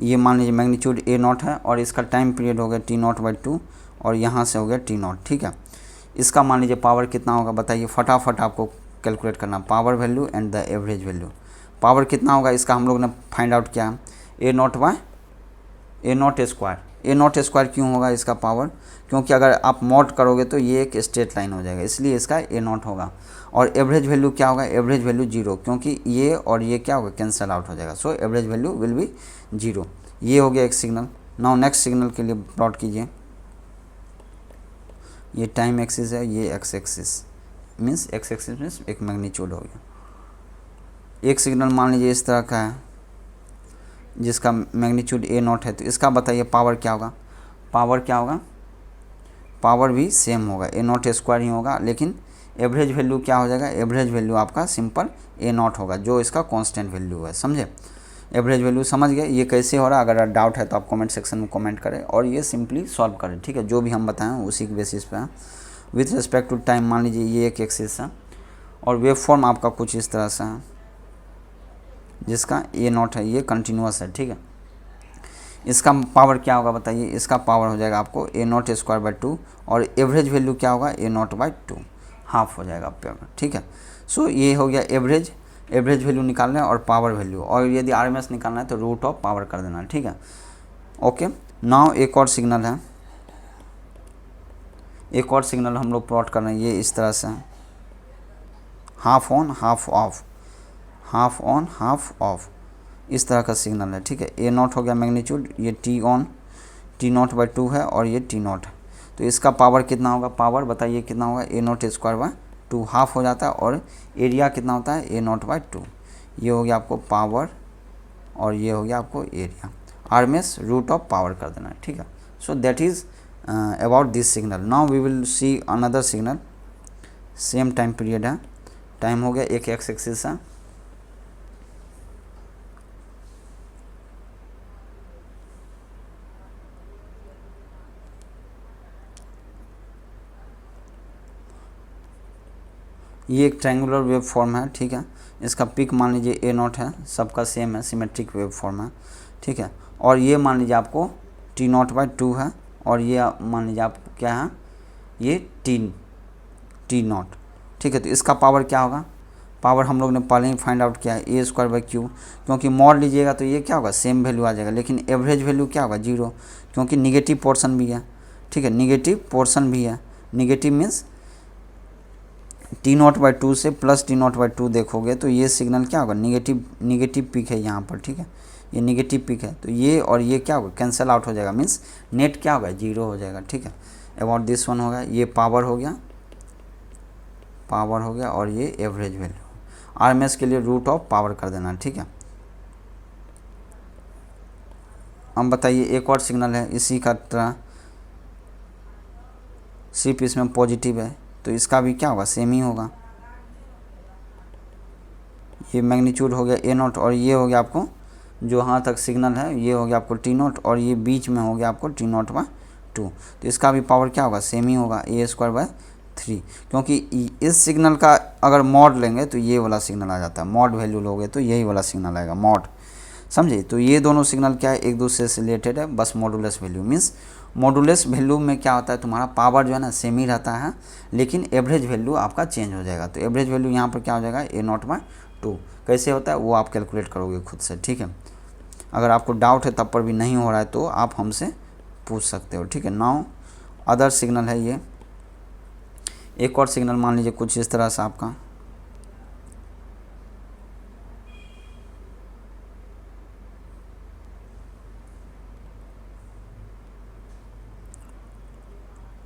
ये मान लीजिए मैग्नीट्यूड A0 है और इसका टाइम पीरियड हो गया T0/2 और यहाँ से हो गया T0, ठीक है. इसका मान लीजिए पावर कितना होगा बताइए, फटाफट आपको कैलकुलेट करना. Power value and the average value. Power कितना होगा इसका हम लोग ने फाइंड आउट किया, A0 स्क्वायर क्यों होगा इसका पावर, क्योंकि अगर आप मॉड करोगे तो ये एक स्ट्रेट लाइन हो जाएगा, इसलिए इसका A0 होगा. और एवरेज वैल्यू क्या होगा, एवरेज वैल्यू 0, क्योंकि ये और ये क्या होगा, कैंसिल आउट हो जाएगा. So average value will be 0. ये हो गया एक सिग्नल. नाउ नेक्स्ट सिग्नल के लिए प्लॉट कीजिए. ये टाइम एक्सिस है, ये एक्स एक्सिस मीन्स एक मैग्नीट्यूड हो गया. एक सिग्नल मान लीजिए इस तरह का है जिसका मैग्नीट्यूड A0 है, तो इसका बताइए पावर क्या होगा. पावर भी सेम होगा, A0 स्क्वायर ही होगा, लेकिन एवरेज वैल्यू क्या हो जाएगा, एवरेज वैल्यू आपका सिंपल A0 होगा, जो इसका कांस्टेंट वैल्यू है. समझे, एवरेज वैल्यू समझ गए. ये कैसे हो रहा है, अगर डाउट है तो आप कमेंट सेक्शन में कमेंट करें और ये सिंपली सॉल्व करें, ठीक है. जो भी हम बताएं उसी के बेसिस पे है. विथ रिस्पेक्ट टू टाइम मान लीजिए ये एक एक्सिस है और वेव फॉर्म आपका कुछ इस तरह से है, जिसका A0 है, ये कंटिन्यूस है, ठीक है. इसका पावर क्या होगा बताइए, इसका पावर हो जाएगा आपको A0 स्क्वायर 2 और एवरेज वैल्यू क्या होगा, A0/2 हाफ हो जाएगा आपका, ठीक है. सो ये हो गया एवरेज वैल्यू निकालना है और पावर वैल्यू, और यदि RMS निकालना है तो रूट ऑफ पावर कर देना, ठीक है. ओके, नाउ एक और सिग्नल हम लोग प्लॉट कर रहे हैं. ये इस तरह से हाफ ऑन हाफ ऑफ इस तरह का सिग्नल है, ठीक है. A0 हो गया मैग्नीट्यूड, ये T0/2 है और ये T0 है. तो इसका पावर कितना होगा, पावर बताइए कितना होगा, A0 स्क्वायर 2 हाफ हो जाता है और एरिया कितना होता है, A0/2. ये हो गया आपको पावर और ये हो गया आपको area. RMS root of power कर देना है, ठीक है. So that is about this signal. Now we will see another signal. Same time period है, टाइम हो गया, एक एक्स एक्सिस है. ये एक ट्रायंगुलर वेव फॉर्म है, ठीक है. इसका पिक मान लीजिए A0 है, सबका सेम है, सिमेट्रिक वेव फॉर्म है, ठीक है. और ये मान लीजिए आपको T0/2 है और ये मान लीजिए आप क्या है, ये T0, ठीक है. तो इसका पावर क्या होगा, पावर हम लोग ने पहले ही फाइंड आउट किया है, A²/Q, क्योंकि मॉड लीजिएगा तो ये क्या होगा, सेम वैल्यू आ जाएगा, लेकिन एवरेज वैल्यू क्या होगा, 0, क्योंकि निगेटिव पोर्सन भी है, ठीक है. निगेटिव पोर्सन भी है, निगेटिव मीन्स T0/2 से प्लस T0/2 देखोगे तो ये सिग्नल क्या होगा, निगेटिव पिक है यहाँ पर, ठीक है. ये निगेटिव पिक है, तो ये और ये क्या होगा, कैंसिल आउट हो जाएगा, मीन्स नेट क्या होगा, 0 हो जाएगा, ठीक है. अबाउट दिस वन होगा. ये पावर हो गया और ये एवरेज वैल्यू. RMS के लिए रूट ऑफ पावर कर देना, ठीक है. अब बताइए एक और सिग्नल है इसी का तरह, सिर्फ इसमें पॉजिटिव है तो इसका भी क्या होगा, सेम ही होगा। ये मैग्नीट्यूड हो गया ए नॉट और ये हो गया आपको जो यहाँ तक सिग्नल है ये हो गया आपको टी नॉट और ये बीच में हो गया आपको टी नॉट बाय 2। तो इसका भी पावर क्या होगा, सेम ही होगा, ए स्क्वायर बाय 3। क्योंकि इस सिग्नल का अगर मॉड लेंगे तो ये वाला सिग्नल आ जाता है, मॉड वैल्यू लोगे तो यही वाला सिग्नल आएगा, मॉड। समझे? तो ये दोनों सिग्नल क्या है, एक दूसरे से रिलेटेड है, बस modulus value means modulus value में क्या होता है, तुम्हारा पावर जो है ना सेम ही रहता है, लेकिन एवरेज वैल्यू आपका चेंज हो जाएगा। तो एवरेज वैल्यू यहाँ पर क्या हो जाएगा, ए नॉट बाय 2। कैसे होता है वो आप कैलकुलेट करोगे खुद से, ठीक है। अगर आपको डाउट है तब पर भी नहीं हो रहा है तो आप हमसे पूछ सकते हो, ठीक है। नाउ अदर सिग्नल है ये, एक और सिग्नल मान लीजिए कुछ इस तरह से आपका,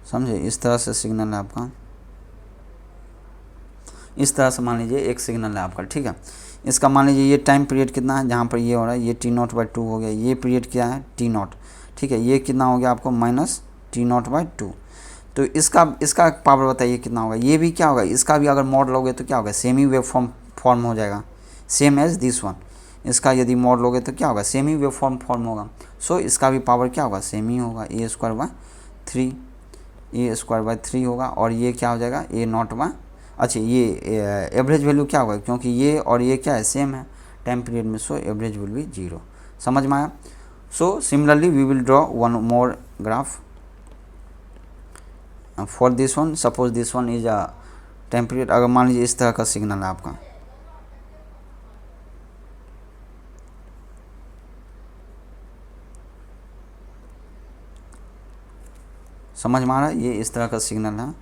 समझे, इस तरह से सिग्नल है आपका, इस तरह से मान लीजिए एक सिग्नल है आपका, ठीक है। इसका मान लीजिए ये टाइम पीरियड कितना है, जहाँ पर ये हो रहा है ये टी नॉट बाई 2 हो गया, ये पीरियड क्या है टी नॉट, ठीक है। ये कितना हो गया आपको माइनस टी नॉट बाई 2। तो इसका पावर बताइए कितना होगा, ये भी क्या होगा, इसका भी अगर मॉड लोगे तो क्या होगा, सेम ही वेव फॉर्म हो जाएगा, सेम एज दिस वन। इसका यदि मॉड लोगे तो क्या होगा, सेम ही वेव फॉर्म होगा। सो इसका भी पावर क्या होगा, सेम ही होगा, A square by 3, A square by 3 होगा। और ये क्या हो जाएगा, ए नॉट बाय, अच्छा ये एवरेज वैल्यू क्या होगा, क्योंकि ये और ये क्या है सेम है टाइम पीरियड में, सो एवरेज विल बी 0। समझ में आया? So similarly we will draw one more graph for this one. Suppose this one is a time period, अगर मान लीजिए इस तरह का सिग्नल है आपका, समझ में आ रहा है, ये इस तरह का सिग्नल है,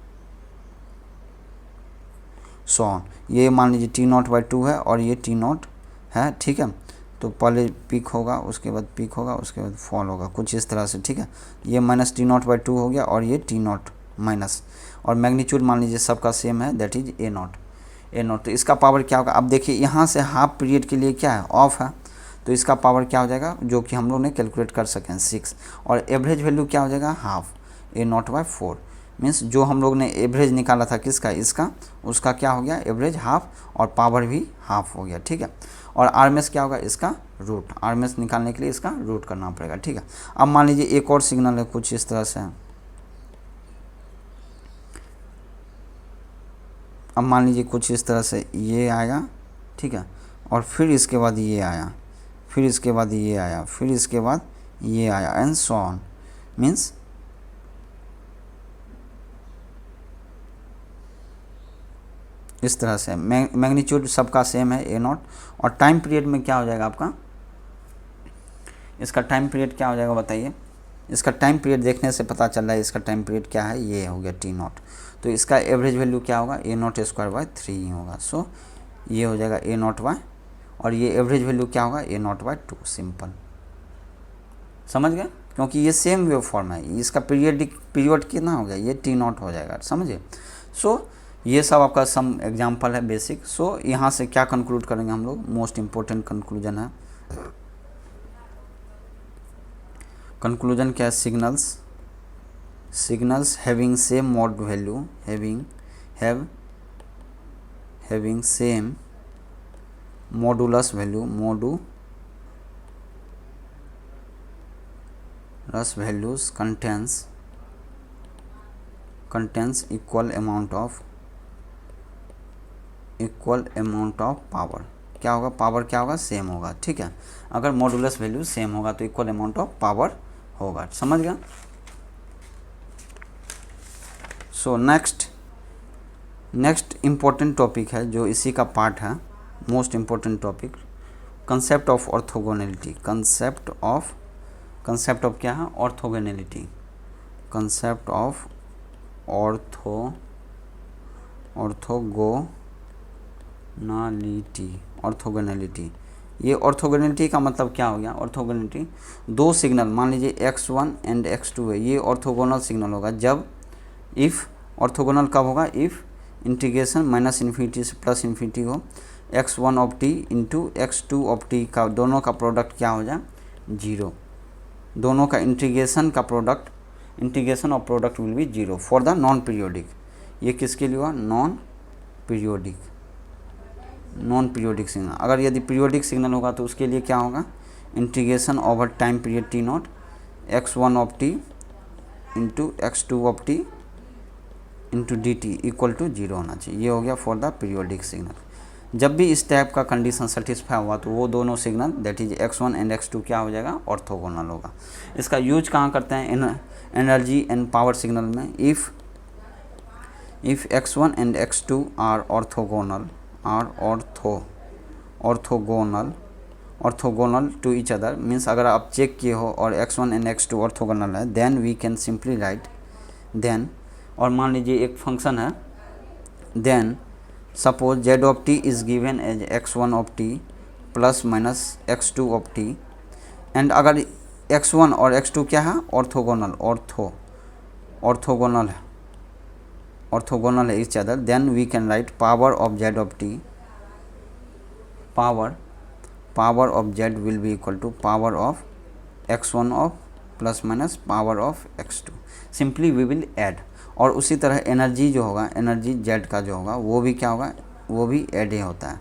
सो ऑन। ये मान लीजिए टी नॉट बाई 2 है और ये टी नॉट है, ठीक है। तो पहले पीक होगा, उसके बाद पीक होगा, उसके बाद फॉल होगा, कुछ इस तरह से, ठीक है। ये माइनस टी नॉट बाई 2 हो गया और ये टी नॉट माइनस, और मैग्नीट्यूड मान लीजिए सबका सेम है, that is A not, A not. तो इसका पावर क्या होगा, अब देखिए यहाँ से हाफ पीरियड के लिए क्या है, ऑफ है, तो इसका पावर क्या हो जाएगा, जो कि हम लोग ने कैलकुलेट कर सकें 6। और एवरेज वैल्यू क्या हो जाएगा, half, A naught by 4। Means जो हम लोग ने एवरेज निकाला था किसका, इसका, उसका क्या हो गया एवरेज हाफ, और पावर भी हाफ हो गया, ठीक है। और आरएमएस क्या होगा, इसका रूट, आरएमएस निकालने के लिए इसका रूट करना पड़ेगा, ठीक है। अब मान लीजिए एक और सिग्नल है कुछ इस तरह से, अब मान लीजिए कुछ इस तरह से ये आया, ठीक है, और फिर इसके बाद ये आया, फिर इसके बाद ये आया, फिर इसके बाद ये आया, एंड सो ऑन। मीन्स इस तरह से मैग्नीट्यूड सबका सेम है, ए नॉट। और टाइम पीरियड में क्या हो जाएगा आपका, इसका टाइम पीरियड क्या हो जाएगा बताइए। इसका टाइम पीरियड देखने से पता चल रहा है इसका टाइम पीरियड क्या है, ये हो गया टी नॉट। तो इसका एवरेज वैल्यू क्या होगा, ए नॉट स्क्वायर बाय 3 होगा। सो ये हो जाएगा ए नॉट बाय, और ये एवरेज वैल्यू क्या होगा, ए नॉट बाय 2, सिंपल। समझ गए? क्योंकि ये सेम वेव फॉर्म है, इसका पीरियड कितना हो गया, ये टी नॉट हो जाएगा, समझे। सो ये सब आपका सम एग्जाम्पल है बेसिक। सो यहाँ से क्या कंक्लूड करेंगे हम लोग, मोस्ट इम्पोर्टेंट कंक्लूजन है, कंक्लूजन क्या है, signals having same mode value, having same modulus value, modulus values contains equal amount of power. क्या होगा, पावर क्या होगा, सेम होगा, ठीक है। अगर मॉडुलस वैल्यू सेम होगा तो इक्वल अमाउंट ऑफ पावर होगा, समझ गया। सो नेक्स्ट इम्पोर्टेंट टॉपिक है जो इसी का पार्ट है, most important topic, concept of orthogonality. Concept of क्या है, ऑर्थोगोनैलिटी, कंसेप्ट ऑफ ऑर्थोगोनैलिटी। ये ऑर्थोगोनैलिटी का मतलब क्या हो गया, ऑर्थोगोनैलिटी दो सिग्नल मान लीजिए x1 एंड x2 है, ये ऑर्थोगोनल सिग्नल होगा जब, इफ़, ऑर्थोगोनल कब होगा, इफ़ इंटीग्रेशन माइनस इन्फिनिटी से प्लस इन्फिनिटी हो, x1 of T into x2 of T का दोनों का प्रोडक्ट क्या हो जाए 0, दोनों का इंटीग्रेशन का product integration of product will be 0 for the non periodic. ये किसके लिए हुआ? Non periodic signal. अगर यदि पीरियोडिक सिग्नल होगा तो उसके लिए क्या होगा? Integration over time period t not x1 of t into x2 of t into D t equal to 0 होना चाहिए। ये हो गया फॉर द पीरियोडिक सिग्नल। जब भी इस टाइप का कंडीशन सेटिस्फाई हुआ तो वो दोनों signal that is x1 and x2 क्या हो जाएगा? ऑर्थोगोनल होगा। इसका यूज कहाँ करते हैं? एनर्जी एंड पावर सिग्नल में। If x1 and x2 are orthogonal to each other, means अगर आप चेक किए हो और x1 एंड x2 ऑर्थोगोनल है, then we can simply write then, और मान लीजिए एक फंक्शन है, then suppose z of t is given as x1 of t plus minus x2 of t, and अगर x1 और x2 क्या है? ऑर्थोगोनल है each other, then we can write power of z of t, power of z will be equal to power of x1 of plus minus power of x2। Simply we will add, और उसी तरह energy जो होगा, energy z का जो होगा वो भी क्या होगा? वो भी ऐड ही होता है,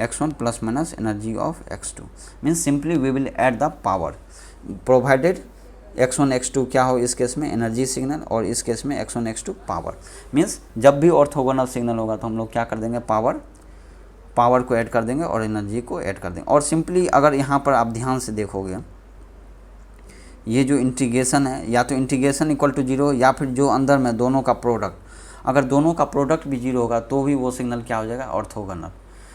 x1 plus minus energy of x2, means simply we will add the power provided x1 x2 क्या हो इस केस में? एनर्जी सिग्नल, और इस केस में x1 x2 पावर। मीन्स जब भी ऑर्थोगोनल सिग्नल होगा तो हम लोग क्या कर देंगे? पावर को ऐड कर देंगे और एनर्जी को ऐड कर देंगे। और सिंपली अगर यहाँ पर आप ध्यान से देखोगे, ये जो इंटीग्रेशन है, या तो इंटीग्रेशन इक्वल टू 0 या फिर जो अंदर में दोनों का प्रोडक्ट, अगर दोनों का प्रोडक्ट भी 0 होगा तो भी वो सिग्नल क्या हो जाएगा? ऑर्थोगोनल।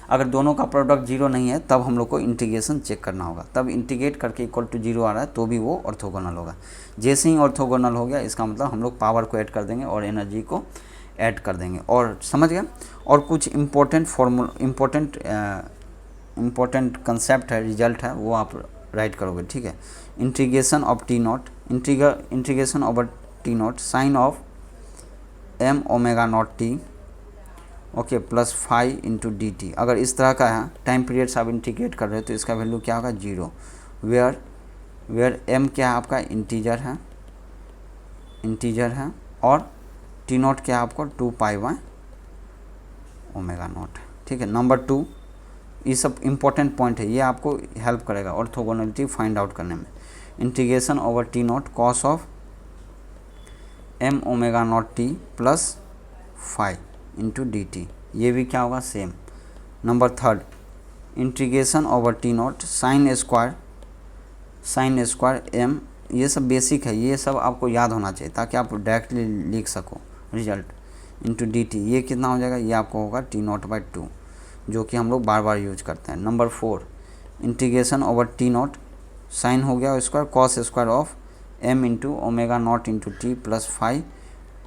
अगर दोनों का प्रोडक्ट 0 नहीं है तब हम लोग को इंटीग्रेशन चेक करना होगा, तब इंटीग्रेट करके इक्वल टू 0 आ रहा है तो भी वो ऑर्थोगोनल होगा। जैसे ही ऑर्थोगोनल हो गया इसका मतलब हम लोग पावर को ऐड कर देंगे और एनर्जी को ऐड कर देंगे। और समझ गया? और कुछ इम्पोर्टेंट कंसेप्ट है, रिजल्ट है, वो आप राइट करोगे, ठीक है। Integration of t not, integration over t not sine of m omega not t, okay, plus 5 into D t. अगर इस तरह का है टाइम पीरियड से आप इंटीग्रेट कर रहे हो तो इसका वैल्यू क्या होगा? 0। वेयर m क्या है आपका? इंटीजर है, और टी नॉट क्या है आपको? 2 पाई बाय ओमेगा नॉट, ठीक है। नंबर 2, ये सब इंपॉर्टेंट पॉइंट है, ये आपको हेल्प करेगा ऑर्थोगोनलिटी फाइंड आउट करने में। Integration over t not cos of m omega not t plus 5 into D t, ये भी क्या होगा? Same. Number 3, integration over t not sine square m, ये सब बेसिक है, ये सब आपको याद होना चाहिए ताकि आप डायरेक्टली लिख सको रिजल्ट, इंटू डी टी, ये कितना हो जाएगा? ये आपको होगा टी नॉट बाई 2, जो कि हम लोग बार बार यूज करते हैं। Number 4, integration over t not sine हो गया square cos square of m into omega not into T plus 5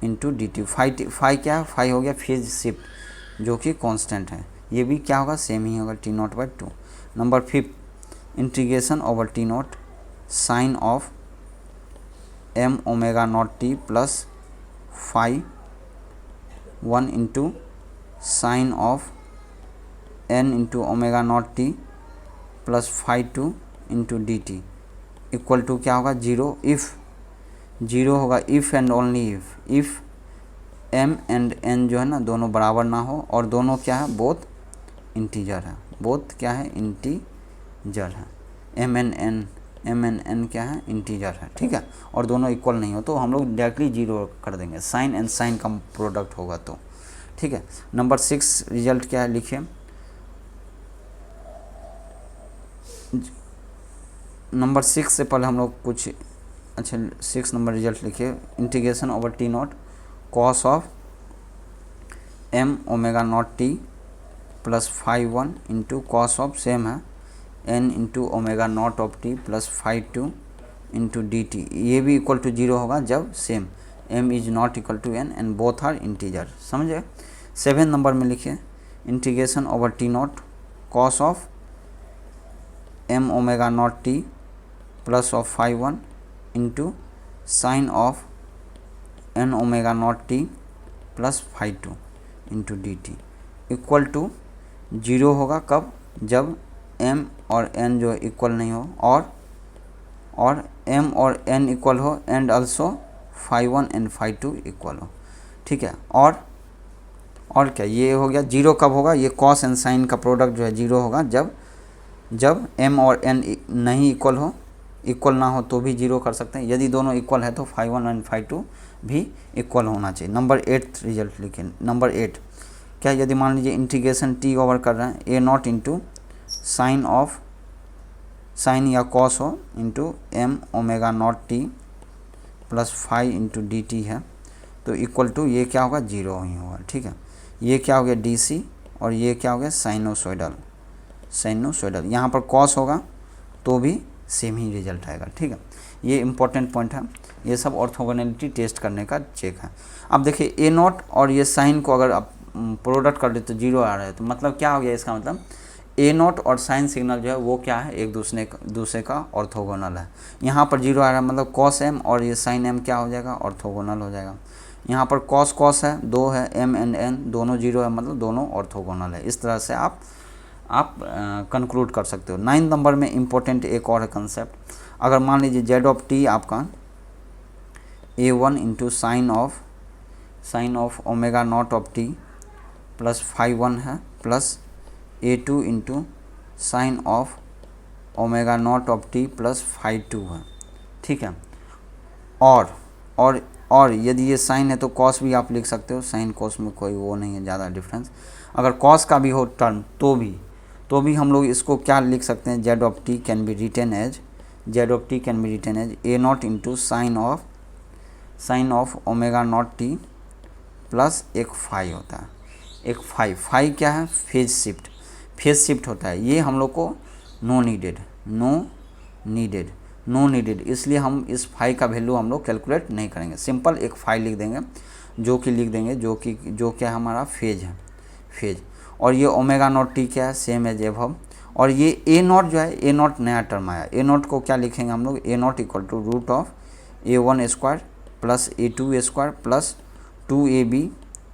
into D t. 5 क्या है? 5 हो गया फेज शिफ्ट जो कि कांस्टेंट है, ये भी क्या होगा? सेम ही होगा, t not by 2। Number 5, integration over t not sine of m omega not t plus 5 1 into sine of n into omega not t plus 5 2 into D t equal to क्या होगा? 0। If 0 होगा if and only if m and n जो है ना दोनों बराबर ना हो, और दोनों क्या है? बोथ इंटीजर है, बोथ क्या है? इंटीजर है। m एंड n क्या है? इंटीजर है, ठीक है। और दोनों इक्वल नहीं हो तो हम लोग डायरेक्टली 0 कर देंगे, साइन एंड साइन का प्रोडक्ट होगा तो, ठीक है। नंबर 6 रिजल्ट क्या है? लिखिए। नंबर 6 से पहले हम लोग कुछ, अच्छा 6 नंबर रिजल्ट लिखिए। Integration over t not cos of m omega not t plus 5 1 into cos of same है n into omega not of T plus 5 2 into D t, ये भी इक्वल टू 0 होगा जब same m is not equal to n and both are integer, समझे। 7 number में लिखिए। Integration over t not cos of m omega not t plus of 5 1 into sine of n omega not t plus 5 2 into D t equal to 0 होगा कब? जब m और n जो equal नहीं हो, और m और n इक्वल हो and also phi one and phi two equal हो, ठीक है। और क्या ये हो गया, जीरो कब होगा, ये कॉस एंड साइन का प्रोडक्ट जो है जीरो होगा जब m और n नहीं इक्वल हो, इक्वल ना हो तो भी जीरो कर सकते हैं। यदि दोनों इक्वल है तो phi one and phi two भी इक्वल होना चाहिए। नंबर 8 रिजल्ट लिखें। नंबर 8 क्या, यदि मान लीजिए इंटीग्रेशन t ओवर कर रहे हैं ए नॉट इंटू साइन या कॉस हो into m omega not t plus phi into D t है, तो इक्वल टू ये क्या होगा, जीरो ही होगा, ठीक है। ये क्या हो गया डी सी और ये क्या हो गया साइनोसॉइडल। यहाँ पर कॉस होगा तो भी सेम ही रिजल्ट आएगा, ठीक है। ये इंपॉर्टेंट पॉइंट है, ये सब ऑर्थोगोनैलिटी टेस्ट करने का चेक है। अब देखिए ए नॉट और ये साइन को अगर आप प्रोडक्ट कर दे तो जीरो आ रहा है, तो मतलब क्या हो गया, इसका मतलब ए नॉट और साइन सिग्नल जो है वो क्या है, एक दूसरे का ऑर्थोगोनल है। यहाँ पर जीरो आ रहा है मतलब कॉस एम और ये साइन एम क्या हो जाएगा, ऑर्थोगोनल हो जाएगा। यहाँ पर कॉस है, दो है, एम एंड एन दोनों जीरो है मतलब दोनों ऑर्थोगोनल है। इस तरह से आप कंक्लूड कर सकते हो। 9 नंबर में इम्पोर्टेंट एक और है कंसेप्ट, अगर मान लीजिए जेड ऑफ टी आपका A one into sine of omega not of T plus phi one है plus A two into sine of omega not of T plus phi two है, ठीक है। और यदि ये साइन है तो कॉस भी आप लिख सकते हो, साइन कॉस में कोई वो नहीं है ज़्यादा डिफरेंस। अगर कॉस का भी हो टर्म तो भी हम लोग इसको क्या लिख सकते हैं, z of t can be written as A not into sine of omega not t plus एक फाई होता है, एक फाई क्या है, फेज शिफ्ट होता है। ये हम लोग को नो नीडेड, इसलिए हम इस फाई का वैल्यू हम लोग कैलकुलेट नहीं करेंगे। सिंपल एक फाई लिख देंगे जो क्या हमारा फेज है। और ये ओमेगा नॉट टी क्या है, सेम एज एबव। और ये ए नॉट जो है, ए नॉट नया टर्म आया, ए नॉट को क्या लिखेंगे हम लोग, A naught equal to root of A one square plus A two square plus 2ab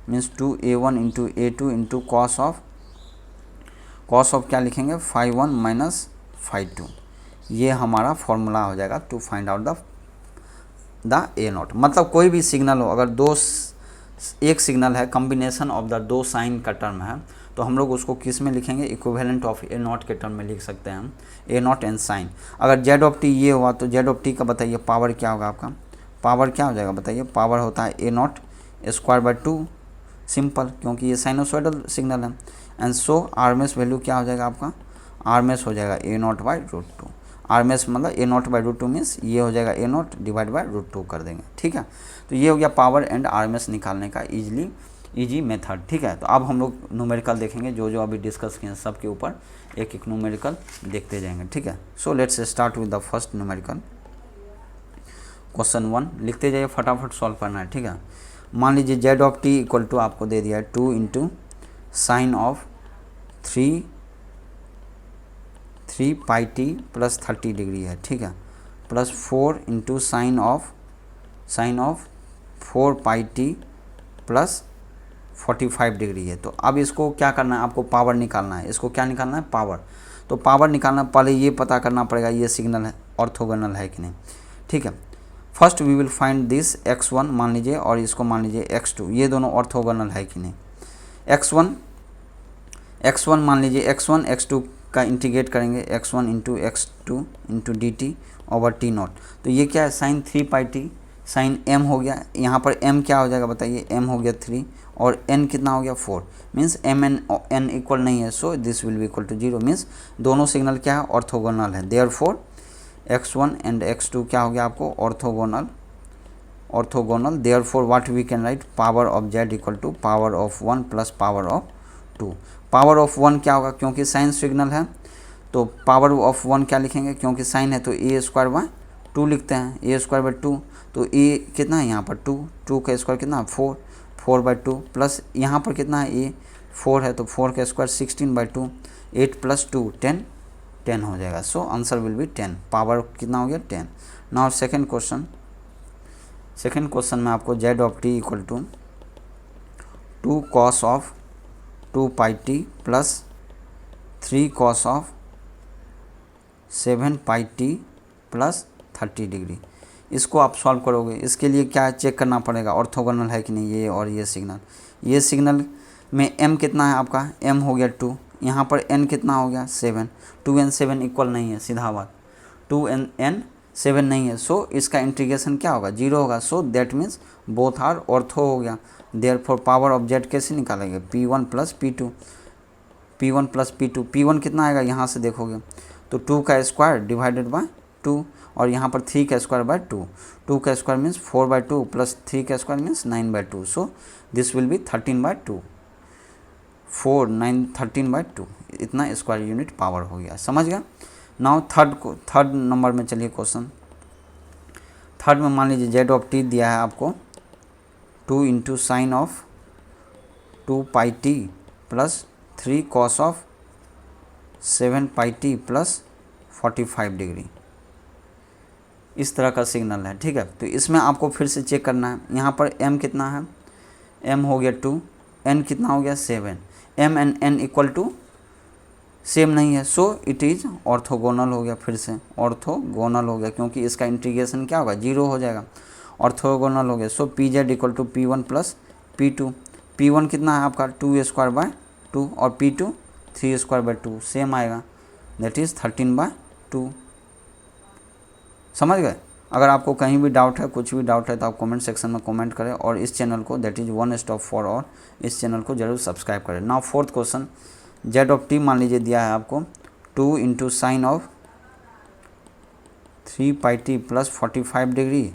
means 2a1 into A two into cos of क्या लिखेंगे, phi one minus phi two. ये हमारा फॉर्मूला हो जाएगा to find out the A naught. मतलब कोई भी signal हो, अगर एक सिग्नल है कॉम्बिनेशन ऑफ द दो साइन का टर्म है, तो हम लोग उसको किस में लिखेंगे, इक्विवेलेंट ऑफ ए नॉट के टर्म में लिख सकते हैं हम, ए नॉट एंड साइन। अगर जेड ऑफ टी ये हुआ तो जेड ऑफ टी का बताइए पावर क्या होगा, आपका पावर क्या हो जाएगा बताइए, पावर होता है A not square by 2, simple, क्योंकि ये साइनोसॉइडल सिग्नल है। एंड सो आरएमएस वैल्यू क्या हो जाएगा आपका, आरएमएस हो जाएगा A naught by root two. RMS मतलब A naught by root two means ये हो जाएगा A naught divide by root two कर देंगे, ठीक है। तो ये हो गया पावर एंड आरएमएस निकालने का इजी मेथड, ठीक है। तो अब हम लोग न्यूमेरिकल देखेंगे, जो अभी डिस्कस किए हैं सब के ऊपर एक एक न्यूमेरिकल देखते जाएंगे, ठीक है। So let's start with the first numerical. Question 1 लिखते जाइए, फटाफट सॉल्व करना है, ठीक है। मान लीजिए z of T equal to आपको दे दिया है 2 into sine of 3 pi T plus 30 degree है, ठीक है, plus 4 into sine of 4 pi T plus 45 degree है। तो अब इसको क्या करना है, आपको पावर निकालना है। इसको क्या निकालना है, पावर। तो पावर निकालना, पहले ये पता करना पड़ेगा ये सिग्नल है ऑर्थोगोनल है कि नहीं, ठीक है। First we will find this x1 मान लीजिए और इसको मान लीजिए x2, ये दोनों ऑर्थोगोनल है कि नहीं। x1 मान लीजिए x1 x2 का इंटीग्रेट करेंगे, x1 into x2 into D T over t not. तो ये क्या है, sign 3 pi T sign m हो गया। यहाँ पर m क्या हो जाएगा बताइए, m हो गया 3 और n कितना हो गया 4, means m and n equal नहीं है, so this will be equal to 0, means दोनों सिग्नल क्या है, ऑर्थोगोनल है। देयरफॉर x1 एंड x2 क्या हो गया आपको, orthogonal. Therefore what we can write, power of z equal to power of 1 plus power of 2। Power of 1 क्या होगा, क्योंकि साइन सिग्नल है तो पावर ऑफ 1 क्या लिखेंगे, क्योंकि साइन है तो ए स्क्वायर बाय 2 लिखते हैं, ए स्क्वायर बाय 2। तो ए कितना है यहाँ पर 2 का स्क्वायर कितना 4 बाई 2 प्लस यहाँ पर कितना है ए 4 है तो 4 का स्क्वायर 16 बाई 2, 8 प्लस 2 10 हो जाएगा। So answer will be 10, power कितना हो गया 10। नाउ सेकंड क्वेश्चन में आपको Z of T equal to 2 cos of 2 pi T plus 3 cos of 7 pi T plus 30 degree. इसको आप सॉल्व करोगे, इसके लिए क्या चेक करना पड़ेगा, ऑर्थोगोनल है कि नहीं ये और ये सिग्नल। ये सिग्नल में m कितना है आपका, m हो गया 2, यहाँ पर n कितना हो गया 7, 2n 7 इक्वल नहीं है, सीधा बात 2n 7 नहीं है, सो इसका इंटीग्रेशन क्या होगा 0 होगा। So that means both are ortho हो गया। देयरफॉर पावर ऑफ z कैसे निकालेंगे, p1 plus p2, p1 plus p2, p1 कितना आएगा यहाँ से देखोगे तो 2 का स्क्वायर डिवाइडेड बाय 2, और यहाँ पर 3 का स्क्वायर बाय 2, 2 का स्क्वायर मीन्स 4/2 प्लस 3 का square means 9/2, so this will B 13/2, 4 9 13/2, इतना स्क्वायर यूनिट पावर हो गया, समझ गया। नाउ थर्ड नंबर में चलिए क्वेश्चन। थर्ड में मान लीजिए जेड ऑफ टी दिया है आपको 2 into sine of 2 pi T plus 3 cos of 7 pi T plus 45 degree, इस तरह का सिग्नल है, ठीक है। तो इसमें आपको फिर से चेक करना है, यहाँ पर m कितना है, m हो गया 2, n कितना हो गया 7, m and n equal to same नहीं है, सो इट इज़ ऑर्थोगोनल हो गया, फिर से ऑर्थोगोनल हो गया, क्योंकि इसका इंटीग्रेशन क्या होगा 0 हो जाएगा, ऑर्थोगोनल हो गया। So P Z equal to p1 plus p2, p1 कितना है आपका 2 स्क्वायर बाय 2 और p2 3 स्क्वायर बाय 2 सेम आएगा, दैट इज़ 13/2, समझ गए। अगर आपको कहीं भी डाउट है, कुछ भी डाउट है तो आप कमेंट सेक्शन में कमेंट करें, और इस चैनल को that is one stop for all, इस चैनल को जरूर सब्सक्राइब करें। Now fourth question, Z of t मान लीजिए दिया है आपको 2 into sine of 3 pi T plus 45 degree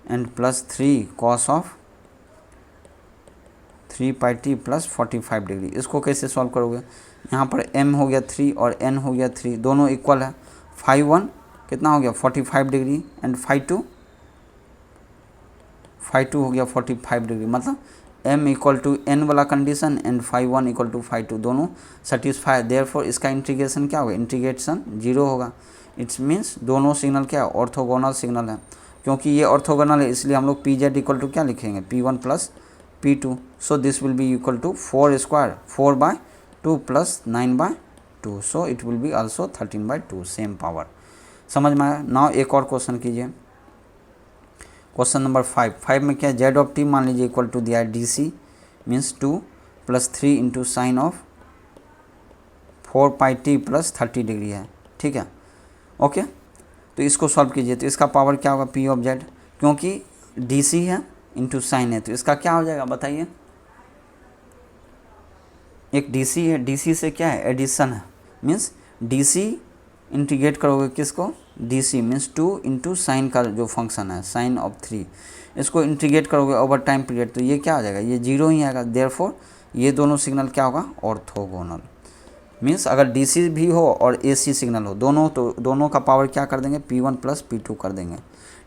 and plus 3 cos of 3 pi T plus 45 degree. इसको कैसे सॉल्व करोगे, यहाँ पर m हो गया 3 और n हो गया 3, दोनों इक्वल है, 5 1 कितना हो गया 45 डिग्री एंड 5 2 हो गया 45 डिग्री, मतलब m इक्वल टू n वाला कंडीशन एंड 5 1 इक्वल टू 5 2 दोनों सेटिस्फाई, देयरफॉर इसका इंटीग्रेशन क्या होगा, इंटीग्रेशन 0 होगा। इट्स मीन्स दोनों सिग्नल क्या है, ऑर्थोगोनल सिग्नल है, क्योंकि ये ऑर्थोगोनल है इसलिए हम लोग पी जेड इक्वल टू क्या लिखेंगे p1 plus p2, so this will be equal to 4 square 4/2 plus 9/2, so it will be also 13/2, same power, समझ में आया। नाउ एक और क्वेश्चन कीजिए, क्वेश्चन नंबर 5 में क्या है, जेड ऑफ टी मान लीजिए इक्वल टू दिया है D C means 2 plus 3 into sine of 4 pi T plus 30 degree है, ठीक है, ओके। तो इसको सॉल्व कीजिए, तो इसका पावर क्या होगा पी ऑफ जेड, क्योंकि डी सी है इंटू साइन है, तो इसका क्या हो जाएगा बताइए, एक डी सी है, डी सी से क्या है एडिशन है, मीन्स डी सी इंटीग्रेट करोगे किसको, D C means 2 into sine का जो फंक्शन है साइन ऑफ 3, इसको इंटीग्रेट करोगे ओवर टाइम पीरियड, तो ये क्या आ जाएगा, ये 0 ही आएगा, देयरफॉर ये दोनों सिग्नल क्या होगा ऑर्थोगोनल, मीन्स अगर डी सी भी हो और ए सी सिग्नल हो दोनों, तो दोनों का पावर क्या कर देंगे p1 प्लस p2 कर देंगे,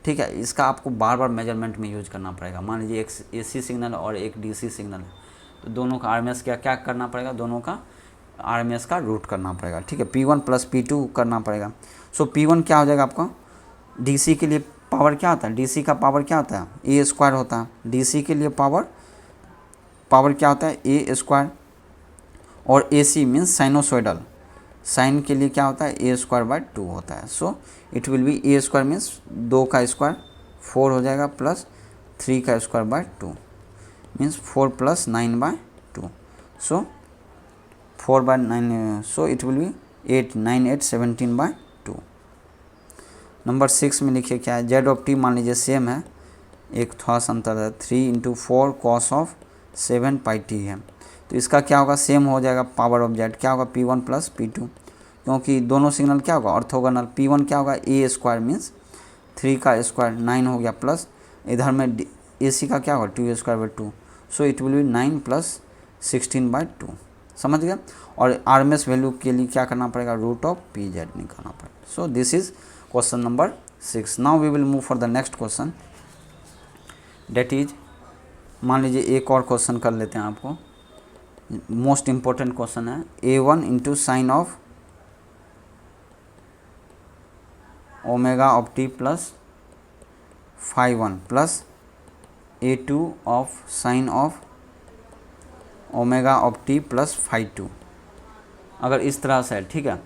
ठीक है। इसका आपको बार बार मेजरमेंट में यूज करना पड़ेगा, मान लीजिए एक ए सी सिग्नल और एक डी सी सिग्नल है, तो दोनों का RMS क्या करना पड़ेगा, दोनों का RMS का रूट करना पड़ेगा, ठीक है, p1 प्लस p2 करना पड़ेगा। सो p1 क्या हो जाएगा आपका, DC के लिए पावर क्या होता है, DC का पावर क्या होता है a² होता है, DC के लिए पावर क्या होता है a², और AC मीन्स साइनोसॉइडल, साइन के लिए क्या होता है a²/2 होता है, so it will be a² means 2 का स्क्वायर 4 हो जाएगा प्लस 3 का स्क्वायर/2 means 4 plus 9/2, so 4/9, so it will be 8 9 8 17/2। Number 6 में लिखिए क्या है, जेड ऑफ टी मान लीजिए सेम है, एक थोड़ा सा अंतर है, 3 into 4 cos of 7 pi T है, तो इसका क्या होगा सेम हो जाएगा, पावर ऑफ जेड क्या होगा p1 प्लस p2, क्योंकि दोनों सिग्नल क्या होगा ऑर्थोगोनल, p1 क्या होगा a² मीन्स 3 का स्क्वायर 9 हो गया, प्लस इधर में AC का क्या होगा 2² 2, सो इट विल बी 9 प्लस 16/2, समझ गया। और RMS वैल्यू के लिए क्या करना पड़ेगा, रूट ऑफ पी जेड निकालना पड़ेगा। So this is question number 6। Now we will move for the next question, that is, मान लीजिए एक और क्वेश्चन कर लेते हैं, आपको मोस्ट इम्पोर्टेंट क्वेश्चन है, a1 into sine of omega of T plus 5 1 plus a2 of sine of omega of T plus 5 2, अगर इस तरह से है, ठीक है,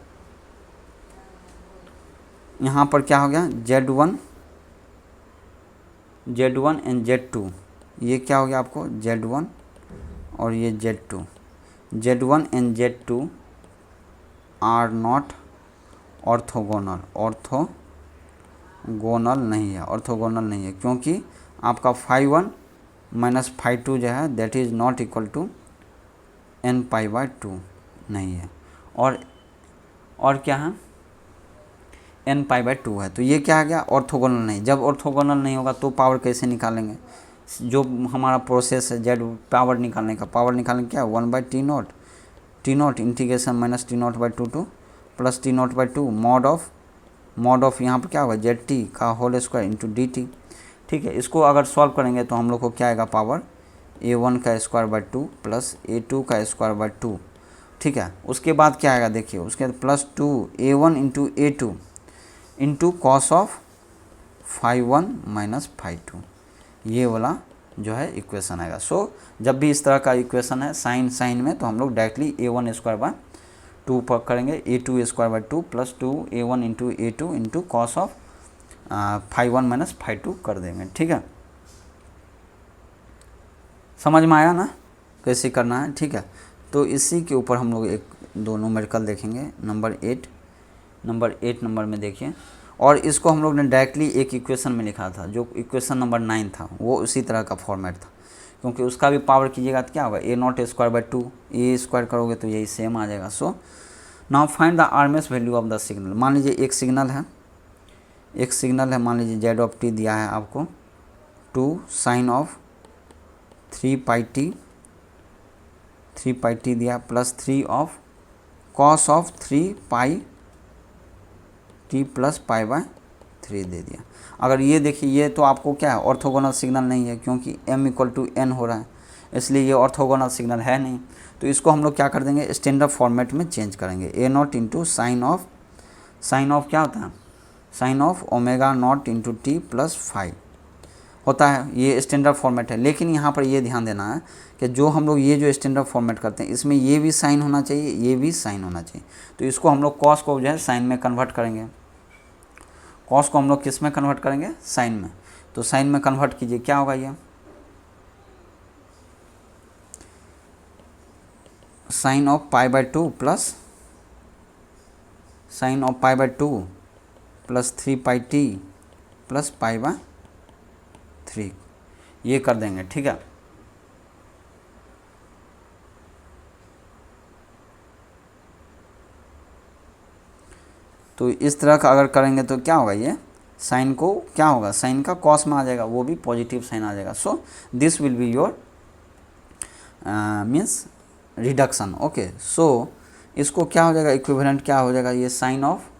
यहाँ पर क्या हो गया Z1 Z1 एंड Z2, ये क्या हो गया आपको Z1 और ये Z2, Z1 and Z2 are not orthogonal, orthogonal नहीं है, ऑर्थोगोनल नहीं है, क्योंकि आपका phi1 माइनस phi2 जो है that is not equal to n pi by 2 नहीं है, और क्या है n पाई बाय 2 है। तो ये क्या आ गया ऑर्थोगोनल नहीं। जब ऑर्थोगोनल नहीं होगा तो पावर कैसे निकालेंगे, जो हमारा प्रोसेस है जेड पावर निकालने का, पावर निकालने क्या 1 by T not integration minus T not by 2 to plus T not by 2 mod of यहाँ पर क्या होगा जेड टी का whole square into D T. ठीक है, इसको अगर सॉल्व करेंगे तो हम लोग को क्या आएगा पावर a1 का स्क्वायर बाई 2 प्लस a2 का स्क्वायर बाई 2। ठीक है, उसके बाद क्या आएगा देखिए, उसके बाद plus 2a1 into a2 into cos of phi1 minus phi2, ये वाला जो है इक्वेशन आएगा। सो जब भी इस तरह का इक्वेशन है साइन में, तो हम लोग डायरेक्टली a1 स्क्वायर बाय 2 पर करेंगे, a2 square by 2 plus 2a1 into a2 into cos of phi1 minus phi2 कर देंगे। ठीक है, समझ में आया ना कैसे करना है। ठीक है, तो इसी के ऊपर हम लोग एक दो न्यूमेरिकल देखेंगे। नंबर 8 नंबर में देखिए, और इसको हम लोग ने डायरेक्टली एक इक्वेशन में लिखा था, जो इक्वेशन नंबर 9 था वो उसी तरह का फॉर्मेट था, क्योंकि उसका भी पावर कीजिएगा तो क्या होगा a not square by 2, A square करोगे तो यही सेम आ जाएगा। So now find the RMS value of the signal. मान लीजिए एक सिग्नल है, मान लीजिए जेड ऑफ टी दिया है आपको 2 साइन ऑफ 3 पाई टी दिया plus 3 of cos of 3 pi T plus pi by 3 दे दिया। अगर ये देखिए, ये तो आपको क्या है ऑर्थोगोनल सिग्नल नहीं है, क्योंकि m इक्वल टू n हो रहा है, इसलिए ये ऑर्थोगोनल सिग्नल है नहीं। तो इसको हम लोग क्या कर देंगे स्टैंडर्ड फॉर्मेट में चेंज करेंगे, a not into sine of क्या होता है sine of omega not into T plus 5 होता है, ये स्टैंडर्ड फॉर्मेट है। लेकिन यहाँ पर ये ध्यान देना है कि जो हम लोग ये जो स्टैंडर्ड फॉर्मेट करते हैं इसमें ये भी साइन होना चाहिए, ये भी साइन होना चाहिए। तो इसको हम लोग कॉस को जो है साइन में कन्वर्ट करेंगे, कॉस को हम लोग किस में कन्वर्ट करेंगे साइन में। तो साइन में कन्वर्ट कीजिए, क्या होगा ये sine of pi by 2 plus sine of pi by 2 plus 3 pi T plus pi by 3, ये कर देंगे। ठीक है, तो इस तरह का अगर करेंगे तो क्या होगा, ये साइन को क्या होगा साइन का कॉस में आ जाएगा, वो भी पॉजिटिव साइन आ जाएगा। So this will be your means reduction. Okay, so इसको क्या हो जाएगा इक्विवेलेंट क्या हो जाएगा, ये sine of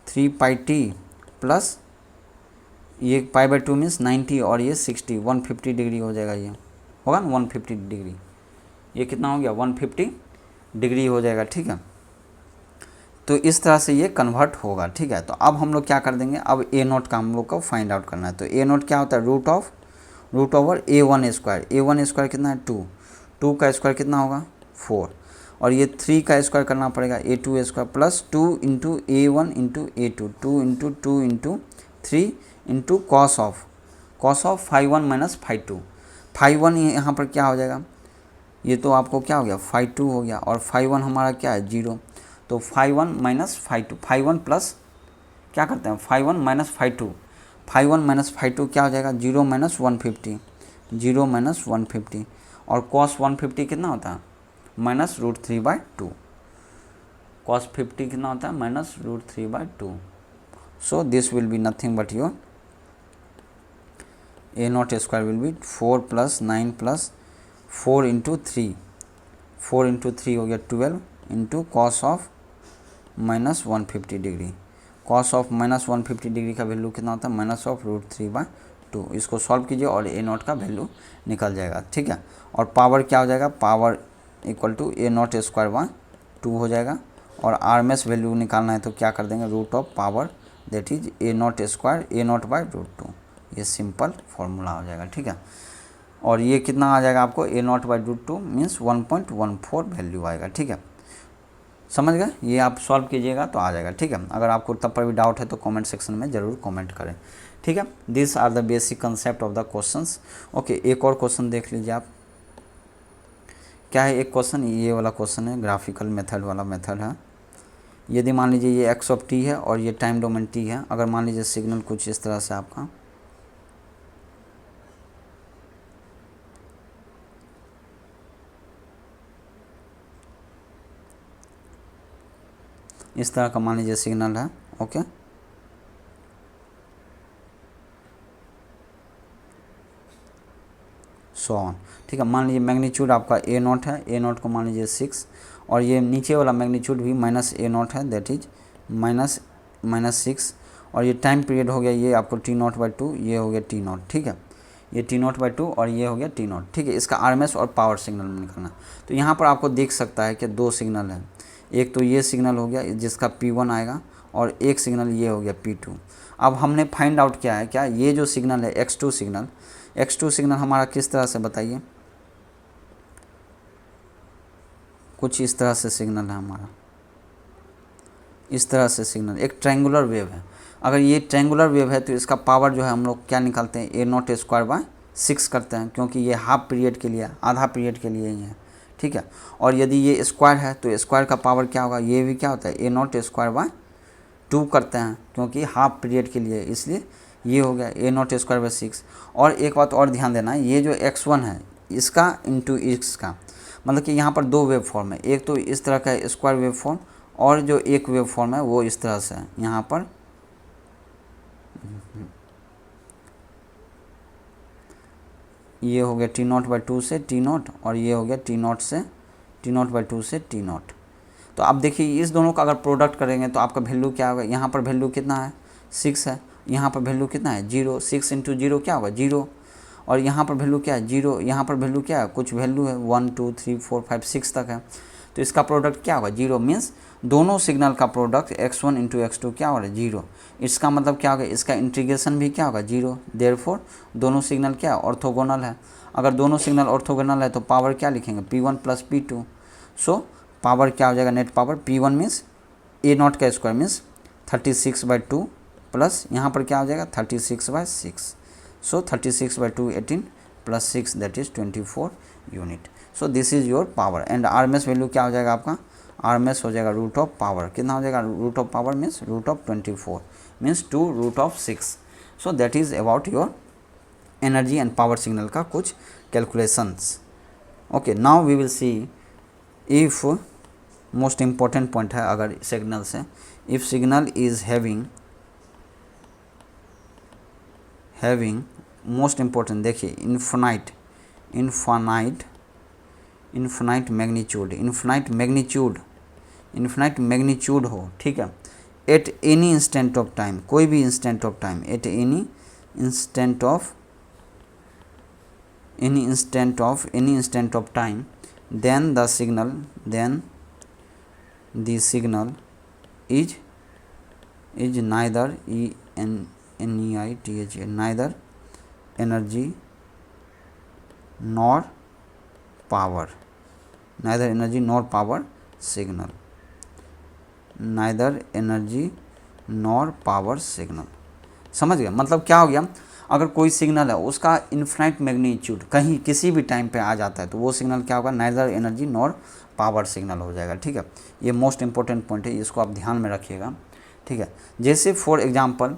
3 pi T plus ये पाई बाई 2 मीन्स 90 और ये 60 150 डिग्री हो जाएगा, ये होगा ना 150 डिग्री, ये कितना हो गया 150 डिग्री हो जाएगा। ठीक है, तो इस तरह से ये कन्वर्ट होगा। ठीक है, तो अब हम लोग क्या कर देंगे, अब ए नोट का हम लोग को फाइंड आउट करना है। तो ए नोट क्या होता है रूट ओवर a1 स्क्वायर कितना है 2 का स्क्वायर कितना होगा 4, और ये 3 का स्क्वायर करना पड़ेगा a2 square plus 2 into a1 into a2 2 into 3 into cos of phi1 minus phi2। phi1 यहाँ पर क्या हो जाएगा, ये तो आपको क्या हो गया phi2 हो गया, और phi1 हमारा क्या है 0, तो phi1 minus phi2 phi1 plus क्या करते हैं phi1 माइनस phi2 क्या हो जाएगा 0 माइनस 150 और cos 150 कितना होता है माइनस √3/2, cos 50 कितना होता है minus √3/2। So this will be nothing but your a not square will be 4 plus 9 plus 4 into 3 हो गया 12 into cos of minus 150 degree, cos of minus 150 degree का वैल्यू कितना होता है माइनस ऑफ √3/2। इसको सॉल्व कीजिए और a नॉट का वैल्यू निकल जाएगा। ठीक है, और पावर क्या हो जाएगा power equal to a not square by 2 हो जाएगा, और आरएमएस वैल्यू निकालना है तो क्या कर देंगे root of power that is a not square a not by √2, ये सिंपल फॉर्मूला हो जाएगा। ठीक है, और ये कितना आ जाएगा आपको a not by √2 means 1.14 value आएगा। ठीक है, समझ गए, ये आप सॉल्व कीजिएगा तो आ जाएगा। ठीक है, अगर आपको तब पर भी डाउट है तो कमेंट सेक्शन में ज़रूर कमेंट करें। ठीक है, this are the basic concept of the questions. Okay, एक और क्वेश्चन देख लीजिए आप, क्या है एक क्वेश्चन, ये वाला क्वेश्चन है, ग्राफिकल मेथड वाला मेथड है। यदि मान लीजिए ये एक्स ऑफ टी है और ये टाइम डोमेन टी है, अगर मान लीजिए सिग्नल कुछ इस तरह से आपका इस तरह का मान लीजिए सिग्नल है, ओके, सो ऑन, ठीक है। मान लीजिए मैग्नीट्यूड आपका ए नॉट है, ए नॉट को मान लीजिए 6, और ये नीचे वाला मैग्नीट्यूड भी माइनस ए नॉट है, दैट इज -6, और ये टाइम पीरियड हो गया ये आपको टी नॉट बाई 2, ये हो गया टी नॉट, ठीक है, ये टी नॉट बाई 2 और ये हो गया टी नॉट, ठीक है। इसका आरएमएस और पावर सिग्नल में निकालना। तो यहाँ पर आपको देख सकता है कि दो सिग्नल है, एक तो ये सिग्नल हो गया जिसका P1 आएगा, और एक सिग्नल ये हो गया P2। अब हमने फाइंड आउट किया है क्या, ये जो सिग्नल है X2 सिग्नल, X2 सिग्नल हमारा किस तरह से बताइए, कुछ इस तरह से सिग्नल है हमारा, इस तरह से सिग्नल, एक ट्रायंगुलर वेव है। अगर ये ट्रायंगुलर वेव है तो इसका पावर जो है हम लोग क्या निकालते हैं, ए नॉट स्क्वायर बाय 6 करते हैं, क्योंकि ये हाफ पीरियड के लिए, आधा पीरियड के लिए ही है, ठीक है। और यदि ये स्क्वायर है तो स्क्वायर का पावर क्या होगा, ये भी क्या होता है, ए नॉट स्क्वायर बाय 2 करते हैं, क्योंकि हाफ पीरियड के लिए, इसलिए ये हो गया ए नॉट स्क्वायर बाय 6। और एक बात और ध्यान देना है, ये जो x1 है इसका इंटू x का, मतलब कि यहाँ पर दो वेव फॉर्म है, एक तो इस तरह का स्क्वायर वेव फॉर्म, और जो एक वेव फॉर्म है वो इस तरह से है, यहाँ पर ये हो गया टी नॉट बाई 2 से टी नॉट, और ये हो गया टी नॉट बाई 2 से टी नॉट। तो आप देखिए इस दोनों का अगर प्रोडक्ट करेंगे तो आपका वैल्यू क्या होगा, यहाँ पर वैल्यू कितना है 6 है, यहाँ पर वैल्यू कितना है 0, 6 इंटू 0 क्या होगा 0, और यहाँ पर वैल्यू क्या है 0, यहाँ पर वैल्यू क्या है, कुछ वैल्यू है 1 2 3 4 5 6 तक है, तो इसका प्रोडक्ट क्या होगा 0, मीन्स दोनों सिग्नल का प्रोडक्ट x1 इंटू x2 क्या होगा 0। इसका मतलब क्या होगा, इसका इंटीग्रेशन भी क्या होगा 0, देयरफॉर दोनों सिग्नल क्या ऑर्थोगोनल है। अगर दोनों सिग्नल ऑर्थोगोनल है तो पावर क्या लिखेंगे P1 plus P2, so power क्या हो जाएगा, net power P1 means A naught का स्क्वायर मीन्स 36/2 प्लस यहाँ पर क्या हो जाएगा 36/6, सो 36/2 18 plus 6 that is 24 unit. So this is your power, and RMS value क्या हो जाएगा आपका, आरएमएस हो जाएगा रूट ऑफ पावर, कितना हो जाएगा root of power means root of 24 means 2 root of 6। So that is about your energy and power signal का कुछ calculations. Okay, now we will see if most important point है अगर signal से, if signal is having most important, देखिए infinite magnitude हो, ठीक है, at any instant of time, कोई भी instant of time, at any instant of time, then the signal is neither neither energy nor power, signal, समझ गया मतलब क्या हो गया, अगर कोई सिग्नल है उसका इन्फिनाइट मैग्नीट्यूड कहीं किसी भी टाइम पे आ जाता है तो वो सिग्नल क्या होगा, neither energy nor power signal हो जाएगा, ठीक है। ये मोस्ट इंपॉर्टेंट पॉइंट है, इसको आप ध्यान में रखिएगा, ठीक है। जैसे फॉर एग्जांपल,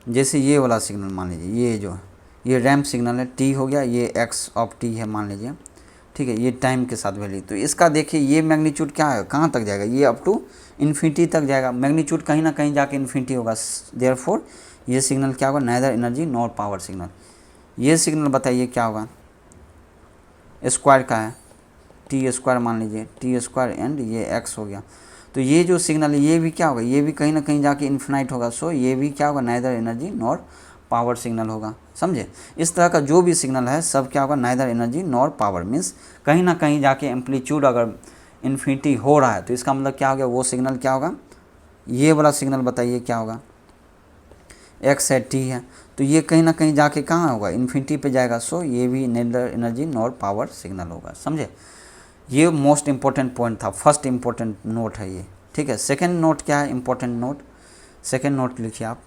जैसे ये वाला सिग्नल मान लीजिए, ये रैम्प सिग्नल है, टी हो गया, ये एक्स ऑफ टी है मान लीजिए, ठीक है, ये टाइम के साथ वैल्यू, तो इसका देखिए ये मैग्नीट्यूड क्या है, कहाँ तक जाएगा, ये अप टू इन्फिनिटी तक जाएगा, मैग्नीट्यूड कहीं ना कहीं जाके इन्फिनिटी होगा, देयरफॉर ये सिग्नल क्या होगा, neither energy nor power signal. ये सिग्नल बताइए क्या होगा, स्क्वायर का है, टी स्क्वायर मान लीजिए, टी स्क्वायर एंड ये एक्स हो गया, तो ये जो सिग्नल है ये भी क्या होगा, ये भी कहीं ना कहीं जाके इन्फिनाइट होगा, सो ये भी क्या होगा, neither energy nor power signal होगा, समझे। इस तरह का जो भी सिग्नल है सब क्या होगा, neither energy nor power, means कहीं ना कहीं जाके एम्पलीट्यूड अगर इन्फिनिटी हो रहा है तो इसका मतलब क्या हो गया, वो सिग्नल क्या होगा, ये वाला सिग्नल बताइए क्या होगा, एक्स है टी है, तो ये कहीं ना कहीं जाके कहाँ होगा, इन्फिनिटी पे जाएगा, सो ये भी neither energy nor power signal होगा, समझे। ये मोस्ट इंपॉर्टेंट पॉइंट था, फर्स्ट इंपॉर्टेंट नोट है ये, ठीक है। सेकंड नोट क्या है, इंपॉर्टेंट नोट, सेकंड नोट लिखिए आप,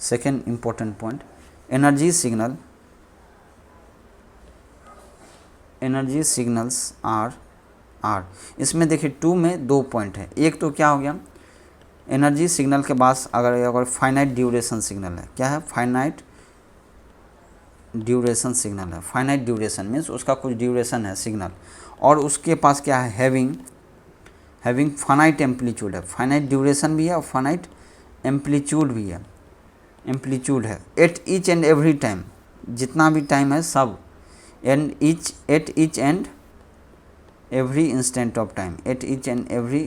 second important point, energy signals are. इसमें देखिए 2 में 2 पॉइंट है। एक तो क्या हो गया, एनर्जी सिग्नल के पास अगर फाइनाइट ड्यूरेशन सिग्नल है, क्या है, फाइनाइट ड्यूरेशन सिग्नल है। फाइनाइट ड्यूरेशन मीन्स उसका कुछ ड्यूरेशन है सिग्नल, और उसके पास क्या है, हैविंग फाइनाइट एम्पलीट्यूड है। फाइनाइट ड्यूरेशन भी है और फाइनाइट एम्पलीट्यूड भी है, एम्पलीट्यूड है at each and every time, जितना भी टाइम है सब, at each and every instant of time, at each and every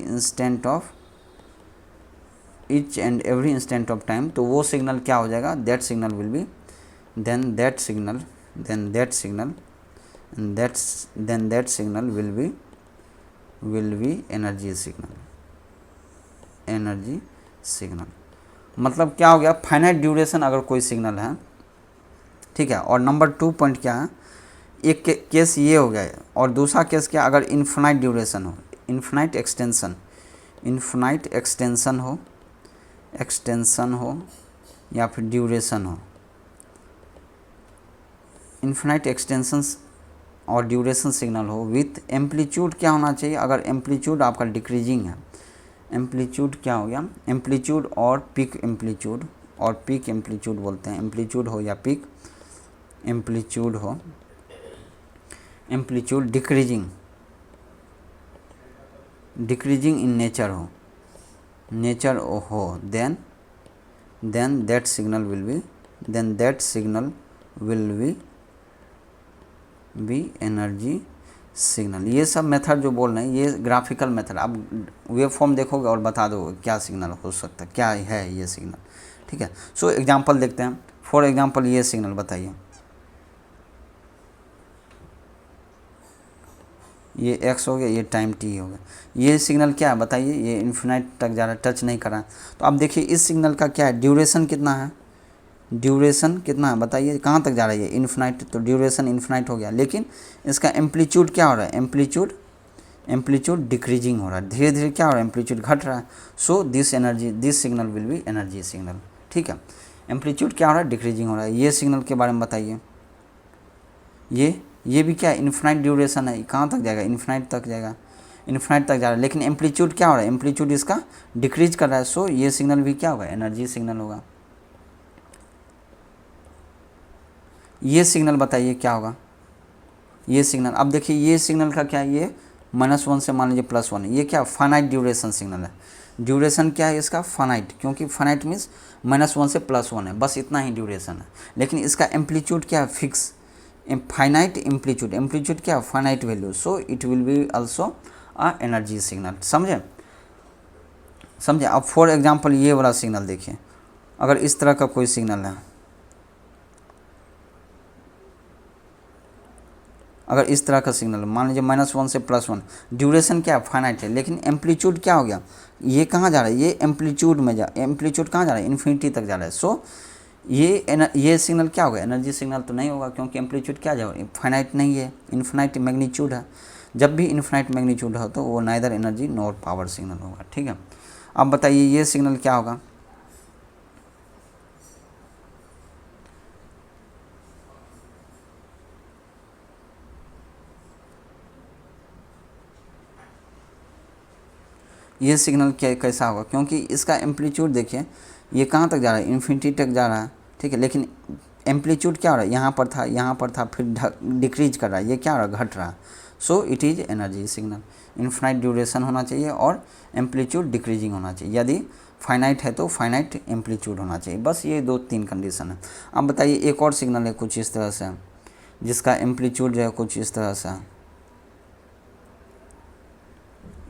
instant of time. तो वो सिग्नल क्या हो जाएगा, that signal will B then that signal will be energy signal. मतलब क्या हो गया, फाइनाइट ड्यूरेशन अगर कोई सिग्नल है, ठीक है। और नंबर 2 पॉइंट क्या है, एक केस ये हो गया, और दूसरा केस क्या, अगर इन्फिनाइट ड्यूरेशन हो, इन्फिनाइट एक्सटेंशन हो या फिर ड्यूरेशन हो, इन्फिनाइट एक्सटेंशंस और ड्यूरेशन सिग्नल हो विथ एम्पलीट्यूड क्या होना चाहिए, अगर एम्पलीट्यूड आपका डिक्रीजिंग है, एम्पलीट्यूड क्या हो गया, एम्पलीट्यूड और पीक एम्पलीट्यूड बोलते हैं, एम्पलीट्यूड हो या पीक एम्पलीट्यूड हो, एम्पलीट्यूड डिक्रीजिंग इन नेचर हो, then that signal will be energy signal. ये सब मेथड जो बोल रहे हैं ये ग्राफिकल मेथड, आप वेव फॉर्म देखोगे और बता दो क्या सिग्नल हो सकता है, क्या है ये सिग्नल, ठीक है। सो एग्जांपल देखते हैं। फॉर एग्जांपल ये सिग्नल बताइए, ये x हो गया, ये टाइम t हो गया, ये सिग्नल क्या है बताइए, ये इन्फिनाइट तक जा रहा है, टच नहीं कर रहा है। तो आप देखिए इस सिग्नल का क्या है, ड्यूरेशन कितना है, बताइए, कहाँ तक जा रहा है ये, इन्फिनाइट, तो ड्यूरेशन इन्फिनाइट हो गया। लेकिन इसका एम्पलीट्यूड क्या हो रहा है, एम्पलीट्यूड डिक्रीजिंग हो रहा है, धीरे धीरे क्या हो रहा है, एम्पलीट्यूड घट रहा है। So this signal will be energy signal, ठीक है। एम्पलीट्यूड क्या हो रहा है, डिक्रीजिंग हो रहा है। ये सिग्नल के बारे में बताइए, ये भी क्या है, इन्फिनाइट ड्यूरेशन है, कहाँ तक जाएगा, इन्फिनाइट तक जा रहा है, लेकिन एम्पलीट्यूड क्या हो रहा है, एम्पलीट्यूड इसका डिक्रीज कर रहा है। सो ये सिग्नल भी क्या होगा, एनर्जी सिग्नल होगा। ये सिग्नल बताइए क्या होगा, ये सिग्नल, अब देखिए ये सिग्नल का क्या है, ये -1 से मान लीजिए +1 है, ये क्या फाइनाइट ड्यूरेशन सिग्नल है। ड्यूरेशन क्या है इसका, फाइनाइट, क्योंकि फाइनाइट मीन्स -1 से +1 है, बस इतना ही ड्यूरेशन है। लेकिन इसका एम्पलीट्यूड क्या है, फिक्स, फाइनाइट एम्पलीट्यूड क्या है, finite value. So it will be also a energy signal. समझे। अब फॉर एग्जांपल ये वाला सिग्नल देखिए, अगर इस तरह का कोई सिग्नल है, अगर इस तरह का सिग्नल मान लीजिए -1 से +1, ड्यूरेशन क्या है, फाइनाइट है, लेकिन एम्पलीट्यूड क्या हो गया, ये कहाँ जा रहा है, ये एम्पलीट्यूड कहाँ जा रहा है, इन्फिनिटी तक जा रहा है। सो ये सिग्नल क्या होगा, एनर्जी सिग्नल तो नहीं होगा, क्योंकि एम्पलीट्यूड क्या जाएगा, फाइनाइट नहीं है, इन्फिनाइट मैग्नीट्यूड है। जब भी इन्फिनाइट मैग्नीट्यूड हो तो वो neither energy nor power signal होगा, ठीक है। अब बताइए ये सिग्नल क्या होगा, ये सिग्नल कैसा होगा, क्योंकि इसका एम्पलीट्यूड देखिए ये कहाँ तक जा रहा है, इन्फिनिटी तक जा रहा है, ठीक है। लेकिन एम्पलीट्यूड क्या हो रहा है, यहाँ पर था फिर डिक्रीज कर रहा है, ये क्या हो रहा है, घट रहा है। So it is energy signal. Infinite duration होना चाहिए और एम्पलीट्यूड डिक्रीजिंग होना चाहिए, यदि फाइनाइट है तो फाइनाइट एम्पलीट्यूड होना चाहिए। बस ये 2-3 कंडीशन है। अब बताइए एक और सिग्नल है कुछ इस तरह से, जिसका एम्पलीट्यूड जो है कुछ इस तरह से,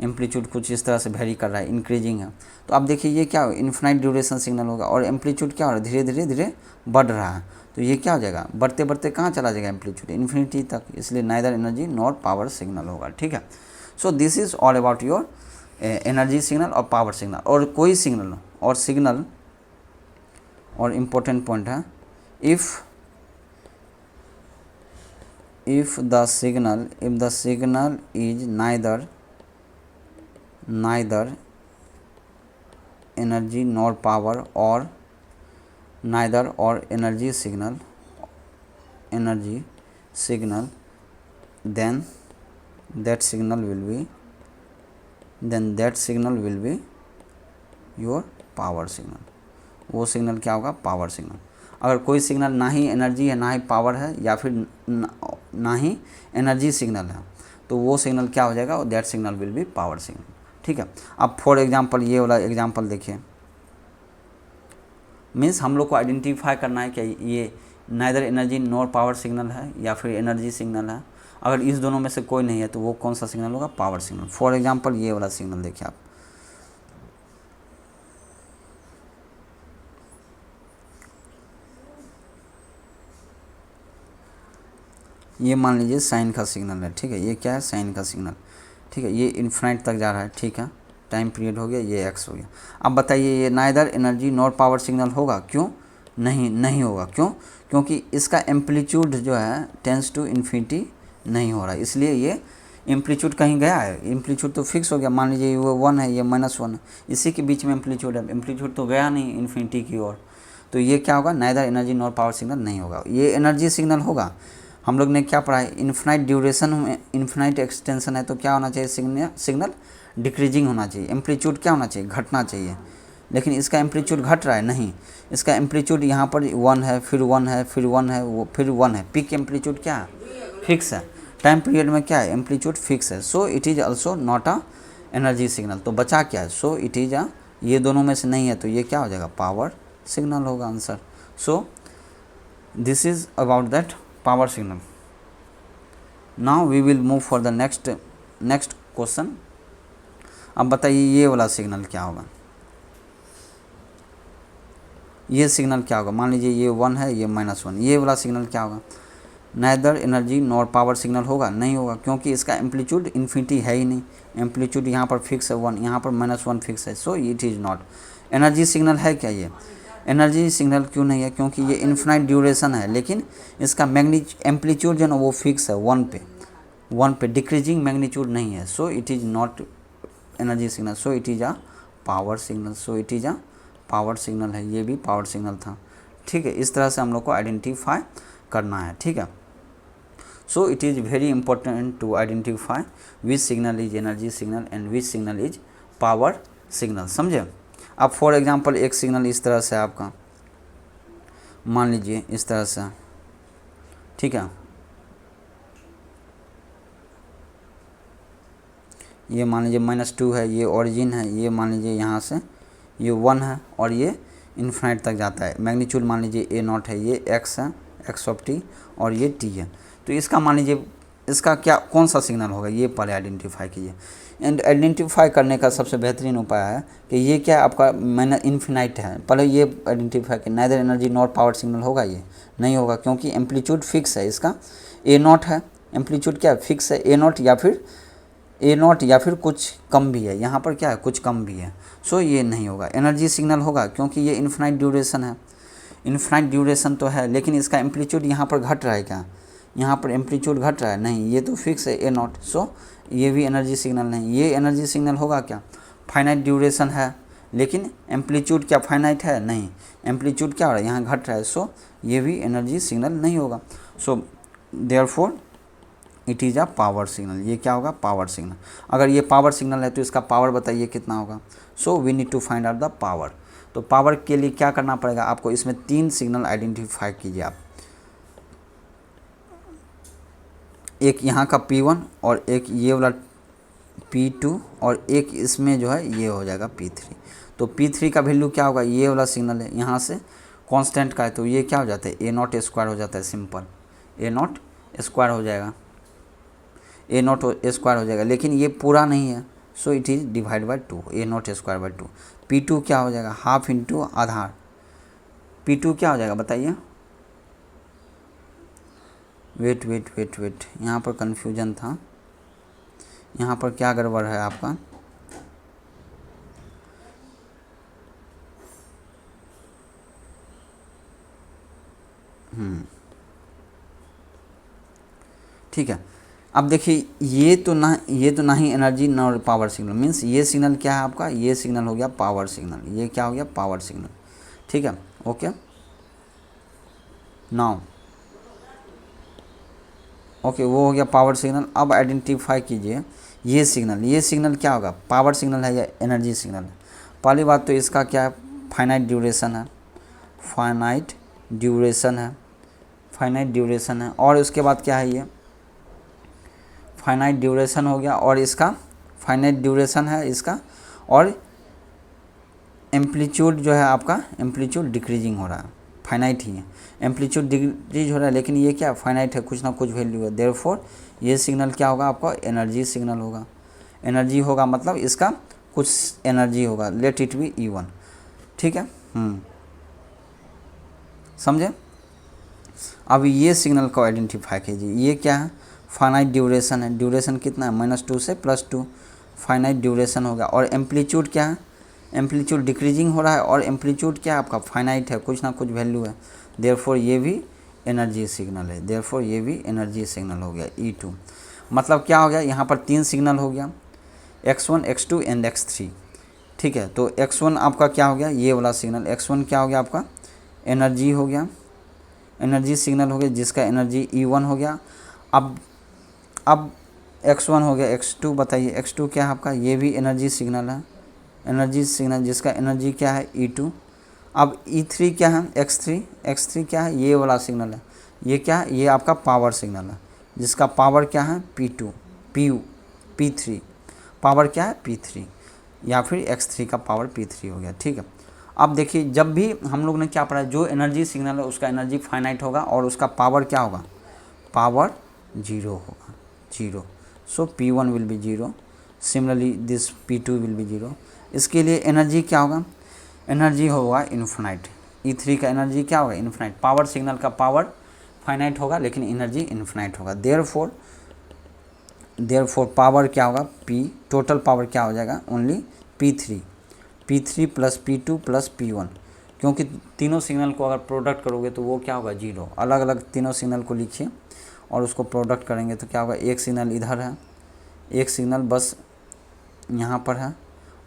एम्पलीट्यूड कुछ इस तरह से वेरी कर रहा है, इंक्रीजिंग है। तो आप देखिए ये क्या इन्फिनाइट ड्यूरेशन सिग्नल होगा, और एम्पलीट्यूड क्या हो रहा है, धीरे धीरे बढ़ रहा है। तो ये क्या हो जाएगा, बढ़ते बढ़ते कहाँ चला जाएगा एम्पलीट्यूड, इन्फिनिटी तक, इसलिए neither energy nor power signal होगा, ठीक है। So this is all about your energy signal और पावर सिग्नल। और कोई सिग्नल और इम्पोर्टेंट पॉइंट है, if the signal is neither energy nor power, or neither or energy signal then that signal will be your power signal. वो signal क्या होगा? Power signal. अगर कोई सिग्नल ना ही एनर्जी है ना ही पावर है या फिर ना ही एनर्जी सिग्नल है तो वो सिग्नल क्या हो जाएगा? That signal will be power signal. ठीक है। अब फॉर एग्जांपल ये वाला एग्जांपल देखिए, मीन्स हम लोग को आइडेंटिफाई करना है कि ये neither energy nor power signal है या फिर एनर्जी सिग्नल है। अगर इस दोनों में से कोई नहीं है तो वो कौन सा सिग्नल होगा? Power signal. फॉर एग्जांपल ये वाला सिग्नल देखिए आप, ये मान लीजिए साइन का सिग्नल है। ठीक है, ये क्या है? साइन का सिग्नल। ठीक है, ये इन्फिनाइट तक जा रहा है। ठीक है, टाइम पीरियड हो गया, ये एक्स हो गया। अब बताइए ये neither energy nor power signal होगा? क्यों नहीं होगा? क्यों? क्योंकि इसका एम्पलीट्यूड जो है टेंस टू इन्फिनिटी नहीं हो रहा है, इसलिए ये एम्पलीट्यूड कहीं गया है। एम्पलीट्यूड तो फिक्स हो गया। मान लीजिए वो 1 है, ये -1 है, इसी के बीच में एम्पलीट्यूड है। एम्पलीट्यूड तो गया नहीं इन्फिनिटी की ओर, तो ये क्या होगा? Neither energy nor power signal नहीं होगा। ये एनर्जी सिग्नल होगा। हम लोग ने क्या पढ़ा है? इन्फिनाइट ड्यूरेशन में इन्फिनाइट एक्सटेंशन है तो क्या होना चाहिए? सिग्नल डिक्रीजिंग होना चाहिए। एम्पलीट्यूड क्या होना चाहिए? घटना चाहिए। लेकिन इसका एम्पलीट्यूड घट रहा है, नहीं। इसका एम्पलीट्यूड यहाँ पर 1 है, फिर 1 है, फिर 1 है, वो फिर 1 है। पीक एम्पलीट्यूड क्या है? फिक्स है। टाइम पीरियड में क्या है? एम्पलीट्यूड फिक्स है। So it is also not a energy signal. तो बचा क्या है? सो इट इज़ अ, ये दोनों में से नहीं है तो ये क्या हो जाएगा? पावर सिग्नल होगा answer. So this is about that power signal. Now we will move for the next question. अब बताइए ये वाला सिग्नल क्या होगा? ये सिग्नल क्या होगा? मान लीजिए ये 1 है, ये -1, ये वाला सिग्नल क्या होगा? Neither energy nor power signal होगा? नहीं होगा, क्योंकि इसका एम्पलीट्यूड इन्फिनिटी है ही नहीं। एम्पलीट्यूड यहाँ पर फिक्स है 1, यहाँ पर -1 फिक्स है। So it is not energy signal. है क्या ये एनर्जी सिग्नल? क्यों नहीं है? क्योंकि ये इन्फिनाइट ड्यूरेशन है, लेकिन इसका एम्पलीट्यूड जो ना वो फिक्स है 1 पे, डिक्रीजिंग मैग्नीट्यूड नहीं है। So it is not energy signal. So it is a power signal. So it is a power signal है, ये भी पावर सिग्नल था। ठीक है, इस तरह से हम लोग को आइडेंटिफाई करना है। ठीक है, so it is very important to identify which signal is energy signal and which signal is power signal. समझे? अब फॉर एग्जांपल एक सिग्नल इस तरह से आपका मान लीजिए, इस तरह से। ठीक है, ये मान लीजिए -2 है, ये ओरिजिन है, ये मान लीजिए यहाँ से ये 1 है और ये इन्फिनाइट तक जाता है। मैग्नीट्यूड मान लीजिए A0 है, ये x है, x ऑफ t, और ये t है। तो इसका मान लीजिए इसका क्या कौन सा सिग्नल होगा ये पहले आइडेंटिफाई कीजिए। एंड आइडेंटिफाई करने का सबसे बेहतरीन उपाय है कि ये क्या आपका मैंने इन्फिनाइट है, पहले ये आइडेंटिफाई कि neither energy nor power signal होगा? ये नहीं होगा, क्योंकि एम्पलीट्यूड फिक्स है। इसका A0 है, एम्पलीट्यूड क्या फिक्स है? A0 या फिर कुछ कम भी है। यहाँ पर क्या है? कुछ कम भी है। सो ये नहीं होगा। एनर्जी सिग्नल होगा क्योंकि ये इन्फिनाइट ड्यूरेशन है। इन्फिनाइट ड्यूरेशन तो है, लेकिन इसका एम्पलीट्यूड यहाँ पर घट रहा है क्या? यहाँ पर एम्पलीट्यूड घट रहा है? नहीं, ये तो फिक्स है A0। सो ये भी एनर्जी सिग्नल नहीं। ये एनर्जी सिग्नल होगा क्या? फाइनाइट ड्यूरेशन है, लेकिन एम्पलीट्यूड क्या फाइनाइट है? नहीं, एम्पलीट्यूड क्या हो रहा है? यहाँ घट रहा है। सो ये भी एनर्जी सिग्नल नहीं होगा। So therefore it is a power signal. ये क्या होगा? Power signal. अगर ये पावर सिग्नल है तो इसका पावर बताइए कितना होगा? So we need to find out the power. तो पावर के लिए क्या करना पड़ेगा आपको? इसमें 3 सिग्नल आइडेंटिफाई कीजिए आप। एक यहाँ का P1 और एक ये वाला P2 और एक इसमें जो है ये हो जाएगा P3। तो P3 का वैल्यू क्या होगा? ये वाला सिग्नल है, यहाँ से कांस्टेंट का है तो ये क्या हो जाता है? A0 स्क्वायर हो जाता है। सिंपल A0 स्क्वायर हो जाएगा, A0 स्क्वायर हो जाएगा, लेकिन ये पूरा नहीं है। So it is divide by 2, A0 square by 2। P2 क्या हो जाएगा? हाफ इंटू आधार। P2 क्या हो जाएगा बताइए? वेट, यहाँ पर कन्फ्यूजन था। यहाँ पर क्या गड़बड़ है आपका? ठीक है, अब देखिए ये तो ना ही एनर्जी ना पावर सिग्नल। मीन्स ये सिग्नल क्या है आपका? ये सिग्नल हो गया पावर सिग्नल। ये क्या हो गया? Power signal. ठीक है, ओके। नाउ ओके, वो हो गया पावर सिग्नल। अब आइडेंटिफाई कीजिए ये सिग्नल क्या होगा, पावर सिग्नल है या एनर्जी सिग्नल है। पहली बात तो इसका क्या है, फाइनाइट ड्यूरेशन है, फाइनाइट ड्यूरेशन है। और उसके बाद क्या है, ये फाइनाइट ड्यूरेशन हो गया, और इसका फाइनाइट ड्यूरेशन है इसका, और एम्पलीट्यूड जो है आपका, एम्पलीट्यूड डिक्रीजिंग हो रहा है, फाइनाइट ही है, एम्पलीट्यूड डिक्रीज हो रहा है, लेकिन ये क्या फाइनाइट है, कुछ ना कुछ वैल्यू है। देयरफॉर ये सिग्नल क्या होगा आपका, एनर्जी सिग्नल होगा। एनर्जी होगा मतलब इसका कुछ एनर्जी होगा, लेट इट बी E1, ठीक है। समझे। अब ये सिग्नल को आइडेंटिफाई कीजिए, ये क्या है, फाइनाइट ड्यूरेशन है। ड्यूरेशन कितना है, -2 से +2, फाइनाइट ड्यूरेशन हो गया। और एम्पलीट्यूड क्या है, एम्पलीट्यूड डिक्रीजिंग हो रहा है, और एम्पलीट्यूड क्या है आपका, फाइनाइट है, कुछ ना कुछ वैल्यू है। देयरफॉर ये भी एनर्जी सिग्नल है, देयरफॉर ये भी एनर्जी सिग्नल हो गया E2। मतलब क्या हो गया, यहाँ पर 3 सिग्नल हो गया, X1, X2 एंड X3, ठीक है। तो X1 आपका क्या हो गया, ये वाला सिग्नल X1 क्या हो गया आपका, एनर्जी हो गया, एनर्जी सिग्नल हो गया, जिसका एनर्जी E1 हो गया। अब X1 हो गया, X2 बताइए, X2 क्या है आपका, ये भी एनर्जी सिग्नल है, एनर्जी सिग्नल जिसका एनर्जी क्या है E2। अब E3 क्या है, X3 क्या है, ये वाला सिग्नल है, ये क्या है, ये आपका पावर सिग्नल है, जिसका पावर क्या है P2, P3, पावर क्या है P3, या फिर X3 का पावर P3 हो गया, ठीक है। अब देखिए, जब भी हम लोग ने क्या पढ़ा, जो एनर्जी सिग्नल है उसका एनर्जी फाइनाइट होगा, और उसका पावर क्या होगा, पावर 0 होगा, 0। सो P1 will be 0, similarly this P2 will be 0। इसके लिए एनर्जी क्या होगा, एनर्जी होगा इन्फिनाइट। E3 का एनर्जी क्या होगा, इन्फिनाइट। पावर सिग्नल का पावर फाइनाइट होगा, लेकिन एनर्जी इन्फिनाइट होगा। देयरफॉर पावर क्या होगा, P, टोटल पावर क्या हो जाएगा, only P3 plus P2 plus P1, क्योंकि तीनों सिग्नल को अगर प्रोडक्ट करोगे तो वो क्या होगा, 0। अलग अलग तीनों सिग्नल को लिखिए और उसको प्रोडक्ट करेंगे तो क्या होगा, एक सिग्नल इधर है, एक सिग्नल बस यहाँ पर है,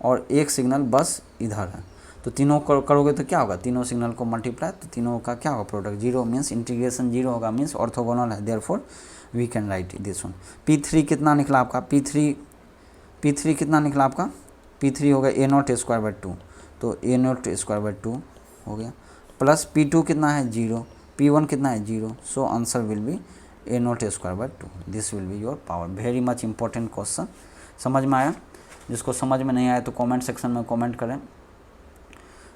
और एक सिग्नल बस इधर है। तो तीनों करोगे तो क्या होगा, तीनों सिग्नल को मल्टीप्लाई, तो तीनों का क्या होगा, प्रोडक्ट 0, मीन्स इंटीग्रेशन 0 होगा, मीन्स ऑर्थोगोनल है। Therefore we can write this one. P3 कितना निकला आपका, P3 कितना निकला आपका, P3 हो गया A0²/2, तो A0²/2 हो गया, प्लस P2 कितना है 0, P1 कितना है 0। सो answer will B A0²/2, this will be your power. Very much important question, समझ में आया। जिसको समझ में नहीं आया तो कमेंट सेक्शन में कमेंट करें,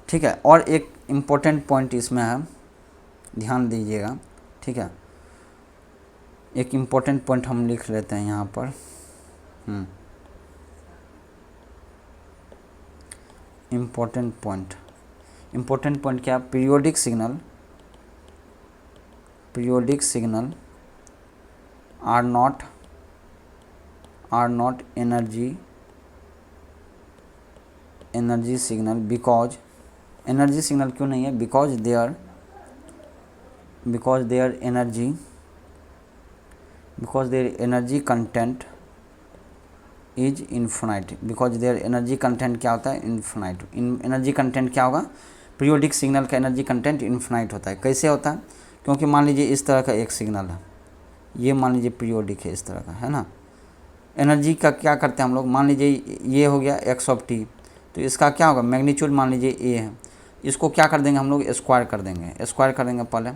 ठीक है। और एक इम्पोर्टेंट पॉइंट इसमें है, ध्यान दीजिएगा, ठीक है। एक इम्पोर्टेंट पॉइंट हम लिख लेते हैं यहाँ पर। इम्पोर्टेंट पॉइंट क्या, periodic signal are not energy signal, because energy signal क्यों नहीं है, because their energy content is infinite. Because their energy content क्या होता है, इन्फिनाइट। एनर्जी कंटेंट क्या होगा, पीरियोडिक सिग्नल का एनर्जी कंटेंट इन्फिनाइट होता है। कैसे होता है, क्योंकि मान लीजिए इस तरह का एक सिग्नल है, ये मान लीजिए पीरियोडिक है, इस तरह का है ना। एनर्जी का क्या करते हैं हम लोग, मान लीजिए ये हो गया x(t), तो इसका क्या होगा, मैग्नीट्यूड मान लीजिए a है, इसको क्या कर देंगे हम लोग, स्क्वायर कर देंगे पहले,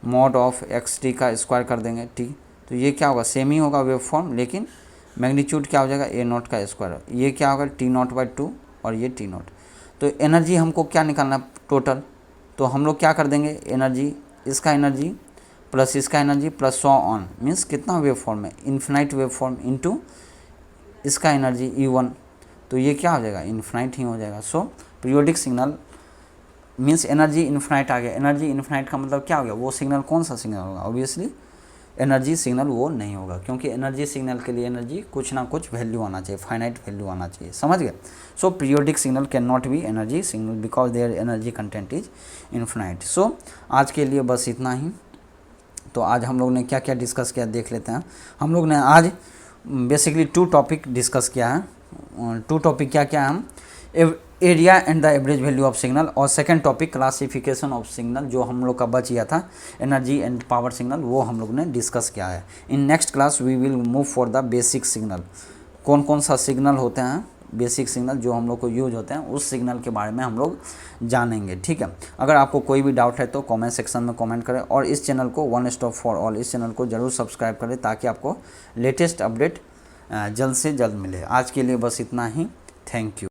मॉड ऑफ xt का स्क्वायर कर देंगे t। तो ये क्या होगा, सेम ही होगा वेव फॉर्म, लेकिन मैग्नीट्यूड क्या हो जाएगा, A0 का स्क्वायर। ये क्या होगा, T0/2, और ये T0। तो एनर्जी हमको क्या निकालना है, टोटल। तो हम लोग क्या कर देंगे, एनर्जी, इसका एनर्जी प्लस इसका energy plus so on, means कितना वेव फॉर्म है, इन्फिनाइट वेव फॉर्म, इनटू इसका एनर्जी E1, तो ये क्या हो जाएगा, इन्फिनाइट ही हो जाएगा। So periodic signal means energy infinite आ गया। एनर्जी इन्फिनाइट का मतलब क्या हो गया, वो सिग्नल कौन सा सिग्नल होगा, ऑब्वियसली एनर्जी सिग्नल वो नहीं होगा, क्योंकि एनर्जी सिग्नल के लिए एनर्जी कुछ ना कुछ वैल्यू आना चाहिए, फाइनाइट वैल्यू आना चाहिए, समझ गए। So periodic signal can not be energy signal because their energy content is infinite. So आज के लिए बस इतना ही। तो आज हम लोग ने क्या क्या डिस्कस किया देख लेते हैं। हम लोग ने आज बेसिकली 2 टॉपिक डिस्कस किया है। 2 टॉपिक क्या क्या है, हम area and the average value of signal, और second topic classification of signal जो हम लोग का बच गया था, एनर्जी एंड पावर सिग्नल, वो हम लोग ने डिस्कस किया है। In next class we will move for the basic signal, कौन कौन सा सिग्नल होते हैं, बेसिक सिग्नल जो हम लोग को यूज होते हैं, उस सिग्नल के बारे में हम लोग जानेंगे। ठीक है, अगर आपको कोई भी डाउट है तो कमेंट सेक्शन में कमेंट करें, और इस चैनल को वन स्टॉप फॉर ऑल, इस चैनल को ज़रूर सब्सक्राइब करें ताकि आपको लेटेस्ट अपडेट जल्द से जल्द मिले। आज के लिए बस इतना ही, थैंक यू।